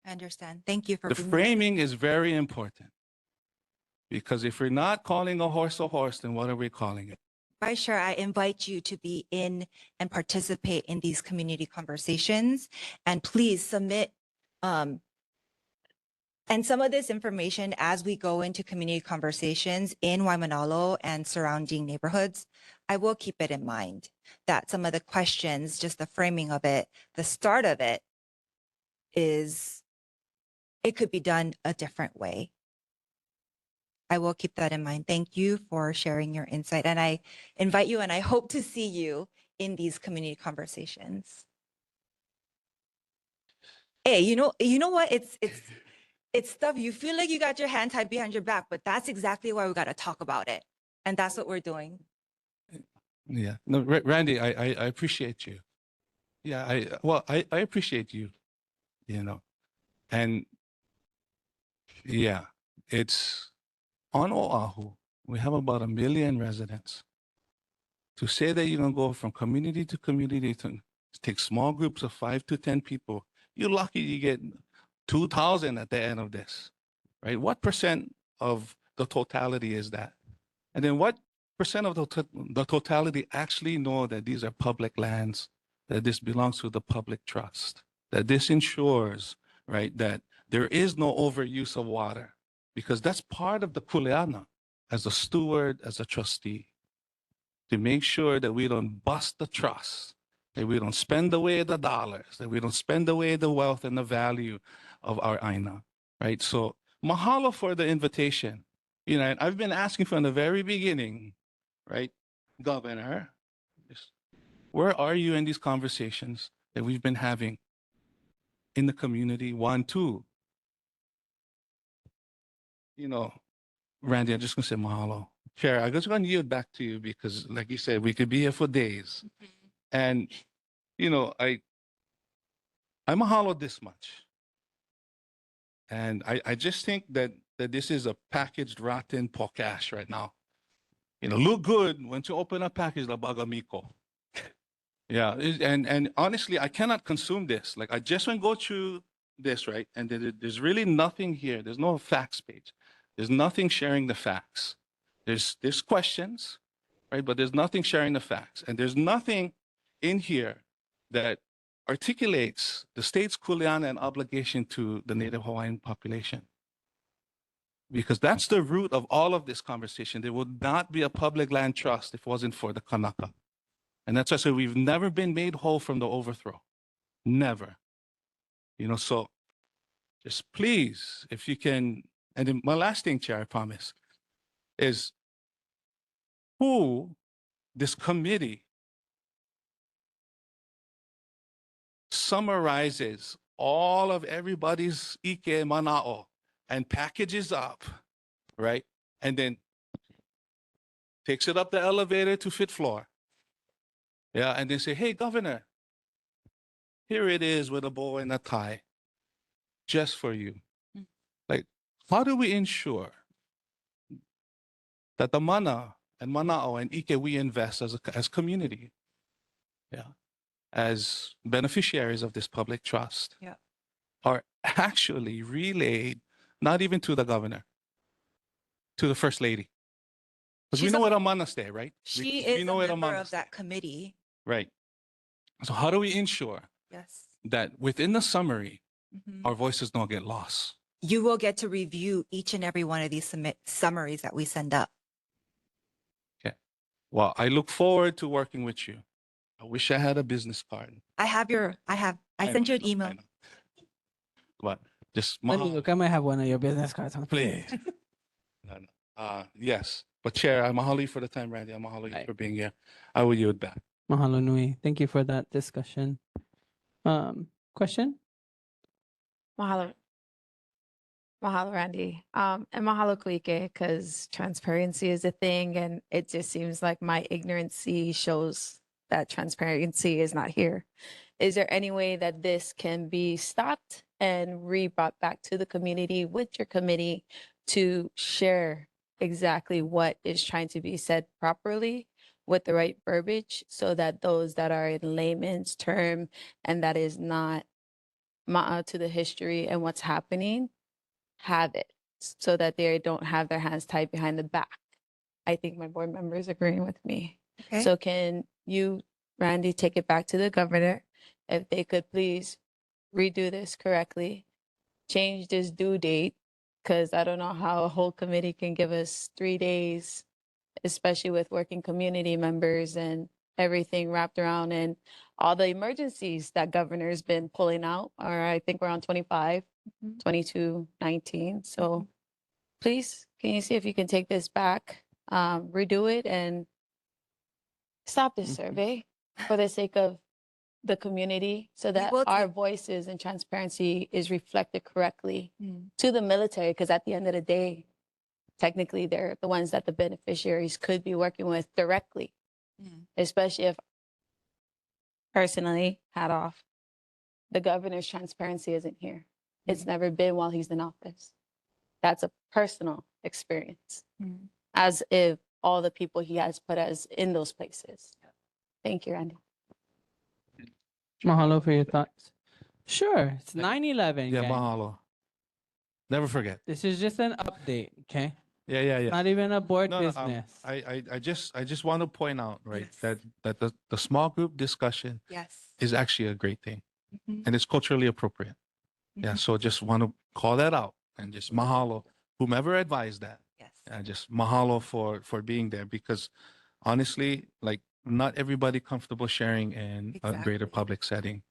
I understand. Thank you for The bringing framing is very important because if we're not calling a horse, then what are we calling it? Vice Chair, I invite you to be in and participate in these community conversations, and please submit and some of this information as we go into community conversations in Waimanalo and surrounding neighborhoods. I will keep it in mind that some of the questions, just the framing of it, the start of it could be done a different way. I will keep that in mind. Thank you for sharing your insight. And I invite you and I hope to see you in these community conversations. Hey, you know what? It's stuff you feel like you got your hand tied behind your back, but that's exactly why we got to talk about it. And that's what we're doing. Yeah. No, Randy, I appreciate you. Yeah, I appreciate you, and yeah, it's on Oahu. We have about 1 million residents. To say that you're going to go from community to community to take small groups of 5 to 10 people, you're lucky you get 2,000 at the end of this, right? What percent of the totality is that? And then what percent of the totality actually know that these are public lands, that this belongs to the public trust, that this ensures, right, that there is no overuse of water, because that's part of the kuleana as a steward, as a trustee, to make sure that we don't bust the trust, that we don't spend away the dollars, that we don't spend away the wealth and the value of our aina, right? So mahalo for the invitation. And I've been asking from the very beginning, right? Governor, where are you in these conversations that we've been having in the community? 1, 2. Randy, I'm just gonna say mahalo. Chair, I'm just gonna yield back to you because, like you said, we could be here for days. And I mahalo this much. And I just think that this is a packaged rotten pokash right now. Look good once you open a package la bagamiko. Yeah, and honestly, I cannot consume this. Like I just went go through this, right? And there's really nothing here. There's no facts page. There's nothing sharing the facts. There's questions, right? But there's nothing sharing the facts. And there's nothing in here that articulates the state's kuleana and obligation to the Native Hawaiian population. Because that's the root of all of this conversation. There would not be a public land trust if it wasn't for the Kanaka. And that's why I say we've never been made whole from the overthrow. Never. So just please, if you can, and then my last thing, Chair, I promise, is who this committee summarizes all of everybody's ike mana'o and packages up, right? And then takes it up the elevator to 5th floor. Yeah, and then say, hey, Governor, here it is with a bow and a tie, just for you. Like, how do we ensure that the mana and mana'o and ike we invest as community, yeah, as beneficiaries of this public trust, Yeah, are actually relayed, not even to the governor, to the first lady? Because we know where the mana stay, right? She we is know a where the member mana of stay. that committee. Right. So how do we ensure Yes. that within the summary, our voices don't get lost. You will get to review each and every one of these summaries that we send up. Okay. Well, I look forward to working with you. I wish I had a business card. I sent you an email. But just Let me mahalo. look. I might have one of your business cards. Please. No. Yes. But Chair, I mahalo you for the time, Randy. I mahalo you for being here. I will yield back. Mahalo nui. Thank you for that discussion. Question? Mahalo. Mahalo, Randy. And mahalo, Kuike, because transparency is a thing. And it just seems like my ignorancy shows that transparency is not here. Is there any way that this can be stopped and brought back to the community with your committee to share exactly what is trying to be said properly with the right verbiage so that those that are in layman's term and that is not ma'a to the history and what's happening have it so that they don't have their hands tied behind the back. I think my board members agreeing with me. Okay. So can you, Randy, take it back to the governor? If they could please redo this correctly, change this due date, because I don't know how a whole committee can give us 3 days, especially with working community members and everything wrapped around and all the emergencies that governor's been pulling out. Or I think we're on 25, 22, 19. So please, can you see if you can take this back, redo it and stop this survey for the sake of the community so that our voices and transparency is reflected correctly to the military? Because at the end of the day, technically they're the ones that the beneficiaries could be working with directly, especially if personally, hat off, the governor's transparency isn't here. It's never been while he's in office. That's a personal experience, as if all the people he has put us in those places. Thank you, Randy. Mahalo for your thoughts. Sure. It's 9/11. Yeah, gang. mahalo. Never forget. This is just an update, okay? Yeah. Not even a board No, business. I just want to point out, right, that the small group discussion is actually a great thing. And it's culturally appropriate. Yeah. So just want to call that out and just mahalo whomever advised that. Yes. Just mahalo for being there because honestly, like not everybody comfortable sharing in a greater public setting.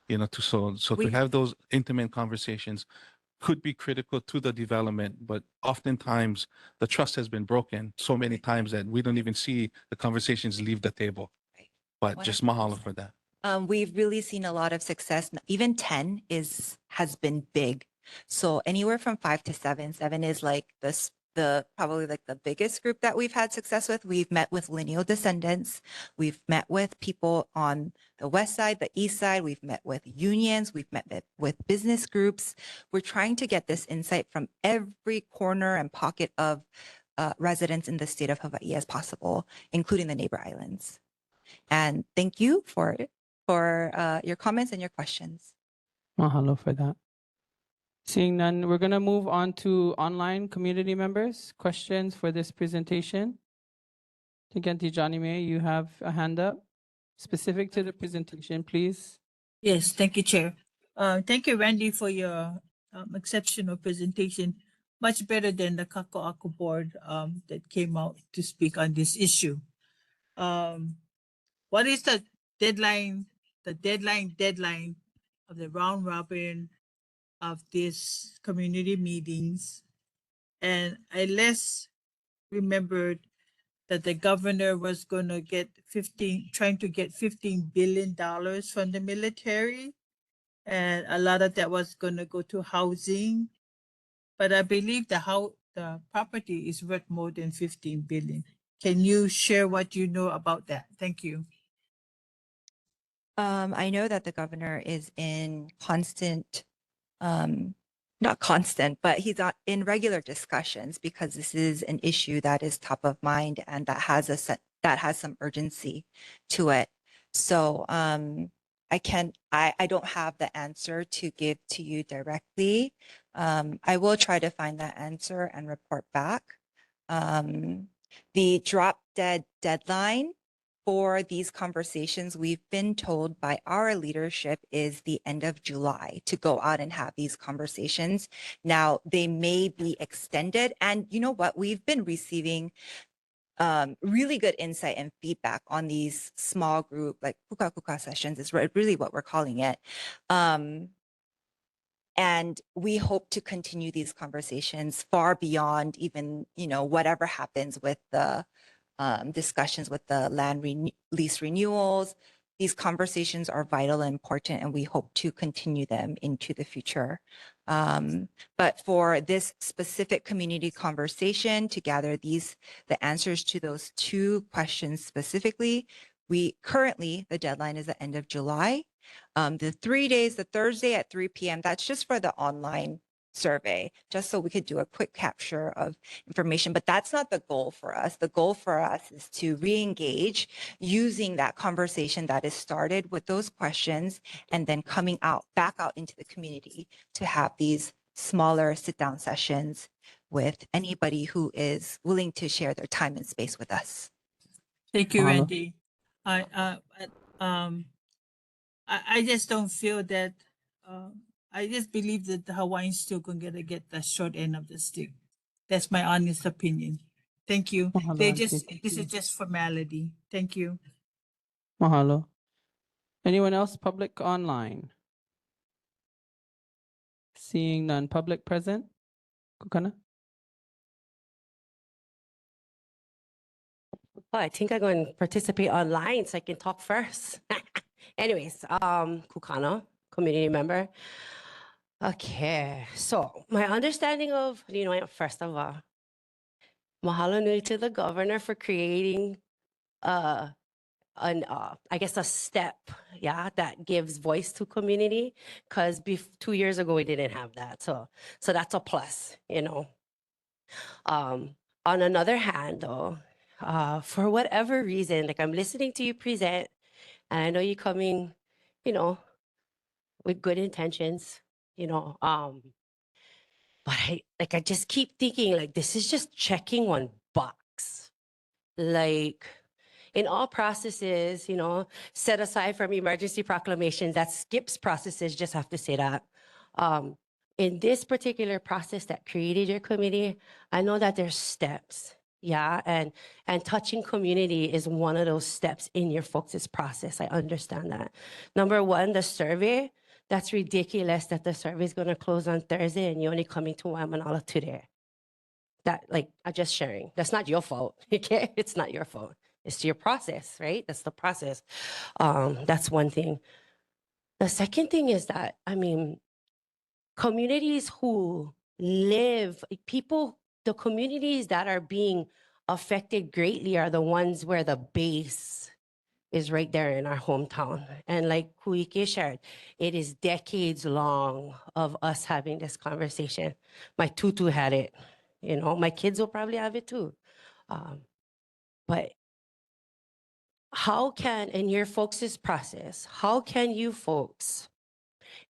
You know, to have those intimate conversations could be critical to the development, but oftentimes the trust has been broken so many times that we don't even see the conversations leave the table. But just mahalo for that. We've really seen a lot of success. Even 10 has been big. So anywhere from 5 to 7. 7 is like the probably like the biggest group that we've had success with. We've met with lineal descendants. We've met with people on the west side, the east side. We've met with unions. We've met with business groups. We're trying to get this insight from every corner and pocket of residents in the state of Hawaii as possible, including the neighbor islands. And thank you for your comments and your questions. Mahalo for that. Seeing none, we're going to move on to online community members. Questions for this presentation? I think Auntie Johnny May, you have a hand up specific to the presentation, please. Yes, thank you, Chair. Thank you, Randy, for your exceptional presentation. Much better than the Kako'ako board that came out to speak on this issue. What is the deadline of the round robin of these community meetings? And I less remembered that the governor was going to get trying to get $15 billion from the military. And a lot of that was going to go to housing. But I believe the property is worth more than 15 billion. Can you share what you know about that? Thank you. I know that the governor is in constant, not constant, but he's in regular discussions because this is an issue that is top of mind and that has some urgency to it. So I don't have the answer to give to you directly. I will try to find that answer and report back. The drop dead deadline for these conversations, we've been told by our leadership is the end of July to go out and have these conversations. Now, they may be extended. And you know what? We've been receiving really good insight and feedback on these small group, like kuka kuka sessions is really what we're calling it. And we hope to continue these conversations far beyond even, whatever happens with the discussions with the lease renewals. These conversations are vital and important, and we hope to continue them into the future. But for this specific community conversation to gather the answers to those two questions specifically, the deadline is the end of July. The 3 days, the Thursday at 3 p.m., that's just for the online survey, just so we could do a quick capture of information. But that's not the goal for us. The goal for us is to re-engage using that conversation that is started with those questions and then coming back out into the community to have these smaller sit-down sessions with anybody who is willing to share their time and space with us. Thank you, Randy. I just don't feel that. I just believe that the Hawaiians still gonna get the short end of the stick. That's my honest opinion. Thank you. Mahalo, This Auntie. is just formality. Thank you. Mahalo. Anyone else public online? Seeing none public present? Kukana? Oh, I think I'm going to participate online so I can talk first. Anyways, Kukana, community member. Okay, so my understanding of, first of all, mahalo nui to the governor for creating I guess a step, that gives voice to community, because 2 years ago we didn't have that. So that's a plus, On another hand, though, for whatever reason, like I'm listening to you present, and I know you're coming, with good intentions, but I just keep thinking like this is just checking one box. Like in all processes, set aside from emergency proclamations, that skips processes, just have to say that. In this particular process that created your committee, I know that there's steps. Yeah, and touching community is one of those steps in your folks' process. I understand that. Number one, the survey. That's ridiculous that the survey is going to close on Thursday and you're only coming to Waimanalo today. That, I'm just sharing. That's not your fault. Okay, it's not your fault. It's your process, right? That's the process. That's one thing. The second thing is that, communities who live, the communities that are being affected greatly are the ones where the base is right there in our hometown. And like Kuike shared, it is decades long of us having this conversation. My tutu had it, my kids will probably have it too. But how can, in your folks' process, how can you folks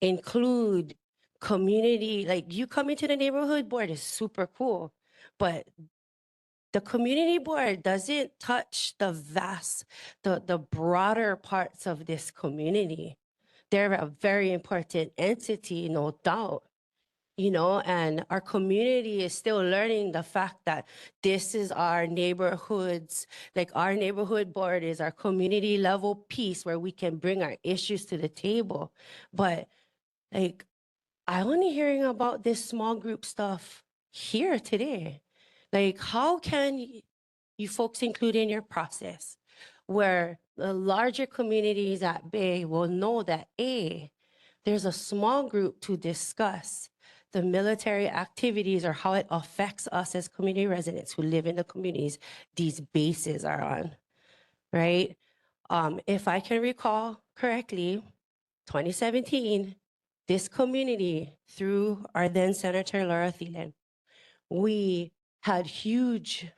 include community, like you coming to the neighborhood board is super cool, but the community board doesn't touch the the broader parts of this community. They're a very important entity, no doubt, and our community is still learning the fact that this is our neighborhoods, like our neighborhood board is our community level piece where we can bring our issues to the table. But I only hearing about this small group stuff here today. How can you folks include in your process where the larger communities at Bay will know that there's a small group to discuss the military activities or how it affects us as community residents who live in the communities these bases are on, right? If I can recall correctly, 2017, this community, through our then Senator Laura Thielen, we had huge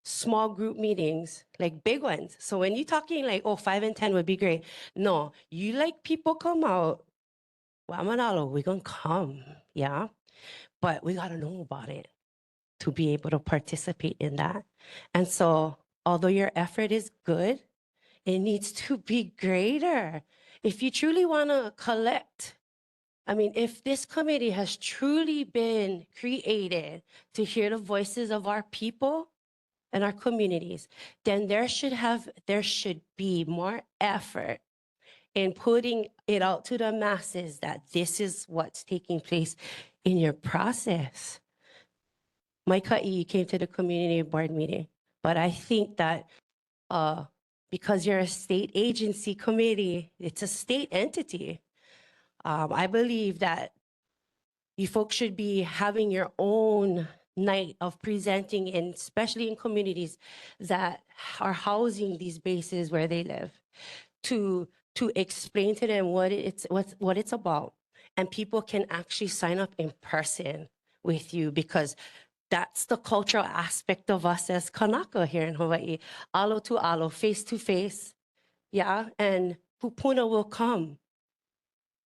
small group meetings, like big ones. So when you're talking 5 and 10 would be great. No, you people come out, Waimanalo, we're gonna come, yeah? But we gotta know about it to be able to participate in that. And so, although your effort is good, It needs to be greater. If you truly want to collect, I mean, if this committee has truly been created to hear the voices of our people and our communities, then there should be more effort in putting it out to the masses that this is what's taking place in your process. Micah E. came to the community board meeting, but I think that because you're a state agency committee, it's a state entity. I believe that you folks should be having your own night of presenting, and especially in communities that are housing these bases where they live, to explain to them what it's about, and people can actually sign up in person with you, because that's the cultural aspect of us as Kanaka here in Hawaii. Alo to alo, face to face, yeah, and Pupuna will come.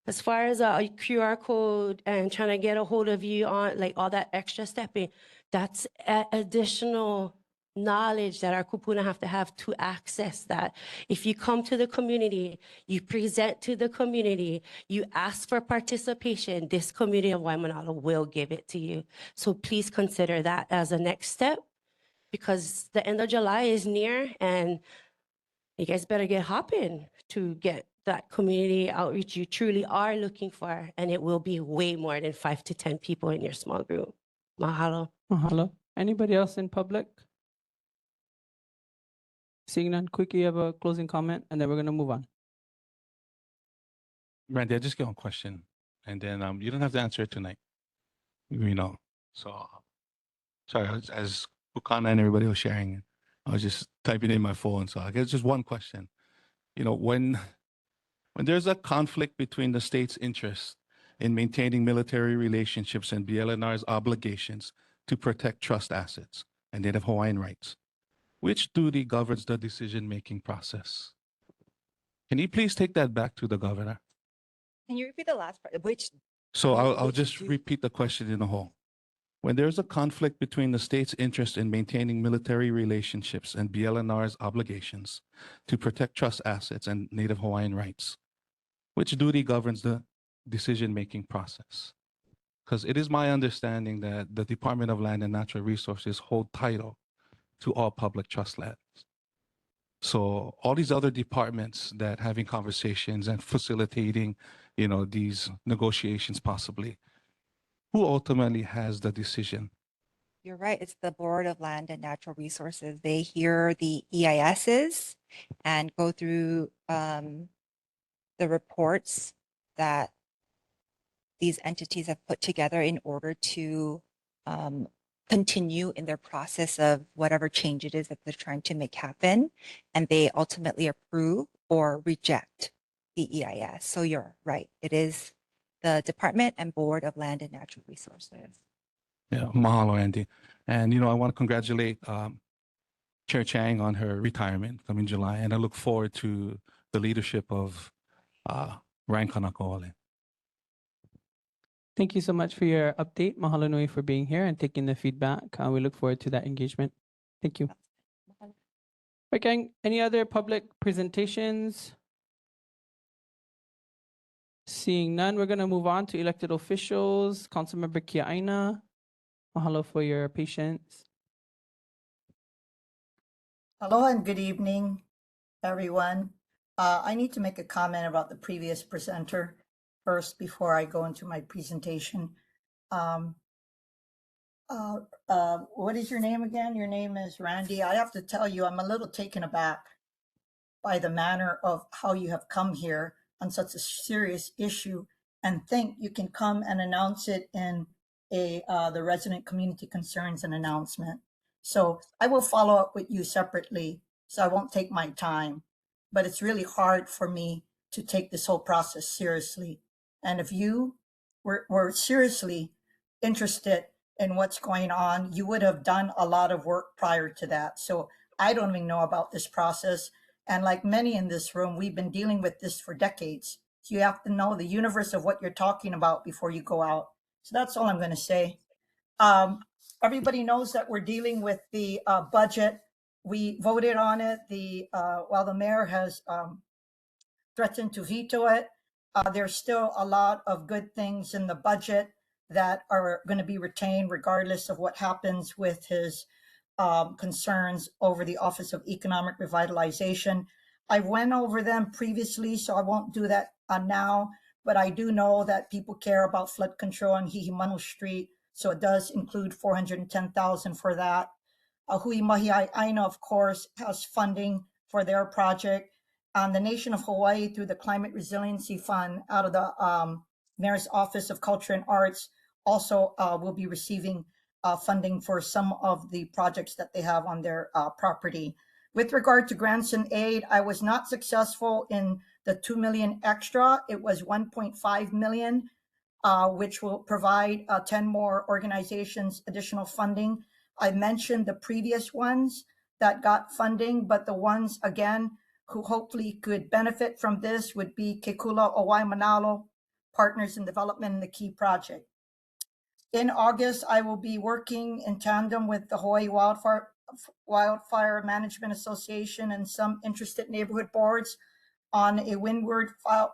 As far as a QR code and trying to get a hold of you on like all that extra stepping, that's additional knowledge that our kupuna have to access that. If you come to the community, you present to the community, you ask for participation, this community of Waimanalo will give it to you. So please consider that as a next step, because the end of July is near and you guys better get hopping to get that community outreach you truly are looking for. And it will be way more than 5 to 10 people in your small group. Mahalo. Mahalo. Anybody else in public? Seeing none, quickly you have a closing comment, and then we're going to move on. Randy, I just got one question, and then you don't have to answer it tonight. You know, so sorry, as Bukana and everybody was sharing, I was just typing in my phone. So I guess just one question. You know, when there's a conflict between the state's interest in maintaining military relationships and BLNR's obligations to protect trust assets and Native Hawaiian rights, which duty governs the decision-making process? Can you please take that back to the governor? Can you repeat the last part? So I'll just repeat the question in a whole. When there's a conflict between the state's interest in maintaining military relationships and BLNR's obligations to protect trust assets and Native Hawaiian rights, which duty governs the decision-making process? Because it is my understanding that the Department of Land and Natural Resources hold title to all public trust lands. So all these other departments that having conversations and facilitating, you know, these negotiations possibly, who ultimately has the decision? You're right. It's the Board of Land and Natural Resources. They hear the EISs and go through the reports that these entities have put together in order to continue in their process of whatever change it is that they're trying to make happen. And they ultimately approve or reject the EIS. So you're right. It is the Department and Board of Land and Natural Resources. Yeah, mahalo, Andy. And, you know, I want to congratulate Chair Chang on her retirement coming July. And I look forward to the leadership of Ryan Kanakaole. Thank you so much for your update. Mahalo nui for being here and taking the feedback. We look forward to that engagement. Thank you. Right, gang, any other public presentations? Seeing none, we're going to move on to elected officials. Councilmember Kia'aina, mahalo for your patience. Hello and good evening, everyone. I need to make a comment about the previous presenter first before I go into my presentation. What is your name again? Your name is Randy. I have to tell you, I'm a little taken aback by the manner of how you have come here on such a serious issue and think you can come and announce it in the resident community concerns and announcement. So I will follow up with you separately, so I won't take my time, but it's really hard for me to take this whole process seriously. And if you were seriously interested in what's going on, you would have done a lot of work prior to that. So I don't even know about this process. And like many in this room, we've been dealing with this for decades. So you have to know the universe of what you're talking about before you go out. So that's all I'm going to say. Everybody knows that we're dealing with the budget we voted on it. While the mayor has threatened to veto it, there's still a lot of good things in the budget that are going to be retained regardless of what happens with his concerns over the Office of Economic Revitalization. I went over them previously, so I won't do that now, but I do know that people care about flood control on Hihimanu Street, so it does include $410,000 for that. Hui Mahiai Aina, of course, has funding for their project. The nation of Hawaii, through the Climate Resiliency Fund out of the Mayor's Office of Culture and Arts, also will be receiving funding for some of the projects that they have on their property. With regard to grants and aid, I was not successful in the 2 million extra. It was 1.5 million, which will provide 10 more organizations additional funding. I mentioned the previous ones that got funding, but the ones, again, who hopefully could benefit from this would be Kekula o Waimanalo, Partners in Development, and the Key Project. In August, I will be working in tandem with the Hawaii Wildfire Management Association and some interested neighborhood boards on a Windward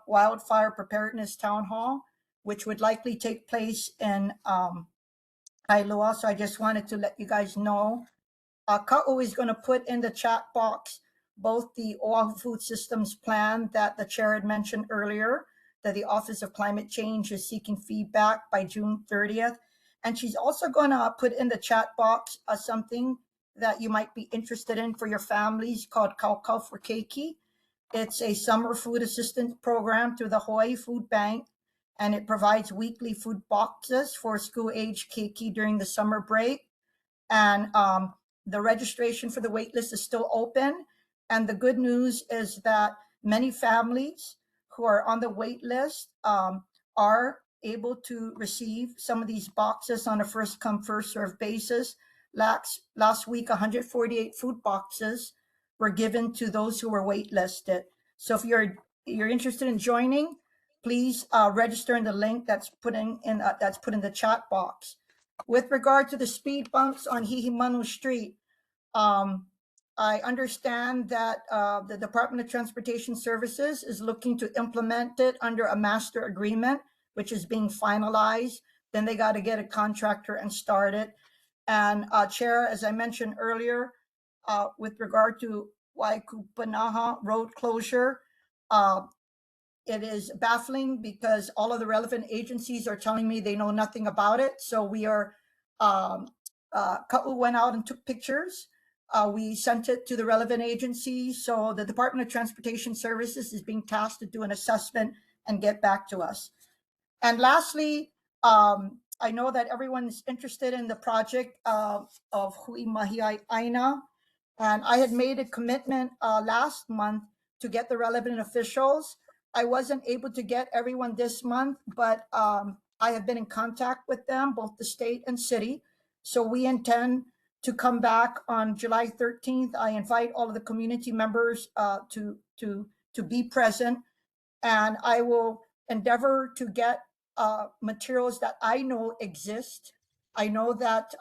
Wildfire Preparedness Town Hall, which would likely take place in Kailua. So I just wanted to let you guys know. Ka'u is going to put in the chat box both the Oahu Food Systems Plan that the chair had mentioned earlier, that the Office of Climate Change is seeking feedback by June 30th. And she's also going to put in the chat box something that you might be interested in for your families called Kaukau for Keiki. It's a summer food assistance program through the Hawaii Food Bank, and it provides weekly food boxes for school-age keiki during the summer break. And the registration for the wait list is still open. And the good news is that many families who are on the wait list are able to receive some of these boxes on a first come, first served basis. Last week, 148 food boxes were given to those who were waitlisted. So if you're interested in joining, please register in the link that's put in the chat box. With regard to the speed bumps on Hihimanu Street, I understand that the Department of Transportation Services is looking to implement it under a master agreement, which is being finalized. Then they got to get a contractor and start it. And Chair, as I mentioned earlier, with regard to Waikupanaha Road closure, it is baffling because all of the relevant agencies are telling me they know nothing about it. So we are, Ka'u went out and took pictures. We sent it to the relevant agencies. So the Department of Transportation Services is being tasked to do an assessment and get back to us. And lastly, I know that everyone's interested in the project of Hui Mahiai Aina. And I had made a commitment last month to get the relevant officials. I wasn't able to get everyone this month, but I have been in contact with them, both the state and city. So we intend to come back on July 13th. I invite all of the community members to be present, and I will endeavor to get materials that I know exist. I know that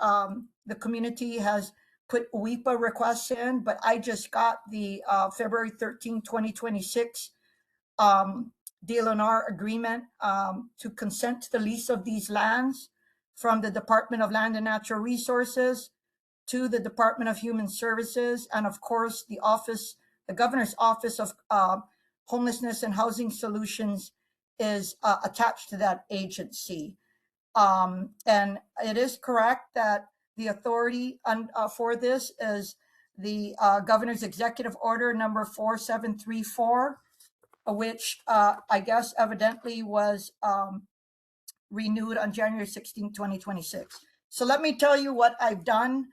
the community has put WIPA requests in, but I just got the February 13, 2026 DLNR agreement to consent to the lease of these lands from the Department of Land and Natural Resources to the Department of Human Services, and of course the Governor's Office of Homelessness and Housing Solutions is attached to that agency. And it is correct that the authority for this is the Governor's Executive Order number 4734, which I guess evidently was renewed on January 16, 2026. So let me tell you what I've done.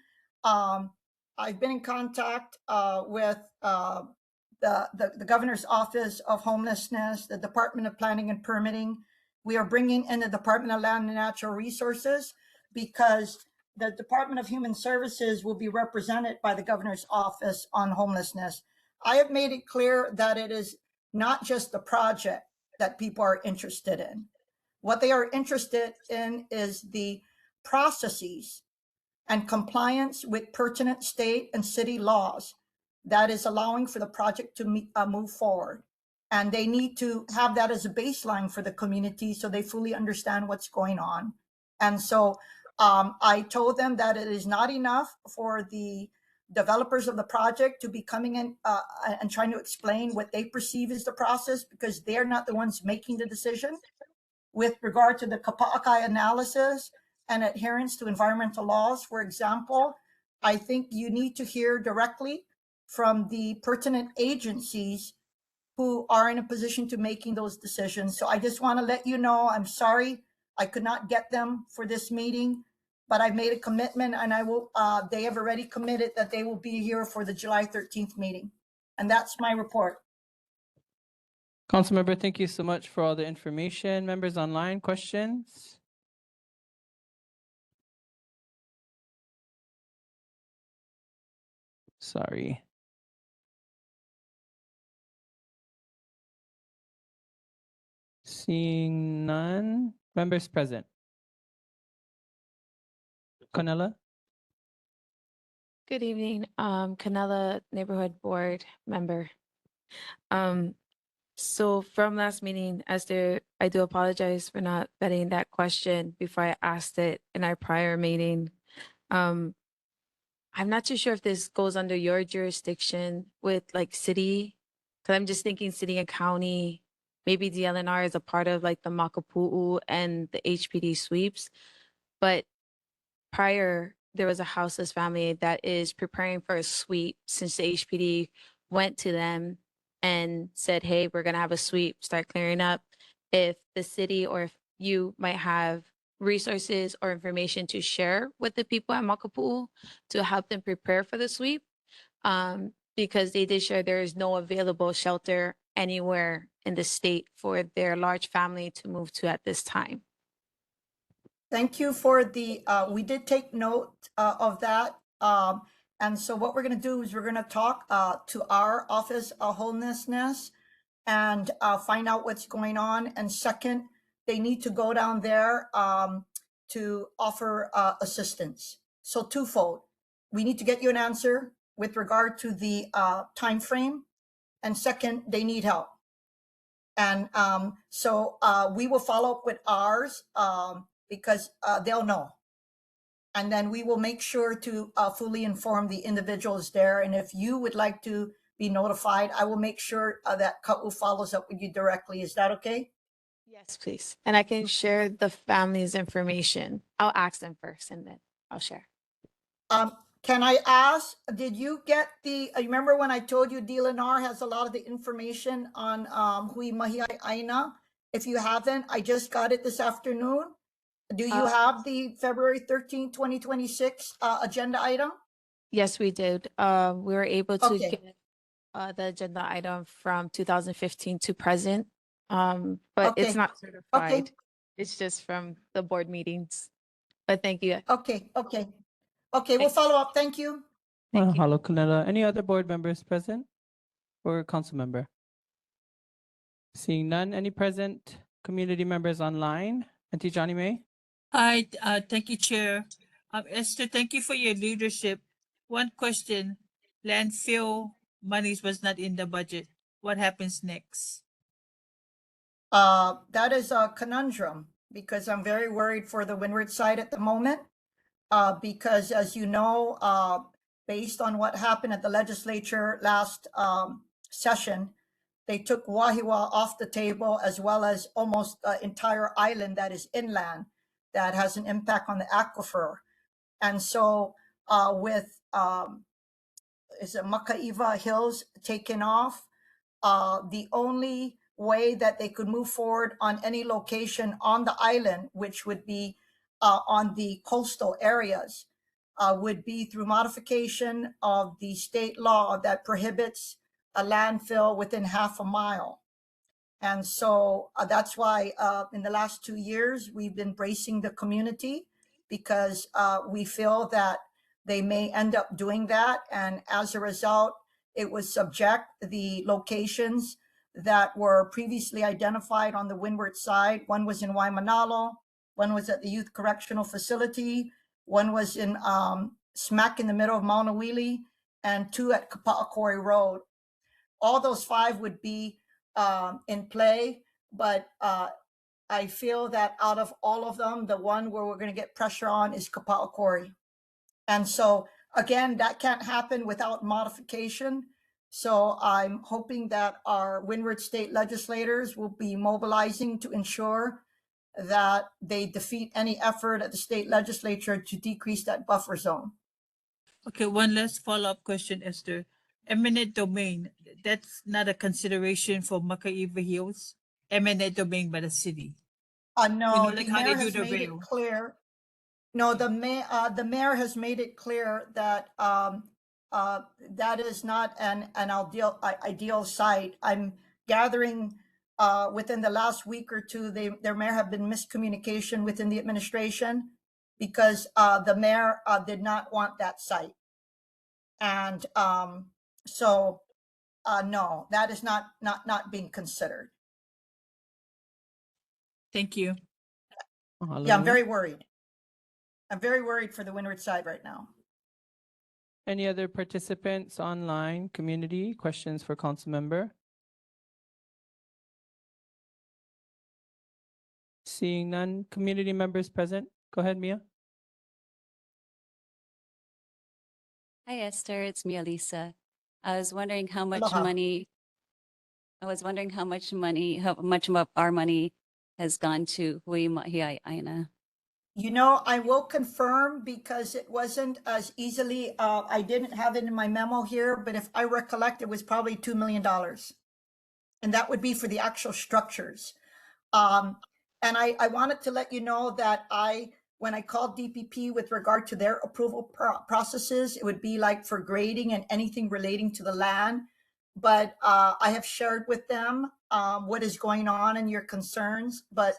I've been in contact with the Governor's Office of Homelessness, the Department of Planning and Permitting. We are bringing in the Department of Land and Natural Resources because the Department of Human Services will be represented by the Governor's Office on Homelessness. I have made it clear that it is not just the project that people are interested in. What they are interested in is the processes and compliance with pertinent state and city laws that is allowing for the project to move forward. And they need to have that as a baseline for the community so they fully understand what's going on. And so I told them that it is not enough for the developers of the project to be coming in and trying to explain what they perceive as the process, because they're not the ones making the decision. With regard to the Kapa'akai analysis and adherence to environmental laws, for example, I think you need to hear directly from the pertinent agencies who are in a position to making those decisions. So I just want to let you know, I'm sorry I could not get them for this meeting, but I've made a commitment, and I will, they have already committed that they will be here for the July 13th meeting. And that's my report. Councilmember, thank you so much for all the information. Members online, questions? Sorry. Seeing none. Members present. Canela? Good evening, Canela Neighborhood Board member. So from last meeting, Esther, I do apologize for not vetting that question before I asked it in our prior meeting. I'm not too sure if this goes under your jurisdiction with like city, because I'm just thinking city and county, maybe DLNR is a part of like the Makapu'u and the HPD sweeps. But prior, there was a houseless family that is preparing for a sweep since the HPD went to them and said, hey, we're going to have a sweep, start clearing up. If the city or if you might have resources or information to share with the people at Makapu'u to help them prepare for the sweep, because they did share there is no available shelter anywhere in the state for their large family to move to at this time. Thank you for the, we did take note of that. And so what we're going to do is we're going to talk to our Office of Homelessness and find out what's going on. And second, they need to go down there to offer assistance. So twofold. We need to get you an answer with regard to the time frame. And second, they need help. And so we will follow up with ours because they'll know. And then we will make sure to fully inform the individuals there. And if you would like to be notified, I will make sure that Ka'u follows up with you directly. Is that okay? Yes, please. And I can share the family's information. I'll ask them first and then I'll share. Can I ask, did you get the, remember when I told you DLNR has a lot of the information on Hui Mahiai Aina? If you haven't, I just got it this afternoon. Do you have the February 13, 2026 agenda item? Yes, we did. We were able to Okay. get the agenda item from 2015 to present, but it's Okay. not certified. It's just from the board meetings. But thank you. Okay, okay. Okay, we'll follow up. Thank you. Hello, Canela. Any other board members present or council member? Seeing none. Any present community members online? Auntie Johnny May? Hi, thank you, Chair. Esther, thank you for your leadership. One question, landfill monies was not in the budget. What happens next? That is a conundrum because I'm very worried for the windward side at the moment. Because as you know, based on what happened at the legislature last session, they took Wahiwa off the table, as well as almost the entire island that is inland that has an impact on the aquifer. And so with is it Makaiva Hills taken off, the only way that they could move forward on any location on the island, which would be on the coastal areas, would be through modification of the state law that prohibits a landfill within half a mile. And so that's why in the last 2 years, we've been bracing the community because we feel that they may end up doing that. And as a result, it would subject the locations that were previously identified on the windward side. One was in Waimanalo, one was at the Youth Correctional Facility, One was in smack in the middle of Maunawili, and 2 at Kapa'akori Road. All those 5 would be in play, but I feel that out of all of them, the one where we're going to get pressure on is Kapa'akori. And so again, that can't happen without modification. So I'm hoping that our Windward State legislators will be mobilizing to ensure that they defeat any effort at the state legislature to decrease that buffer zone. Okay, one last follow-up question, Esther. Eminent domain, that's not a consideration for Makaiva Hills? Eminent domain by the city? No, like the how they mayor do has the made it rail. clear. No, the mayor has made it clear that that is not an ideal site. I'm gathering within the last week or two, there may have been miscommunication within the administration because the mayor did not want that site, and so no, that is not being considered. Thank you. Yeah, I'm very worried. I'm very worried for the Windward side right now. Any other participants online, community, questions for council member? Seeing none, community members present. Go ahead, Mia. Hi, Esther. It's Mia Lisa. I was wondering how much Aloha. money. I was wondering how much of our money has gone to Hui Mahiai Aina. You know, I will confirm because it wasn't as easily, I didn't have it in my memo here, but if I recollect, it was probably $2 million. And that would be for the actual structures. And I wanted to let you know that when I called DPP with regard to their approval processes, it would be like for grading and anything relating to the land. But I have shared with them what is going on and your concerns. But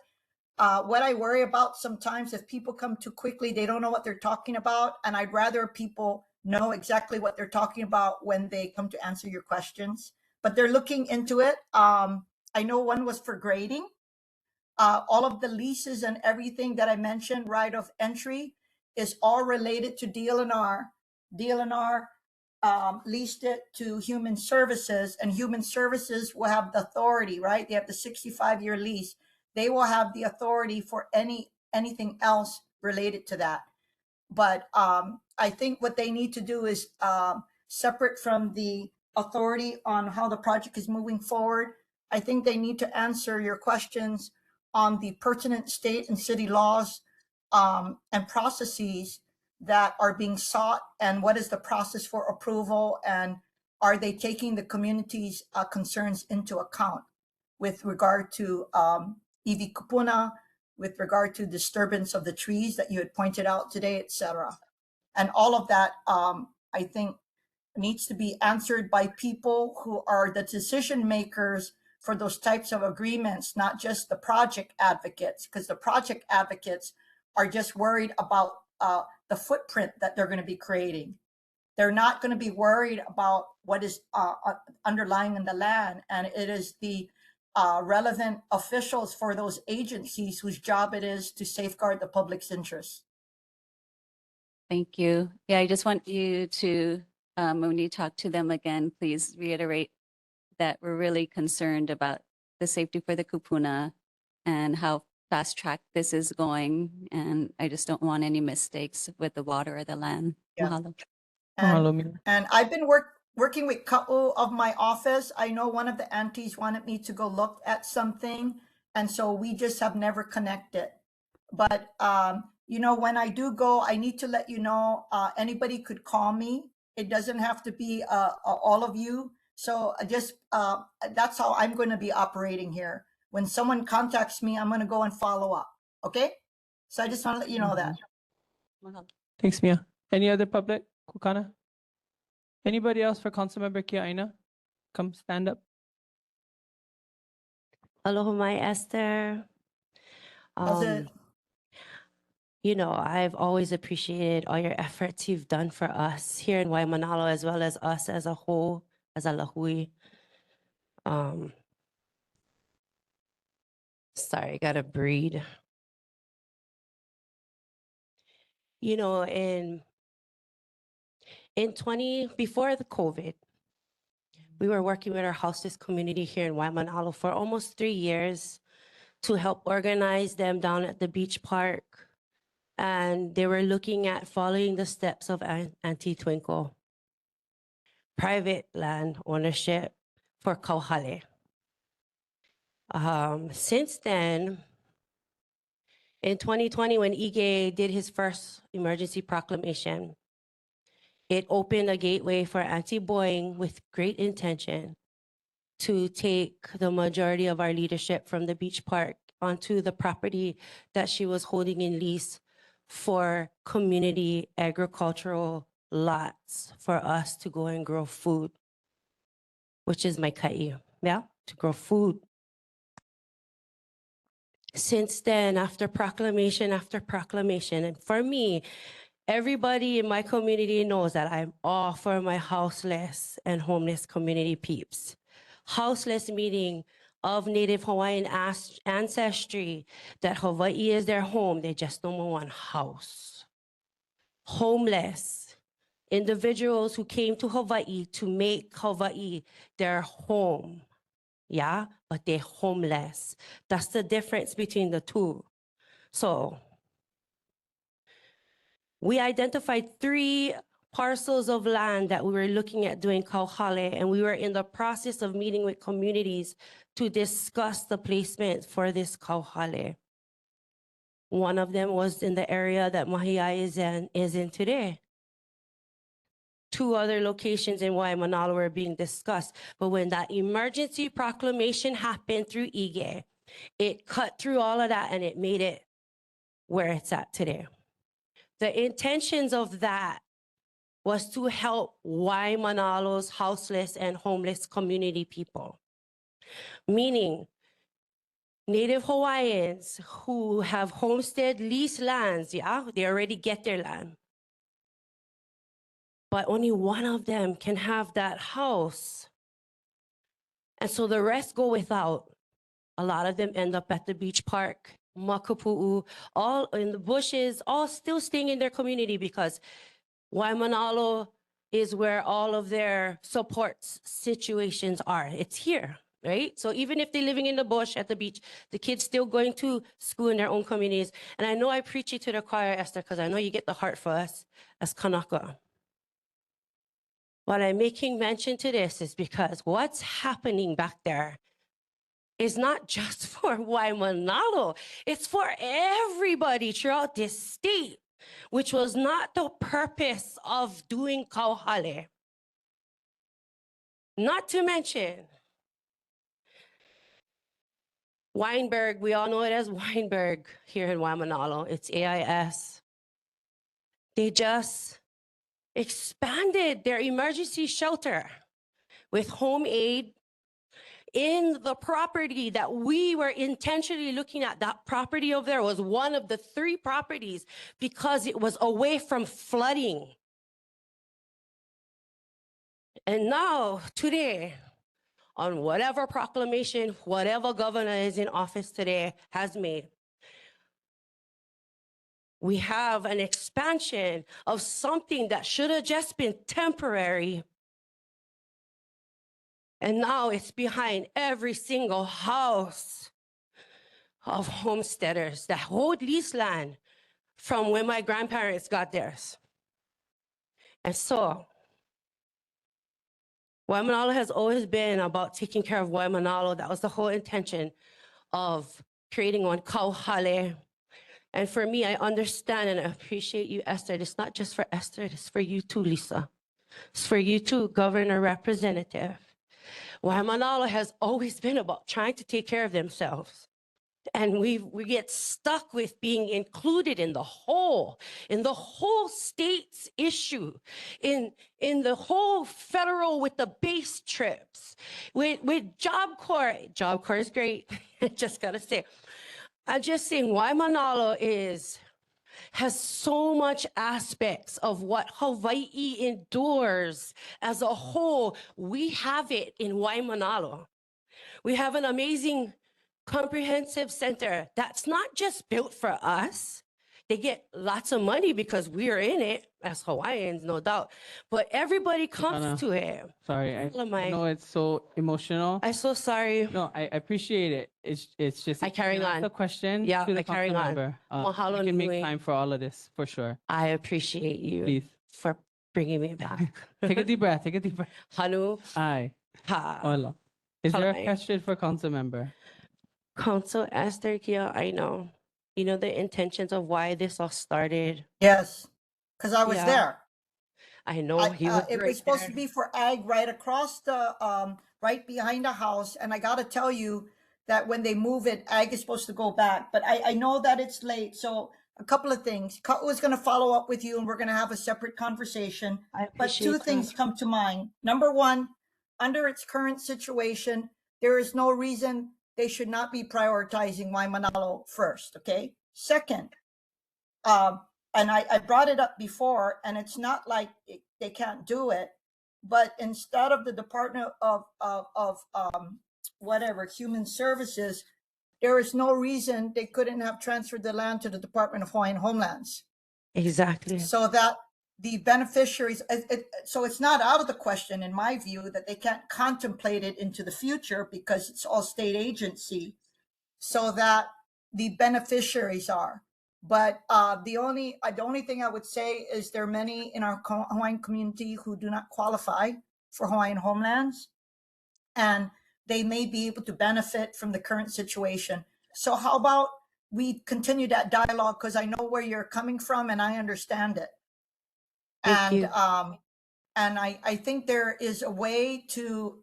what I worry about sometimes, if people come too quickly, they don't know what they're talking about. And I'd rather people know exactly what they're talking about when they come to answer your questions. But they're looking into it. I know one was for grading. All of the leases and everything that I mentioned, right of entry, is all related to DLNR. DLNR leased it to Human Services, and Human Services will have the authority, right? They have the 65-year lease. They will have the authority for anything else related to that. But I think what they need to do is separate from the authority on how the project is moving forward. I think they need to answer your questions on the pertinent state and city laws and processes that are being sought, and what is the process for approval, and are they taking the community's concerns into account with regard to EV kupuna, with regard to disturbance of the trees that you had pointed out today, etc. And all of that, I think, needs to be answered by people who are the decision makers for those types of agreements, not just the project advocates, because the project advocates are just worried about the footprint that they're going to be creating. They're not going to be worried about what is underlying in the land, and it is the relevant officials for those agencies whose job it is to safeguard the public's interests. Thank you. Yeah, I just want you to, when you talk to them again, please reiterate that we're really concerned about the safety for the kupuna and how fast track this is going. And I just don't want any mistakes with the water or the land. Yeah. Mahalo. And I've been working with couple of my office. I know one of the aunties wanted me to go look at something, and so we just have never connected. But you know, when I do go, I need to let you know, anybody could call me. It doesn't have to be all of you. So just that's how I'm going to be operating here. When someone contacts me, I'm going to go and follow up. Okay? So I just want to let you know that. Thanks, Mia. Any other public? Kukana? Anybody else for Councilmember Kia Aina? Come stand up. Aloha, my Esther. How's it? You know, I've always appreciated all your efforts you've done for us here in Waimanalo, as well as us as a whole, as a lahui. Sorry, gotta breathe. you know, in before the COVID, we were working with our houseless community here in Waimanalo for almost 3 years to help organize them down at the beach park. And they were looking at following the steps of Auntie Twinkle, private land ownership for Kauhale. Since then, in 2020, when Ige did his first emergency proclamation, it opened a gateway for Auntie Boying with great intention to take the majority of our leadership from the beach park onto the property that she was holding in lease for community agricultural lots for us to go and grow food, which is my kai, yeah, to grow food. Since then, after proclamation after proclamation, and for me, everybody in my community knows that I'm all for my houseless and homeless community peeps. Houseless meaning of Native Hawaiian ancestry, that Hawaii is their home, they just don't want one house. Homeless, individuals who came to Hawaii to make Hawaii their home, yeah, but they're homeless. That's the difference between the two. So we identified 3 parcels of land that we were looking at doing kauhale, and we were in the process of meeting with communities to discuss the placement for this kauhale. One of them was in the area that Mahiai is in today. 2 other locations in Waimanalo were being discussed, but when that emergency proclamation happened through Ige, it cut through all of that and it made it where it's at today. The intentions of that was to help Waimanalo's houseless and homeless community people. Meaning, Native Hawaiians who have homestead lease lands, yeah, they already get their land. But only one of them can have that house. And so the rest go without. A lot of them end up at the beach park, Makapu'u, all in the bushes, all still staying in their community because Waimanalo is where all of their support situations are. It's here, right? So even if they're living in the bush at the beach, the kids still going to school in their own communities. And I know I preach it to the choir, Esther, because I know you get the heart for us as Kanaka. What I'm making mention to this is because what's happening back there is not just for Waimanalo, it's for everybody throughout this state, which was not the purpose of doing kauhale. Not to mention, Weinberg, we all know it as Weinberg here in Waimanalo, it's AIS. They just expanded their emergency shelter with home aid in the property that we were intentionally looking at. That property over there was one of the 3 properties because it was away from flooding. And now, today, on whatever proclamation, whatever governor is in office today has made, we have an expansion of something that should have just been temporary. And now it's behind every single house of homesteaders that hold lease land from when my grandparents got theirs. And so, Waimanalo has always been about taking care of Waimanalo. That was the whole intention of creating one kauhale. And for me, I understand and I appreciate you, Esther. It's not just for Esther, it's for you too, Lisa. It's for you too, Governor Representative. Waimanalo has always been about trying to take care of themselves. And we get stuck with being included in the whole state's issue, in the whole federal with the base trips, with Job Corps. Job Corps is great. I just gotta say, I'm just saying Waimanalo has so much aspects of what Hawaii endures as a whole. We have it in Waimanalo. We have an amazing comprehensive center that's not just built for us. They get lots of money because we're in it as Hawaiians, no doubt. But everybody comes Anna, to it. sorry, I All of my- know it's so emotional. I'm so sorry. No, I appreciate it. It's just I carry ask on. a question Yeah, to the I carry council on. member. Mahalo We can make nui. time for all of this for sure. I appreciate you Please for bringing me back. take a deep breath. Take a deep breath. Hanu. Aye. Ha. Hola. Is there a Kalai. question for council member? Council Esther Kia, I know. You know the intentions of why this all started. Yes, because I was Yeah. there. I know he was It right was supposed there. to be for ag right across the, right behind the house. And I got to tell you that when they move it, ag is supposed to go back. But I know that it's late. So a couple of things. Ka'u is going to follow up with you and we're going to have a separate conversation. But two things come to mind. Number one, under its current situation, there is no reason they should not be prioritizing Waimanalo first. Okay. Second, and I brought it up before, and it's not like they can't do it, but instead of the Department of whatever Human Services, there is no reason they couldn't have transferred the land to the Department of Hawaiian Homelands. Exactly. So that the beneficiaries, so it's not out of the question, in my view, that they can't contemplate it into the future because it's all state agency, so that the beneficiaries are. But the only thing I would say is there are many in our Hawaiian community who do not qualify for Hawaiian Homelands, and they may be able to benefit from the current situation. So how about we continue that dialogue, because I know where you're coming from and I understand it. Thank you. And I think there is a way to,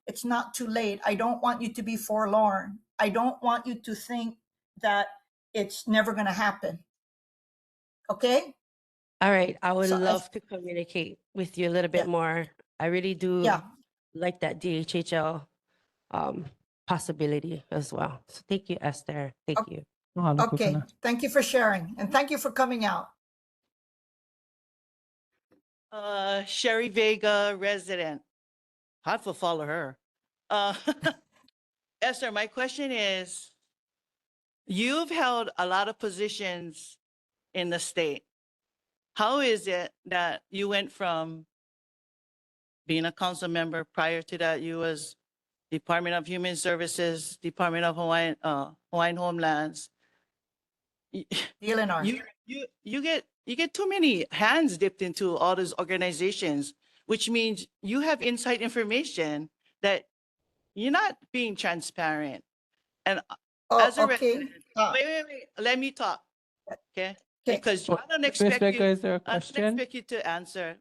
it's not too late. I don't want you to be forlorn. I don't want you to think that it's never going to happen. Okay? All right. I would So love to communicate with you a little bit more. I really do like that DHHL possibility as well. So thank you, Esther. Thank you. Okay. Thank you for sharing. And thank you for coming out. Sherry Vega, resident. Hard to follow her. Esther, my question is, you've held a lot of positions in the state. How is it that you went from being a council member, prior to that you was Department of Human Services, Department of Hawaiian Homelands. DLNR. You get too many hands dipped into all those organizations, which means you have inside information that you're not being transparent. And as a resident, wait, let me talk. Okay? Because I don't expect you, Is there a I don't question? expect you to answer.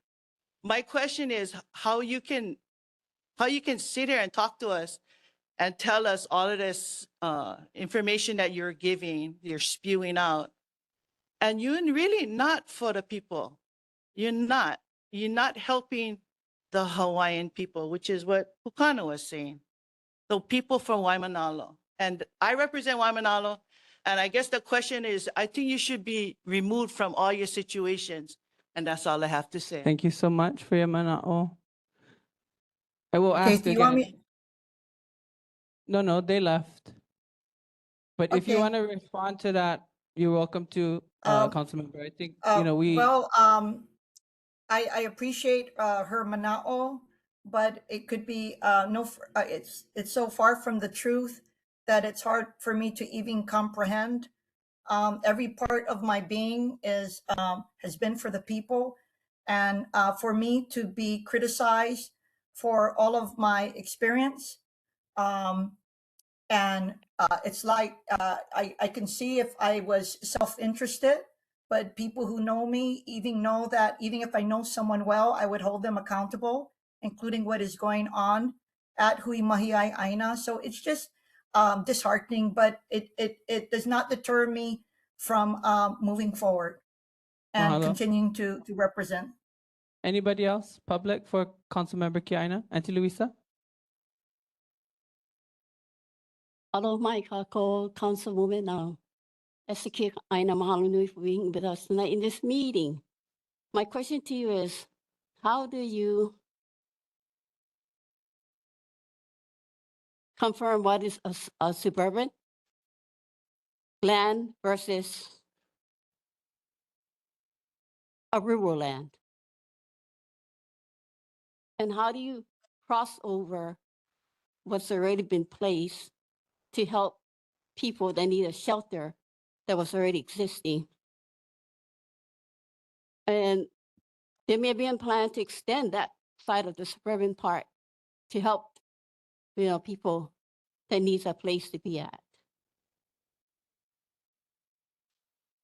My question is how you can sit here and talk to us and tell us all of this information that you're giving, you're spewing out, and you're really not for the people. You're not helping the Hawaiian people, which is what Pukana was saying. So people from Waimanalo. And I represent Waimanalo. And I guess the question is, I think you should be removed from all your situations. And that's all I have to say. Thank you so much for your mana'o. I will Okay, ask do you again. want me? No, they left. But if you Okay. want to respond to that, you're welcome to, council member. I think, Well, I appreciate her mana'o, but it could be it's so far from the truth that it's hard for me to even comprehend. Every part of my being is has been for the people, and for me to be criticized for all of my experience, and it's like I can see if I was self-interested, but people who know me even know that even if I know someone well, I would hold them accountable, including what is going on at Hui Mahiai Aina. So it's just disheartening, but it does not deter me from moving forward and Mahalo. continuing to represent. Anybody else, public, for council member Kiaina? Auntie Luisa? Aloha mai kako, Councilwoman Esiki Aina mahalo nui for being with us tonight in this meeting. My question to you is, how do you confirm what is a suburban land versus a rural land? And how do you cross over what's already been placed to help people that need a shelter that was already existing? And there may be a plan to extend that side of the suburban part to help, people that needs a place to be at.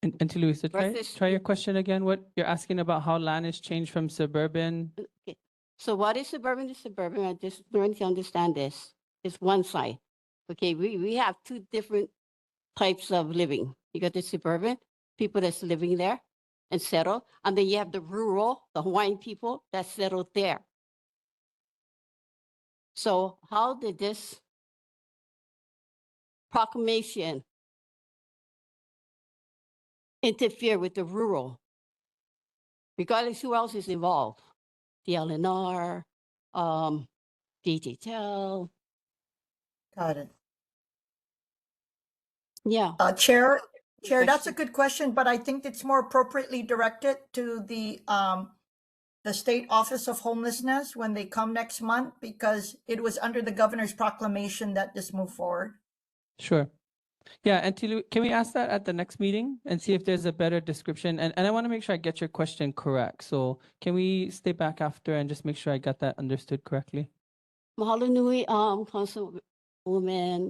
And to Luisa, Versus- try your question again. What you're asking about how land is changed from suburban. Okay. So what is suburban to suburban? I just learned to understand this. It's one side. Okay, we have two different types of living. You got the suburban, people that's living there and settled, and then you have the rural, the Hawaiian people that settled there. So how did this proclamation interfere with the rural? Regardless who else is involved, the LNR, DHL. Got it. Yeah. Chair, that's a good question, but I think it's more appropriately directed to the State Office of Homelessness when they come next month, because it was under the governor's proclamation that this moved forward. Sure. Yeah, and can we ask that at the next meeting and see if there's a better description? And I want to make sure I get your question correct. So can we stay back after and just make sure I got that understood correctly? Mahalo nui, Councilwoman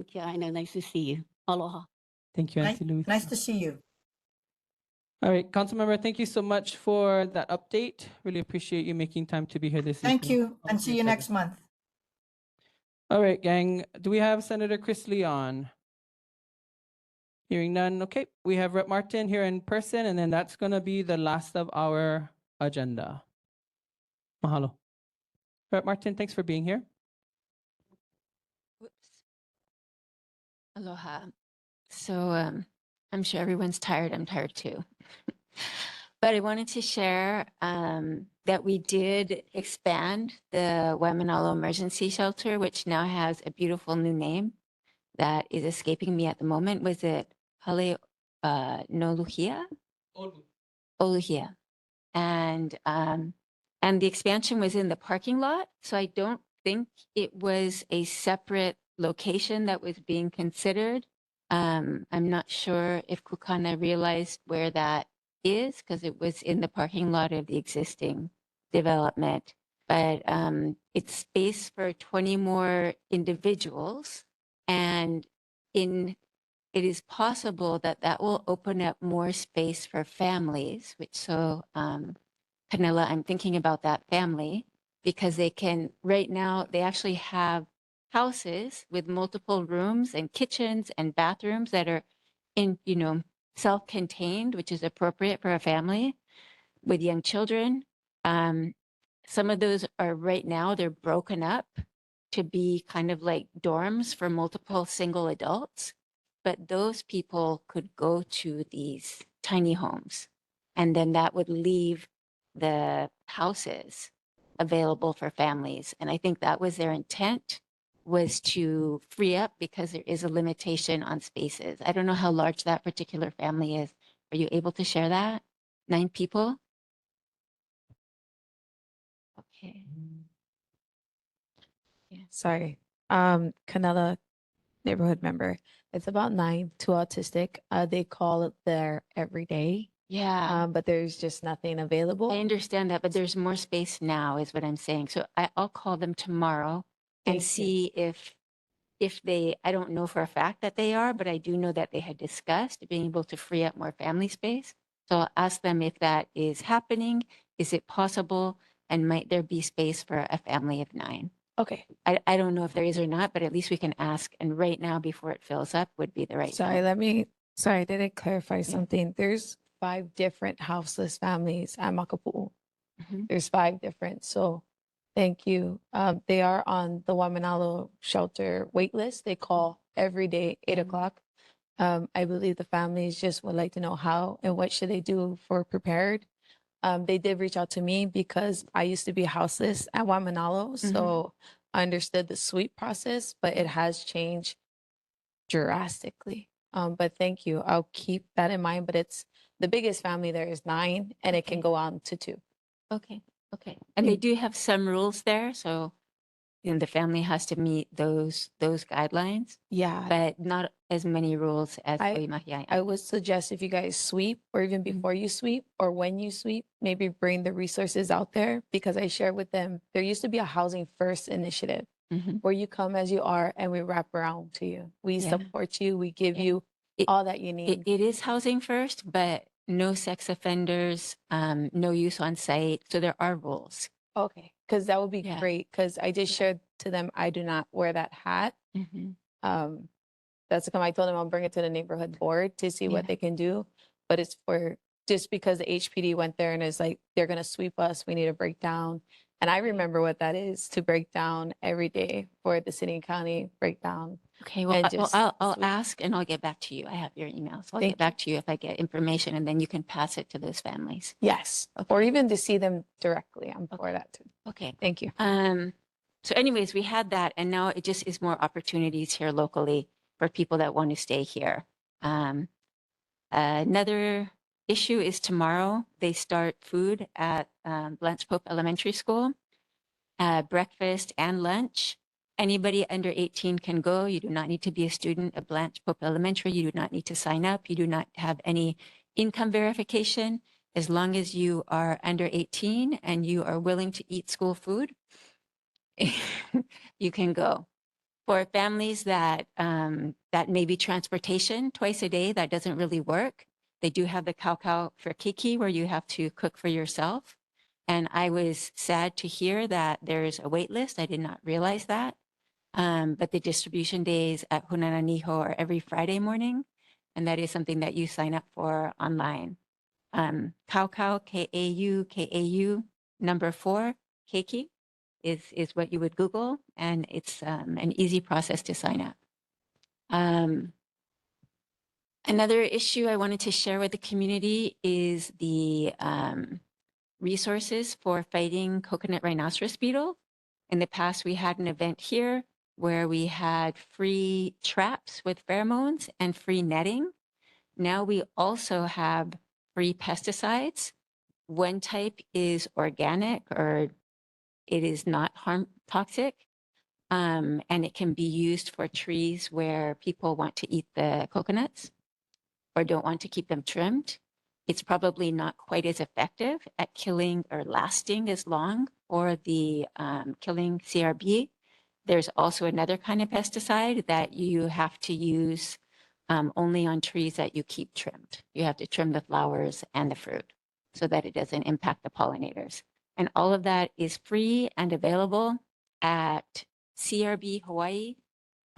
Kiaina, nice to see you. Aloha. Thank you, Auntie Louise. Nice to see you. All right, Councilmember, thank you so much for that update. Really appreciate you making time to be here this evening. Thank you, and see you next month. All right, gang. Do we have Senator Chris Lee on? Hearing none. Okay, we have Rep. Martin here in person, and then that's going to be the last of our agenda. Mahalo. Rep. Martin, thanks for being here. Aloha. So I'm sure everyone's tired. I'm tired too. But I wanted to share that we did expand the Waimanalo Emergency Shelter, which now has a beautiful new name that is escaping me at the moment. Was it Hale no Luhia? Oluhia. And the expansion was in the parking lot. So I don't think it was a separate location that was being considered. I'm not sure if Kukana realized where that is because it was in the parking lot of the existing development. But it's space for 20 more individuals. And it is possible that that will open up more space for families, which Canela, I'm thinking about that family because they can, right now, they actually have houses with multiple rooms and kitchens and bathrooms that are self-contained, which is appropriate for a family with young children. Some of those are right now, they're broken up to be kind of like dorms for multiple single adults, but those people could go to these tiny homes and then that would leave the houses available for families. And I think that was their intent, was to free up because there is a limitation on spaces. I don't know how large that particular family is. Are you able to share that? 9 people? Okay. Yeah, sorry. Canela, neighborhood member. It's about 9, 2 autistic. They call it their everyday. Yeah. But there's just nothing available. I understand that, but there's more space now is what I'm saying. So I'll call them tomorrow and Thank you. see if they, I don't know for a fact that they are, but I do know that they had discussed being able to free up more family space. So I'll ask them if that is happening. Is it possible? And might there be space for a family of 9? Okay. I don't know if there is or not, but at least we can ask. And right now, before it fills up, would be the right Sorry, time. I didn't clarify something. There's 5 different houseless families at Makapu'u. Mhm. There's 5 different. So thank you. They are on the Waimanalo shelter wait list. They call every day, 8 o'clock. I believe the families just would like to know how and what should they do for prepared. They did reach out to me because I used to be houseless at Waimanalo. So I understood the sweep process, but it has changed drastically. But thank you. I'll keep that in mind, but it's the biggest family there is 9, and it can go on to 2. Okay. Okay. And they do have some rules there. So the family has to meet those guidelines. Yeah. But not as many rules as Waimanalo. I would suggest if you guys sweep, or even before you sweep, or when you sweep, maybe bring the resources out there, because I shared with them, there used to be a Housing First initiative where you come as you are and we wrap around to you. We Yeah. support you. We give you all that you need. It is Housing First, but no sex offenders, no use on site. So there are rules. Okay, because that would be great. Because I just shared to them, I do not wear that hat. That's come. I told them I'll bring it to the neighborhood board to see what they can do. But it's for just because the HPD went there and is like, they're gonna sweep us. We need a breakdown. And I remember what that is, to break down every day for the city and county breakdown. Okay, well, and just I'll ask and I'll get back to you. I have your email, so I'll Thank get back to you if I get information, and then you can pass it to those families. Yes, or even to see them directly. I'm for that too. Okay. Thank you. So anyways, we had that, and now it just is more opportunities here locally for people that want to stay here. Another issue is tomorrow they start food at Blanche Pope Elementary School, breakfast and lunch. Anybody under 18 can go. You do not need to be a student at Blanche Pope Elementary. You do not need to sign up. You do not have any income verification. As long as you are under 18 and you are willing to eat school food, you can go. For families that that maybe transportation twice a day, that doesn't really work. They do have the Kaukau for Kiki, where you have to cook for yourself. And I was sad to hear that there's a wait list. I did not realize that. But the distribution days at Hunananiho are every Friday morning, and that is something that you sign up for online. Kaukau, KAU, number 4, Keiki, is what you would Google, and it's an easy process to sign up. Another issue I wanted to share with the community is the resources for fighting coconut rhinoceros beetle. In the past, we had an event here where we had free traps with pheromones and free netting. Now we also have free pesticides. One type is organic, or it is not toxic, and it can be used for trees where people want to eat the coconuts or don't want to keep them trimmed. It's probably not quite as effective at killing or lasting as long for the killing CRB. There's also another kind of pesticide that you have to use only on trees that you keep trimmed. You have to trim the flowers and the fruit so that it doesn't impact the pollinators. And all of that is free and available at CRB Hawaii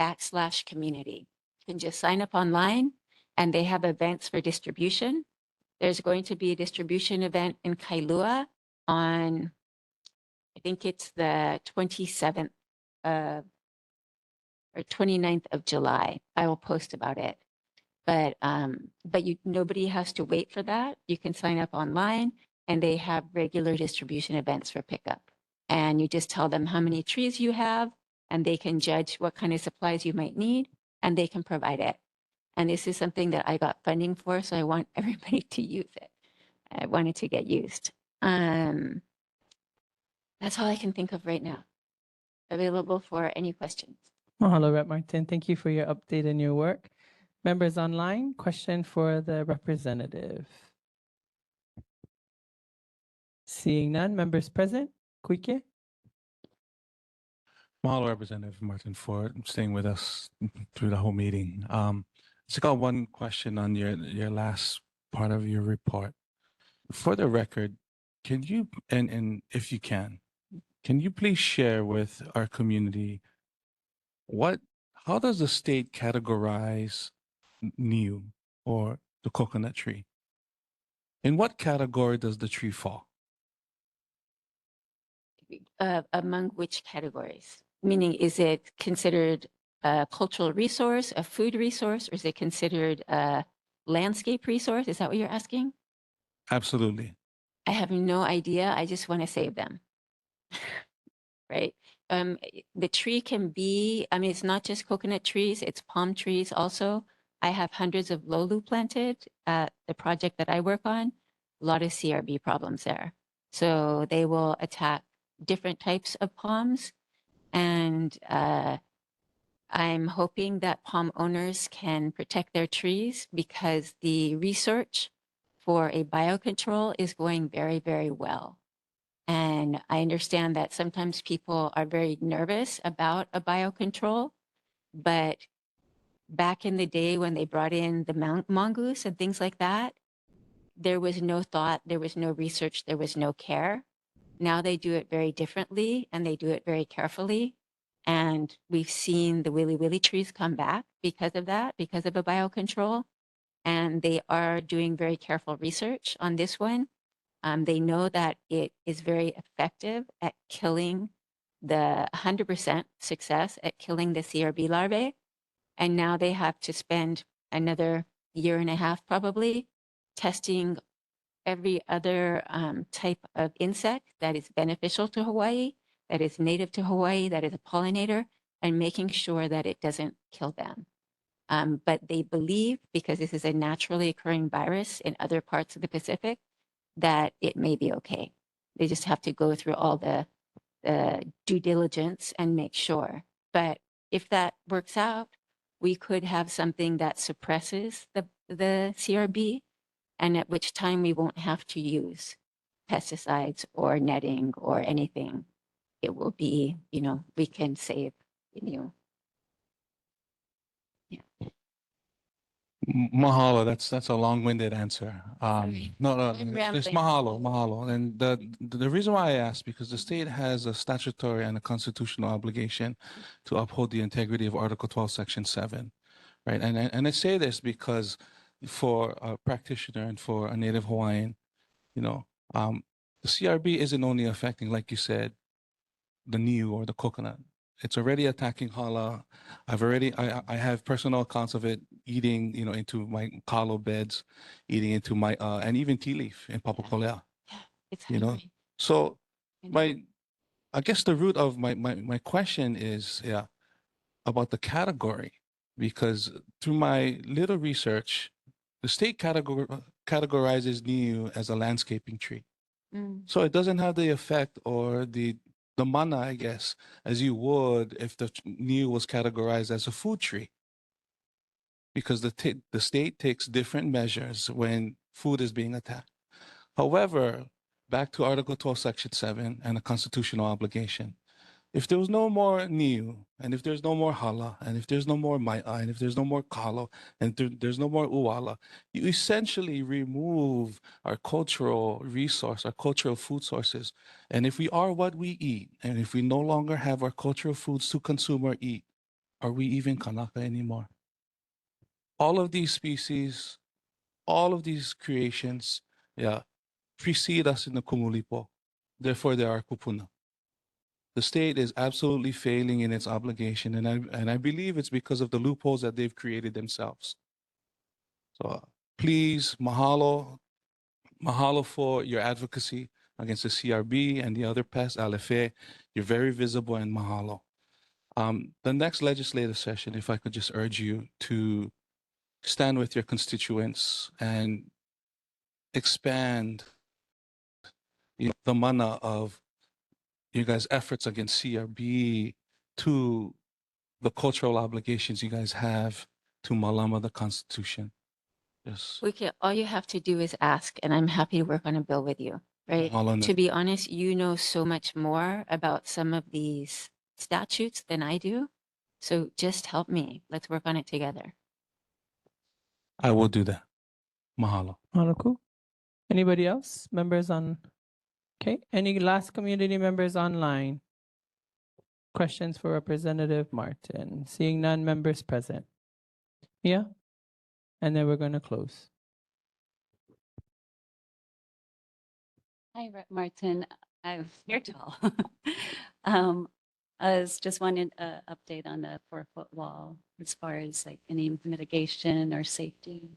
/community. You can just sign up online, and they have events for distribution. There's going to be a distribution event in Kailua on, I think it's the 27th or 29th of July. I will post about it. But nobody has to wait for that. You can sign up online, and they have regular distribution events for pickup. And you just tell them how many trees you have, and they can judge what kind of supplies you might need, and they can provide it. And this is something that I got funding for, so I want everybody to use it. I want it to get used. That's all I can think of right now. Available for any questions. Mahalo, Rep. Martin. Thank you for your update and your work. Members online, question for the representative. Seeing none, members present, Kuike. Mahalo, Representative Martin, for staying with us through the whole meeting. Just got one question on your last part of your report. For the record, can you, and if you can you please share with our community how does the state categorize niu, or the coconut tree? In what category does the tree fall? Among which categories? Meaning, is it considered a cultural resource, a food resource, or is it considered a landscape resource? Is that what you're asking? Absolutely. I have no idea. I just want to save them. Right? The tree can be, I mean, it's not just coconut trees, it's palm trees also. I have hundreds of lolu planted at the project that I work on. A lot of CRB problems there. So they will attack different types of palms. And I'm hoping that palm owners can protect their trees because the research for a biocontrol is going very, very well. And I understand that sometimes people are very nervous about a biocontrol, but back in the day when they brought in the mongoose and things like that, there was no thought, there was no research, there was no care. Now they do it very differently and they do it very carefully. And we've seen the willy willy trees come back because of that, because of a biocontrol. And they are doing very careful research on this one. They know that it is very effective at killing the 100% success at killing the CRB larvae. And now they have to spend another year and a half probably testing every other type of insect that is beneficial to Hawaii, that is native to Hawaii, that is a pollinator, and making sure that it doesn't kill them. But they believe, because this is a naturally occurring virus in other parts of the Pacific, that it may be okay. They just have to go through all the due diligence and make sure. But if that works out, we could have something that suppresses the CRB, and at which time we won't have to use pesticides or netting or anything. It will be, we can save, Mahalo. That's a long-winded answer. No, I'm it's rambling. mahalo. And the reason why I asked, because the state has a statutory and a constitutional obligation to uphold the integrity of Article 12, Section 7, right? And I say this because for a practitioner and for a Native Hawaiian, the CRB isn't only affecting, like you said, the niu or the coconut. It's already attacking hala. I have personal accounts of it eating, into my kalo beds, eating into my and even tea leaf in Papakolea. It's So I guess the root of my question is about the category, because through my little research, the state categorizes niu as a landscaping tree. So it doesn't have the effect or the mana, I guess, as you would if the niu was categorized as a food tree. Because the state takes different measures when food is being attacked. However, back to Article 12, Section 7 and a constitutional obligation. If there was no more niu, and if there's no more hala, and if there's no more mai'a, and if there's no more kalo, and there's no more uala, you essentially remove our cultural resource, our cultural food sources. And if we are what we eat, and if we no longer have our cultural foods to consume or eat, are we even kanaka anymore? All of these species, all of these creations, precede us in the kumulipo. Therefore, they are kupuna. The state is absolutely failing in its obligation, and I believe it's because of the loopholes that they've created themselves. So please, mahalo for your advocacy against the CRB and the other pests, Alefe. You're very visible, and mahalo. The next legislative session, if I could just urge you to stand with your constituents and expand the mana of you guys' efforts against CRB to the cultural obligations you guys have to Malama the Constitution. Yes. All you have to do is ask, and I'm happy to work on a bill with you, right? Malana. To be honest, you know so much more about some of these statutes than I do. So just help me. Let's work on it together. I will do that. Mahalo. Cool. Anybody else? Members on? Okay. Any last community members online? Questions for Representative Martin? Seeing none, members present. Yeah. And then we're going to close. Hi, Martin. I'm here tall. I was just wanting an update on the 4-foot wall as far as like any mitigation or safety.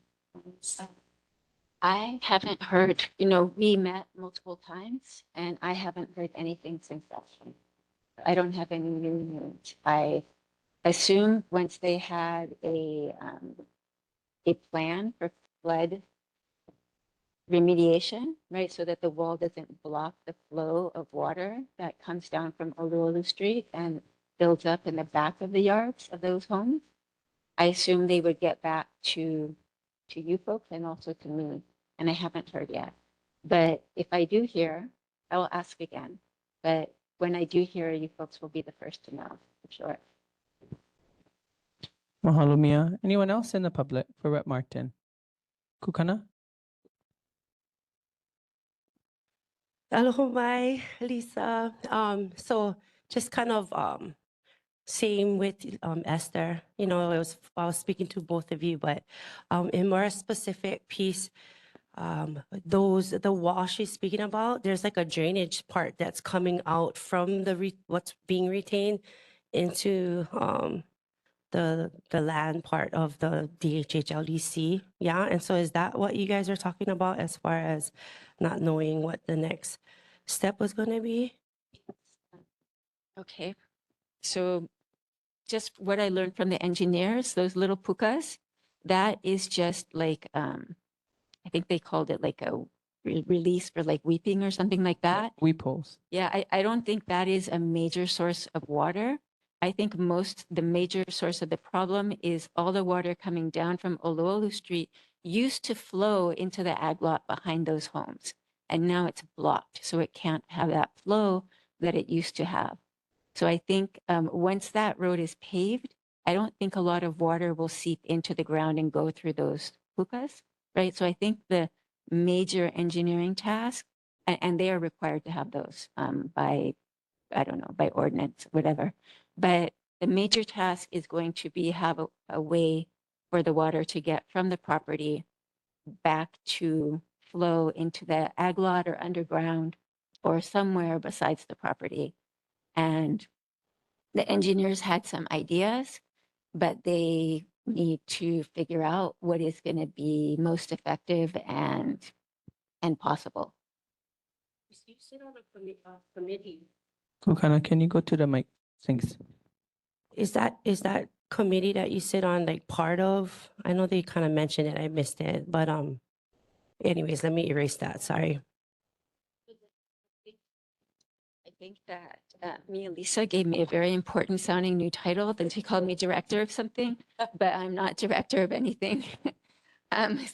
I haven't heard, we met multiple times and I haven't heard anything since that. I don't have any new news. I assume once they had a a plan for flood remediation, right? So that the wall doesn't block the flow of water that comes down from Oluolu Street and builds up in the back of the yards of those homes. I assume they would get back to you folks and also to me, and I haven't heard yet. But if I do hear, I will ask again. But when I do hear, you folks will be the first to know, for sure. Mahalo, Mia. Anyone else in the public for Rep. Martin? Kukana? Aloha mai, Lisa. So just kind of same with Esther. You know, I was speaking to both of you, but in more specific piece, the wall she's speaking about, there's like a drainage part that's coming out from what's being retained into the land part of the DHHLDC. Yeah, and so is that what you guys are talking about as far as not knowing what the next step was going to be? Okay. So just what I learned from the engineers, those little pukas, that is just like, I think they called it like a release for like weeping or something like that. Weep holes. Yeah, I don't think that is a major source of water. I think the major source of the problem is all the water coming down from Oluolu Street used to flow into the ag lot behind those homes. And now it's blocked, so it can't have that flow that it used to have. So I think once that road is paved, I don't think a lot of water will seep into the ground and go through those pukas, right? So I think the major engineering task, and they are required to have those by, I don't know, by ordinance, whatever. But the major task is going to be have a way for the water to get from the property back to flow into the ag lot or underground or somewhere besides the property. And the engineers had some ideas, but they need to figure out what is going to be most effective and possible. You sit on a committee. Kukana, can you go to the mic? Thanks. Is that committee that you sit on like part of? I know they kind of mentioned it, I missed it, but anyways, let me erase that. Sorry. I think that me and Lisa gave me a very important sounding new title. Then she called me director of something, but I'm not director of anything.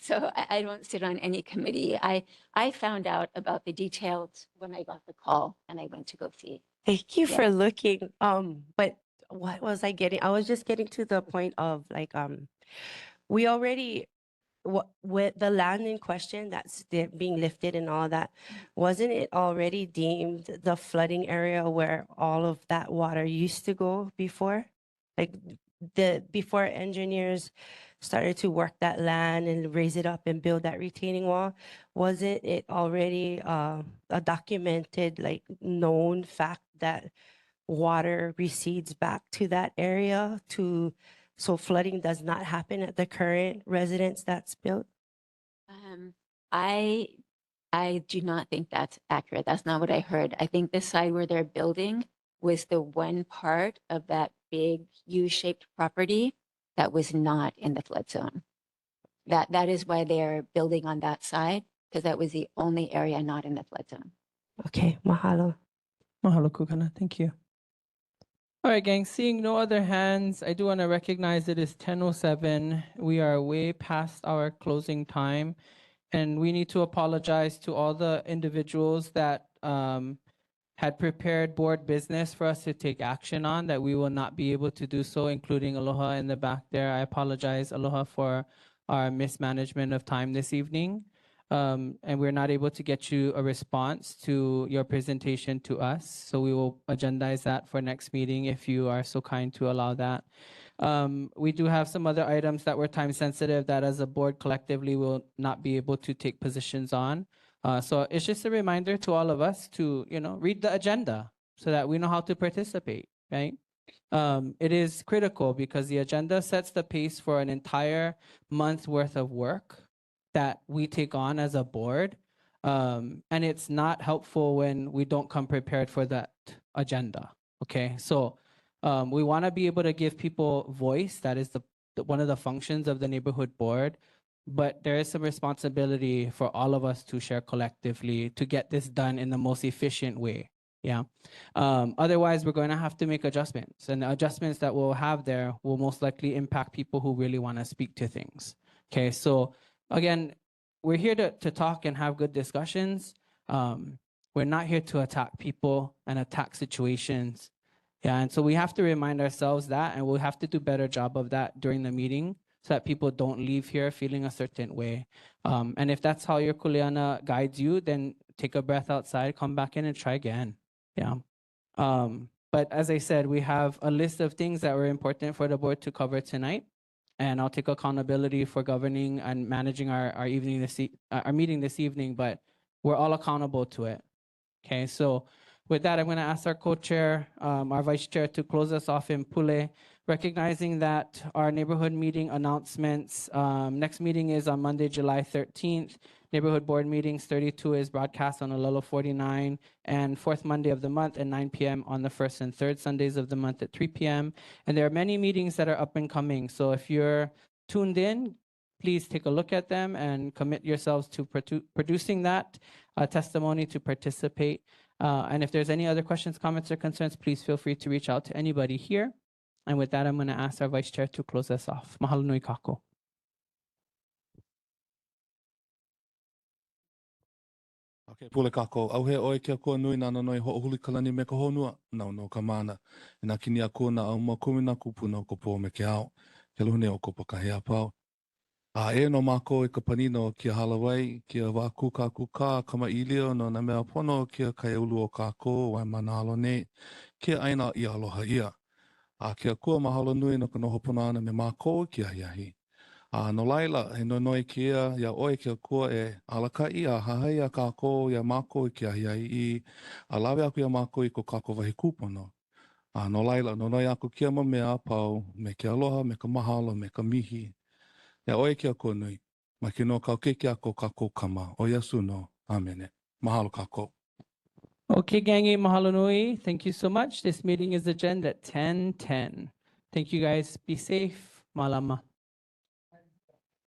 So I don't sit on any committee. I found out about the details when I got the call and I went to go see. Thank you Yeah. for looking. But what was I getting? I was just getting to the point of like, we already, what with the land in question that's being lifted and all that, wasn't it already deemed the flooding area where all of that water used to go before? Like before engineers started to work that land and raise it up and build that retaining wall, wasn't it already a documented, like known fact that water recedes back to that area so flooding does not happen at the current residence that's built? I do not think that's accurate. That's not what I heard. I think the side where they're building was the one part of that big U-shaped property that was not in the flood zone. That is why they're building on that side, because that was the only area not in the flood zone. Okay, mahalo. Mahalo, Kukana. Thank you. All right, gang. Seeing no other hands, I do want to recognize it is 10:07. We are way past our closing time, and we need to apologize to all the individuals that had prepared board business for us to take action on that we will not be able to do so, including Aloha in the back there. I apologize, Aloha, for our mismanagement of time this evening. And we're not able to get you a response to your presentation to us. So we will agendize that for next meeting if you are so kind to allow that. We do have some other items that were time sensitive that as a board collectively will not be able to take positions on. So it's just a reminder to all of us to, read the agenda so that we know how to participate, right? It is critical because the agenda sets the pace for an entire month's worth of work that we take on as a board. And it's not helpful when we don't come prepared for that agenda, okay? So we want to be able to give people voice. That is the one of the functions of the neighborhood board, but there is some responsibility for all of us to share collectively to get this done in the most efficient way. Yeah. Otherwise, we're going to have to make adjustments, and the adjustments that we'll have there will most likely impact people who really want to speak to things. Okay. So again, we're here to talk and have good discussions. We're not here to attack people and attack situations. Yeah. And so we have to remind ourselves that, and we'll have to do a better job of that during the meeting so that people don't leave here feeling a certain way. And if that's how your kuleana guides you, then take a breath outside, come back in and try again. Yeah. But as I said, we have a list of things that were important for the board to cover tonight. And I'll take accountability for governing and managing our meeting this evening, but we're all accountable to it. Okay, so with that, I'm going to ask our co-chair, our vice chair, to close us off in Pule, recognizing that our neighborhood meeting announcements, next meeting is on Monday, July 13th. Neighborhood board meetings 32 is broadcast on Olelo 49, and fourth Monday of the month at 9 p.m. on the first and third Sundays of the month at 3 p.m. And there are many meetings that are up and coming. So if you're tuned in, please take a look at them and commit yourselves to producing that testimony to participate. And if there's any other questions, comments, or concerns, please feel free to reach out to anybody here. And with that, I'm going to ask our vice chair to close us off. Mahalo nui kako. Okay, pule kako. Au he oe kia koa nui nana noi ho huli kalani me ka honua. Nau no ka mana. E nā kini a koa na au makumi na kupuna o ko po me ke ao. Ke luhune o ko pakahi a pau. A e no mako e ka panino kia halawai, kia wā kuka kama ilio no na mea pono kia kai ulu o kako, Waimanalo ne, kia aina I aloha ia. A kia kua mahalo nui no ka noho puna ana me mako kia iahi. A no laila, he no noi kia, ia oe kia kua e alakai a hahai a kako, ia mako kia iahi I, a lawe aku ia mako I ko kako wahi kupono. A no laila, no noi aku kia ma mea pau, me ke aloha, me ka mahalo, me ka mihi. Ia oe kia kua nui, ma ke no kau keke ako kako kama, o Yesu no, amene. Mahalo kako. Okay, gangi, mahalo nui. Thank you so much. This meeting is adjourned at 10:10. Thank you guys. Be safe. Malama.